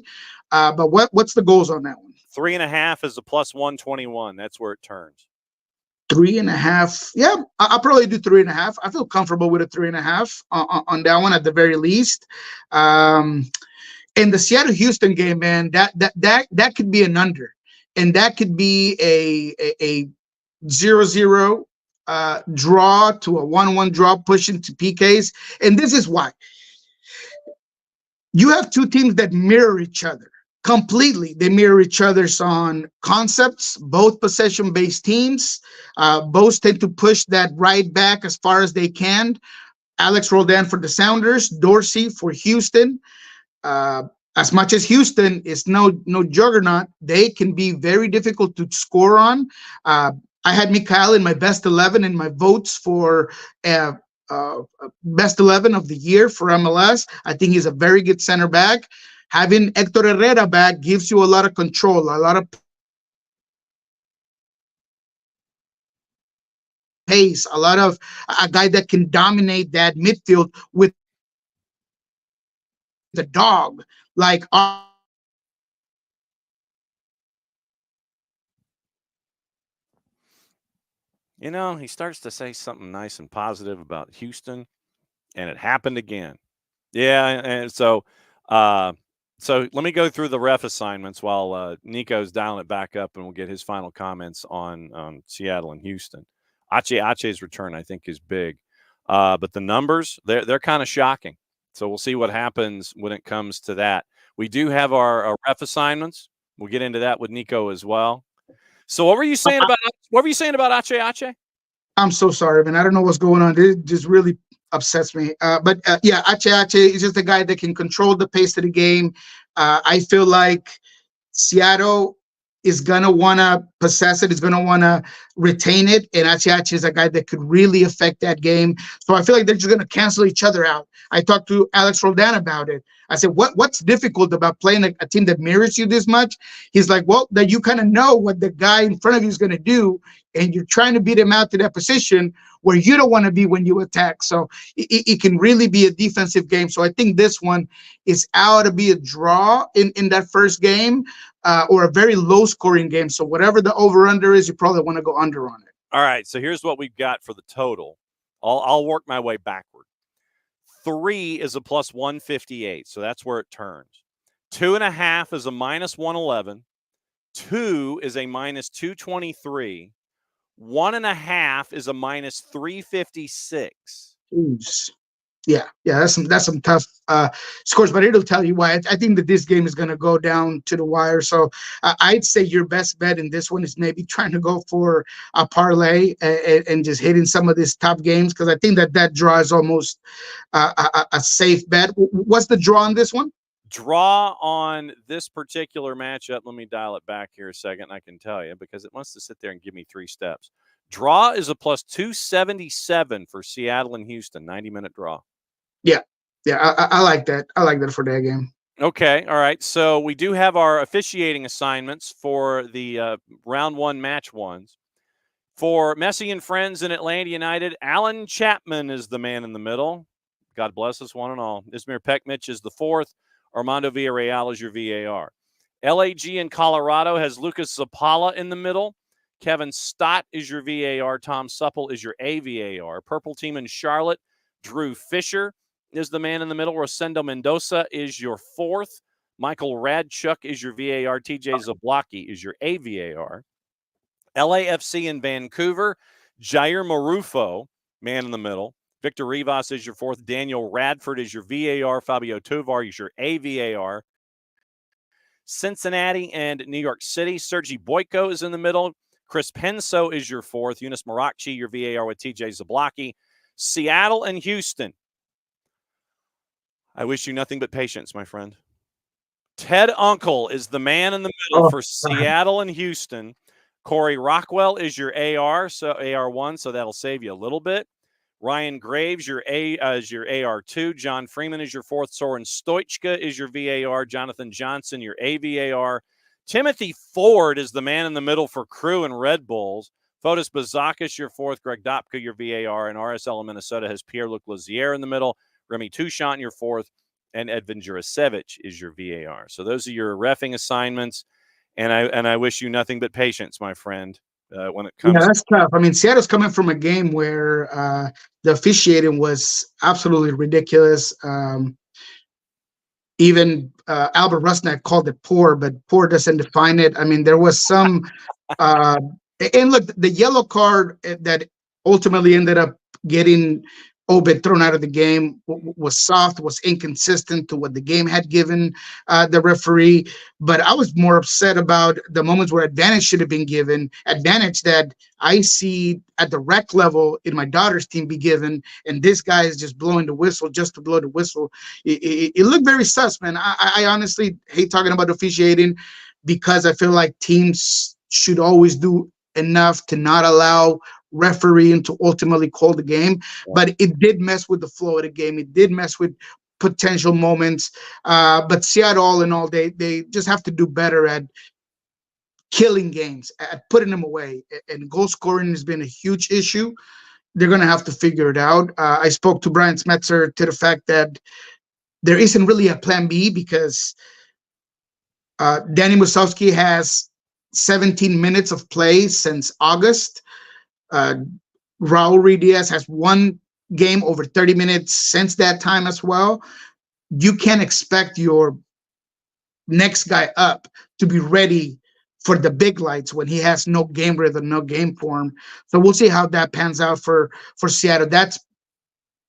But what's the goals on that one? 3.5 is a plus 121. That's where it turns. 3.5. Yeah, I'll probably do 3.5. I feel comfortable with a 3.5 on that one at the very least. In the Seattle-Houston game, man, that could be an under, and that could be a 0-0 draw to a 1-1 draw pushing to PKs. And this is why. You have two teams that mirror each other. completely. They mirror each other's on concepts, both possession-based teams. Both tend to push that right back as far as they can. Alex Roldan for the Sounders, Dorsey for Houston. As much as Houston is no juggernaut, they can be very difficult to score on. I had Mikhail in my best 11 in my votes for best 11 of the year for MLS. I think he's a very good center back. Having Hector Herrera back gives you a lot of control, a lot of pace, a guy that can dominate that midfield with the dog. Like He starts to say something nice and positive about Houston, and it happened again. Yeah, and so let me go through the ref assignments while Niko's dialing it back up, and we'll get his final comments on Seattle and Houston. Ache's return, I think, is big, but the numbers they're kind of shocking. So we'll see what happens when it comes to that. We do have our ref assignments. We'll get into that with Niko as well. So what were you saying about Ache? I'm so sorry, man. I don't know what's going on. This just really upsets me. But yeah, Ache is just a guy that can control the pace of the game. I feel like Seattle is going to want to possess it, is going to want to retain it, and Ache is a guy that could really affect that game. So I feel like they're just going to cancel each other out. I talked to Alex Roldan about it. I said, what's difficult about playing a team that mirrors you this much? He's like, well, that you kind of know what the guy in front of you is going to do, and you're trying to beat him out to that position where you don't want to be when you attack. So it can really be a defensive game. So I think this one is out to be a draw in that first game, or a very low-scoring game. So whatever the over-under is, you probably want to go under on it. All right, so here's what we've got for the total. I'll work my way backward. 3 is a plus 158, so that's where it turns. 2.5 is a minus 111. 2 is a minus 223. 1.5 is a minus 356. Jeez. Yeah, that's some tough scores, but it'll tell you why. I think that this game is going to go down to the wire. So I'd say your best bet in this one is maybe trying to go for a parlay and just hitting some of these top games, because I think that draw is almost a safe bet. What's the draw on this one? Draw on this particular matchup. Let me dial it back here a second. I can tell you, because it wants to sit there and give me 3 steps. Draw is a plus 277 for Seattle and Houston, 90-minute draw. Yeah, I like that. I like that for that game. Okay, all right. So we do have our officiating assignments for the round 1 match ones. For Messi and Friends in Atlanta United, Alan Chapman is the man in the middle. God bless us one and all. Ismail Pekmich is the 4th. Armando Villarreal is your VAR. LAG in Colorado has Lucas Zapala in the middle. Kevin Stott is your VAR. Tom Supple is your AVAR. Purple team in Charlotte, Drew Fisher is the man in the middle. Rosendo Mendoza is your 4th. Michael Radchuk is your VAR. TJ Zablocki is your AVAR. LAFC in Vancouver, Jair Marufo, man in the middle. Victor Rivas is your 4th. Daniel Radford is your VAR. Fabio Tovar is your AVAR. Cincinnati and New York City, Sergi Boyko is in the middle. Chris Penso is your 4th. Yunus Marakchi, your VAR with TJ Zablocki. Seattle and Houston. I wish you nothing but patience, my friend. Ted Uncle is the man in the middle for Seattle and Houston. Corey Rockwell is your AR, so AR1, so that'll save you a little bit. Ryan Graves is your AR2. John Freeman is your 4th. Soren Stoichka is your VAR. Jonathan Johnson, your AVAR. Timothy Ford is the man in the middle for Crew and Red Bulls. Fotis Bazakis, your 4th. Greg Dopka, your VAR. And RSL in Minnesota has Pierre-Luc Lazier in the middle. Remy Touchant, your 4th. And Edvin Jurasevich is your VAR. So those are your reffing assignments. And I wish you nothing but patience, my friend, when it comes. Yeah, that's tough. I mean, Seattle's coming from a game where the officiating was absolutely ridiculous. Even Albert Rusnak called it poor, but poor doesn't define it. I mean, there was some and look, the yellow card that ultimately ended up getting Obed thrown out of the game was soft, was inconsistent to what the game had given the referee. But I was more upset about the moments where advantage should have been given, advantage that I see at the rec level in my daughter's team be given, and this guy is just blowing the whistle just to blow the whistle. It looked very sus, man. I honestly hate talking about officiating because I feel like teams should always do enough to not allow refereeing to ultimately call the game, but it did mess with the flow of the game. It did mess with potential moments. But Seattle, all in all, they just have to do better at killing games, at putting them away. And goal scoring has been a huge issue. They're going to have to figure it out. I spoke to Brian Smetzer to the fact that there isn't really a plan B because Danny Musovsky has 17 minutes of play since August. Raul Ruiz has one game over 30 minutes since that time as well. You can't expect your next guy up to be ready for the big lights when he has no game rhythm, no game form. So we'll see how that pans out for Seattle. That's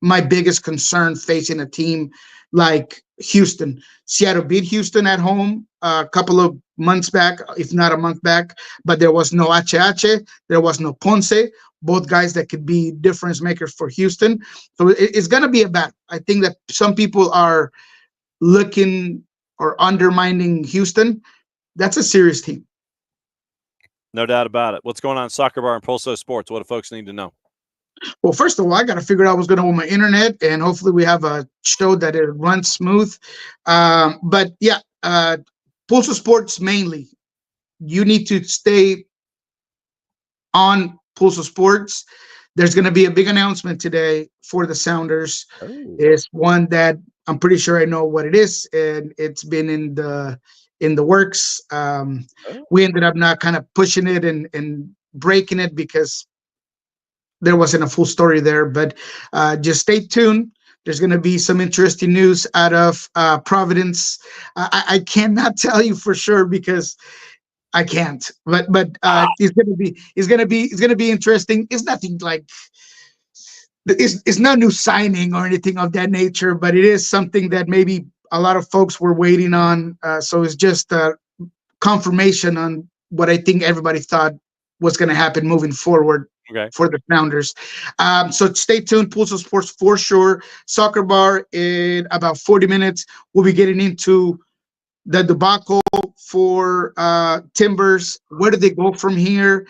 my biggest concern facing a team like Houston. Seattle beat Houston at home a couple of months back, if not a month back, but there was no HH, there was no Ponce, both guys that could be difference makers for Houston. So it's going to be a battle. I think that some people are looking or undermining Houston. That's a serious team. No doubt about it. What's going on in Soccer Bar and Pulso Sports? What do folks need to know? Well, first of all, I got to figure out what's going on with my internet, and hopefully we have a show that it runs smooth. But yeah, Pulso Sports mainly. You need to stay on Pulso Sports. There's going to be a big announcement today for the Sounders. It's one that I'm pretty sure I know what it is, and it's been in the works. We ended up not kind of pushing it and breaking it because there wasn't a full story there, but just stay tuned. There's going to be some interesting news out of Providence. I cannot tell you for sure because I can't, but it's going to be interesting. It's nothing like it's no new signing or anything of that nature, but it is something that maybe a lot of folks were waiting on. So it's just a confirmation on what I think everybody thought was going to happen moving forward. Okay. For the Founders. So stay tuned, Pulso Sports for sure. Soccer Bar in about 40 minutes. We'll be getting into the debacle for Timbers. Where do they go from here?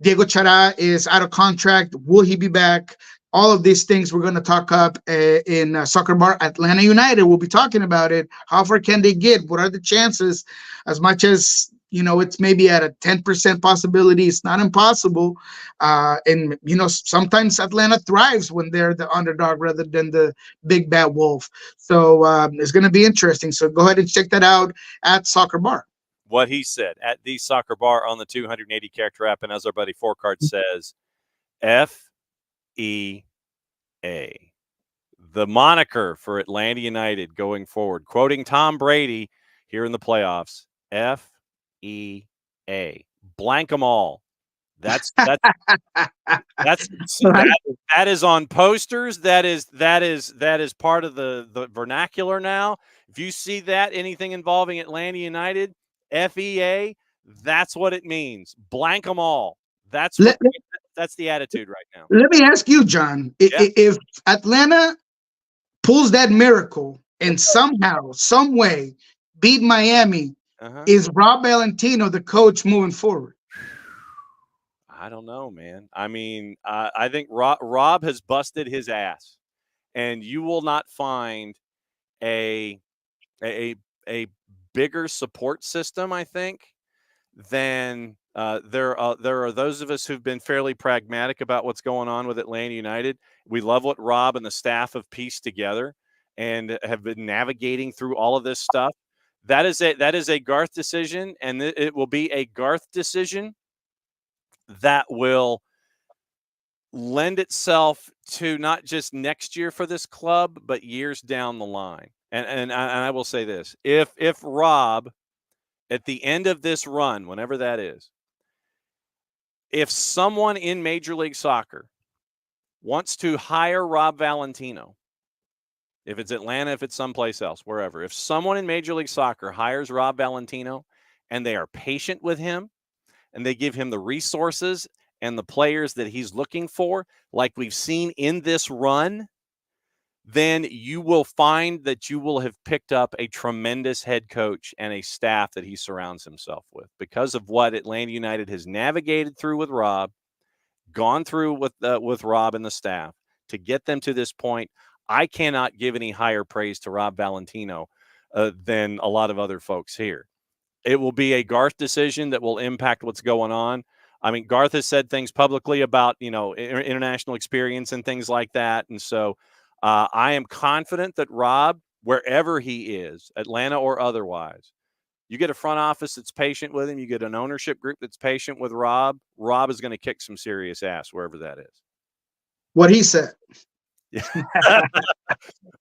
Diego Chara is out of contract. Will he be back? All of these things we're going to talk up in Soccer Bar. Atlanta United, we'll be talking about it. How far can they get? What are the chances? As much as it's maybe at a 10% possibility. It's not impossible. And, sometimes Atlanta thrives when they're the underdog rather than the big bad wolf. So it's going to be interesting. So go ahead and check that out at Soccer Bar. What he said at the Soccer Bar on the 280 character app. And as our buddy Four Card says, FEA. The moniker for Atlanta United going forward. Quoting Tom Brady here in the playoffs, FEA. Blank them all. That is on posters. That is part of the vernacular now. If you see that anything involving Atlanta United, FEA, that's what it means. Blank them all. That's the attitude right now. Let me ask you, John, if Atlanta pulls that miracle and somehow, some way beat Miami, is Rob Valentino the coach moving forward? I don't know, man. I mean, I think Rob has busted his ass, and you will not find a bigger support system, I think, than there are those of us who've been fairly pragmatic about what's going on with Atlanta United. We love what Rob and the staff have pieced together and have been navigating through all of this stuff. That is a Garth decision, and it will be a Garth decision that will lend itself to not just next year for this club, but years down the line. And I will say this: if Rob, at the end of this run, whenever that is, if someone in Major League Soccer wants to hire Rob Valentino, if it's Atlanta, if it's someplace else, wherever, if someone in Major League Soccer hires Rob Valentino and they are patient with him and they give him the resources and the players that he's looking for, like we've seen in this run, then you will find that you will have picked up a tremendous head coach and a staff that he surrounds himself with because of what Atlanta United has navigated through with Rob, gone through with Rob and the staff to get them to this point. I cannot give any higher praise to Rob Valentino than a lot of other folks here. It will be a Garth decision that will impact what's going on. I mean, Garth has said things publicly about, international experience and things like that. And so I am confident that Rob, wherever he is, Atlanta or otherwise, you get a front office that's patient with him. You get an ownership group that's patient with Rob. Rob is going to kick some serious ass wherever that is. What he said.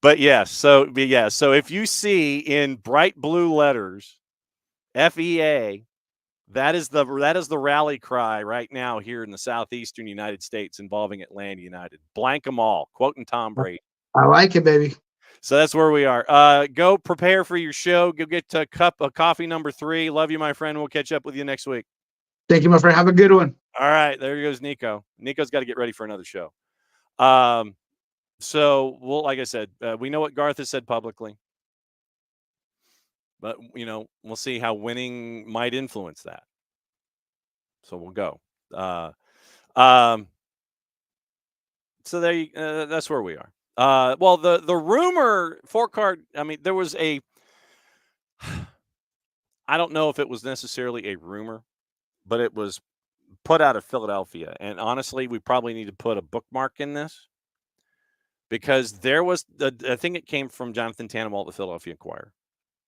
But so if you see in bright blue letters, FEA, that is the rally cry right now here in the southeastern United States involving Atlanta United. Blank them all, quoting Tom Brady. I like it, baby. So that's where we are. Go prepare for your show. Go get a cup of coffee number 3. Love you, my friend. We'll catch up with you next week. Thank you, my friend. Have a good one. All right. There goes Niko. Niko's got to get ready for another show. So, like I said, we know what Garth has said publicly. But, we'll see how winning might influence that. So we'll go. So that's where we are. Well, the rumor card. I mean, there was I don't know if it was necessarily a rumor, but it was put out of Philadelphia. And honestly, we probably need to put a bookmark in this because there was I think it came from Jonathan Tannenwald, the Philadelphia Inquirer.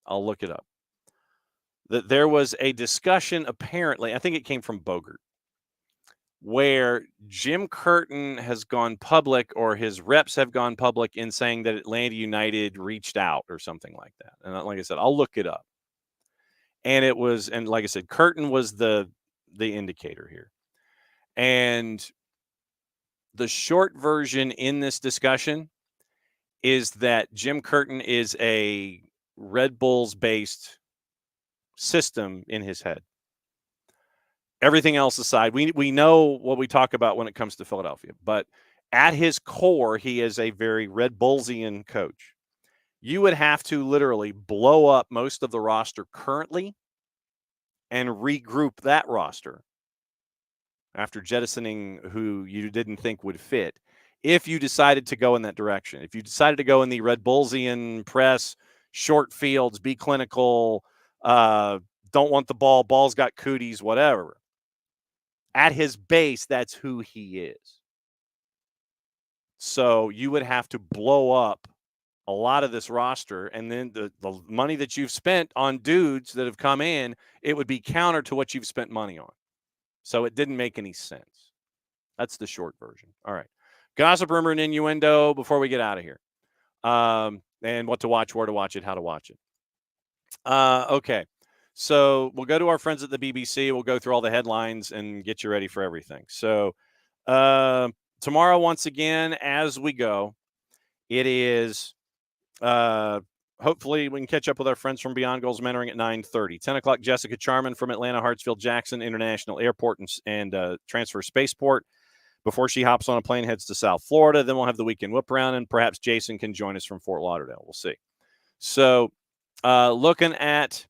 I'll look it up. That there was a discussion, apparently, I think it came from Bogert, where Jim Curtin has gone public or his reps have gone public in saying that Atlanta United reached out or something like that. And like I said, I'll look it up. And like I said, Curtin was the indicator here. And the short version in this discussion is that Jim Curtin is a Red Bulls based system in his head. Everything else aside, we know what we talk about when it comes to Philadelphia, but at his core, he is a very Red Bullsian coach. You would have to literally blow up most of the roster currently and regroup that roster after jettisoning who you didn't think would fit if you decided to go in that direction. If you decided to go in the Red Bullsian press, short fields, be clinical, don't want the ball, ball's got cooties, whatever. At his base, that's who he is. So you would have to blow up a lot of this roster, and then the money that you've spent on dudes that have come in, it would be counter to what you've spent money on. So it didn't make any sense. That's the short version. All right. Gossip, rumor, and innuendo before we get out of here. And what to watch, where to watch it, how to watch it. Okay. So we'll go to our friends at the BBC. We'll go through all the headlines and get you ready for everything. So tomorrow, once again, as we go, it is hopefully we can catch up with our friends from Beyond Goals Mentoring at 9:30. 10 o'clock, Jessica Charman from Atlanta Hartsfield Jackson International Airport and Transfer Spaceport before she hops on a plane, heads to South Florida. Then we'll have the weekend whip around, and perhaps Jason can join us from Fort Lauderdale. We'll see. So looking at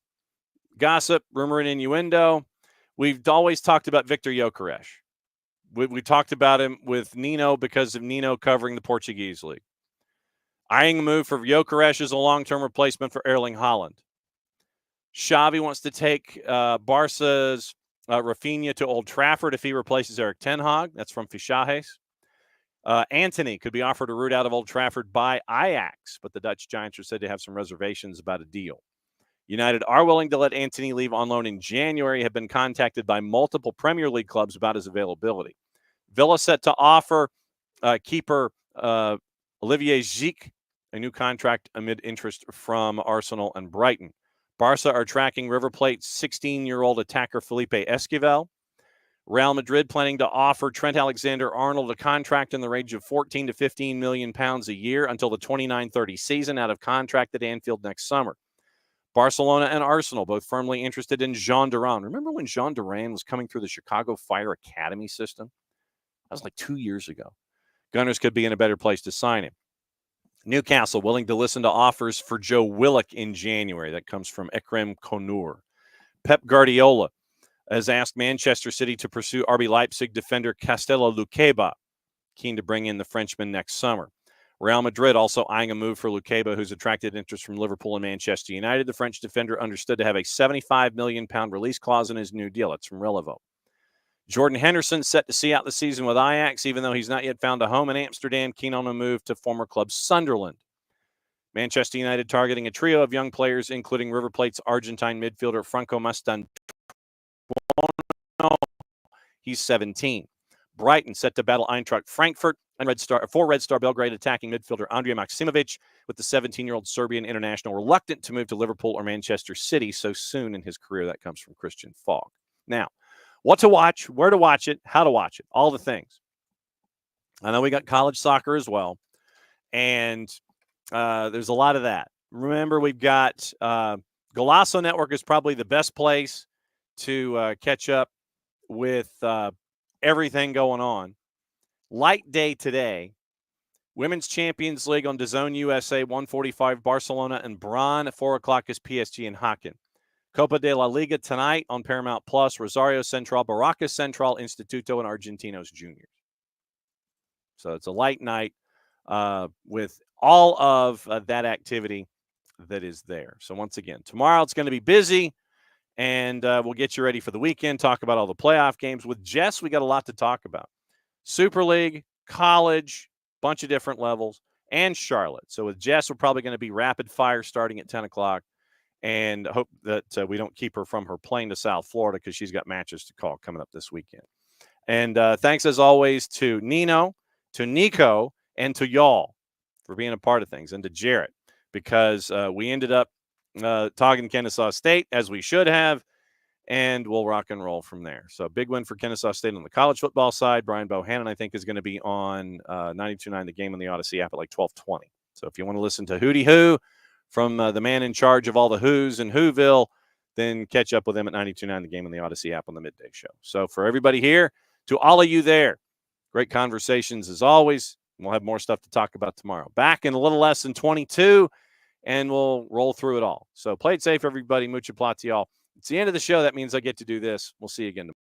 gossip, rumor, and innuendo, we've always talked about Victor Gyökeres. We talked about him with Nino because of Nino covering the Portuguese league. Eyeing a move for Gyökeres as a long-term replacement for Erling Haaland. Xavi wants to take Barca's Rafinha to Old Trafford if he replaces Erik ten Hag. That's from Fichajes. Antony could be offered a route out of Old Trafford by Ajax, but the Dutch Giants are said to have some reservations about a deal. United are willing to let Antony leave on loan in January, have been contacted by multiple Premier League clubs about his availability. Villa set to offer keeper Olivier Gic a new contract amid interest from Arsenal and Brighton. Barca are tracking River Plate's 16-year-old attacker Felipe Esquivel. Real Madrid planning to offer Trent Alexander-Arnold a contract in the range of 14 to 15 million pounds a year until the 29-30 season, out of contract at Anfield next summer. Barcelona and Arsenal both firmly interested in Jean Duran. Remember when Jean Duran was coming through the Chicago Fire Academy system? That was like 2 years ago. Gunners could be in a better place to sign him. Newcastle willing to listen to offers for Joe Willock in January. That comes from Ekrem Konur. Pep Guardiola has asked Manchester City to pursue RB Leipzig defender Castello Luqueba, keen to bring in the Frenchman next summer. Real Madrid also eyeing a move for Luqueba, who's attracted interest from Liverpool and Manchester United. The French defender understood to have a £75 million release clause in his new deal. That's from Relevo. Jordan Henderson set to see out the season with Ajax, even though he's not yet found a home in Amsterdam, keen on a move to former club Sunderland. Manchester United targeting a trio of young players, including River Plate's Argentine midfielder Franco Mastantuono. He's 17. Brighton set to battle Eintracht Frankfurt and Red Star Belgrade attacking midfielder Andrija Maksimovic, with the 17-year-old Serbian international reluctant to move to Liverpool or Manchester City so soon in his career. That comes from Christian Fogg. Now, what to watch, where to watch it, how to watch it, all the things. I know we got college soccer as well, and there's a lot of that. Remember, we've got Golasso Network is probably the best place to catch up with everything going on. Light day today. Women's Champions League on DAZN USA, 1:45, Barcelona and Braun. At 4 o'clock is PSG and Haken. Copa de la Liga tonight on Paramount Plus, Rosario Central, Barracas Central, Instituto, and Argentinos Juniors. So it's a light night with all of that activity that is there. So once again, tomorrow it's going to be busy, and we'll get you ready for the weekend, talk about all the playoff games. With Jess, we got a lot to talk about. Super League, college, bunch of different levels, and Charlotte. So with Jess, we're probably going to be rapid fire starting at 10 o'clock, and hope that we don't keep her from her plane to South Florida because she's got matches to call coming up this weekend. And thanks, as always, to Nino, to Niko, and to y'all for being a part of things, and to Jarrett, because we ended up talking Kennesaw State, as we should have, and we'll rock and roll from there. So big win for Kennesaw State on the college football side. Brian Bohannon, I think, is going to be on 92.9 The Game on the Odyssey app at like 12:20. So if you want to listen to Hootie Who from the man in charge of all the Who's in Whoville, then catch up with them at 92.9 The Game on the Odyssey app on the midday show. So for everybody here, to all of you there, great conversations as always. We'll have more stuff to talk about tomorrow. Back in a little less than 22, and we'll roll through it all. So play it safe, everybody. Mucha plot to y'all. It's the end of the show. That means I get to do this. We'll see you again tomorrow.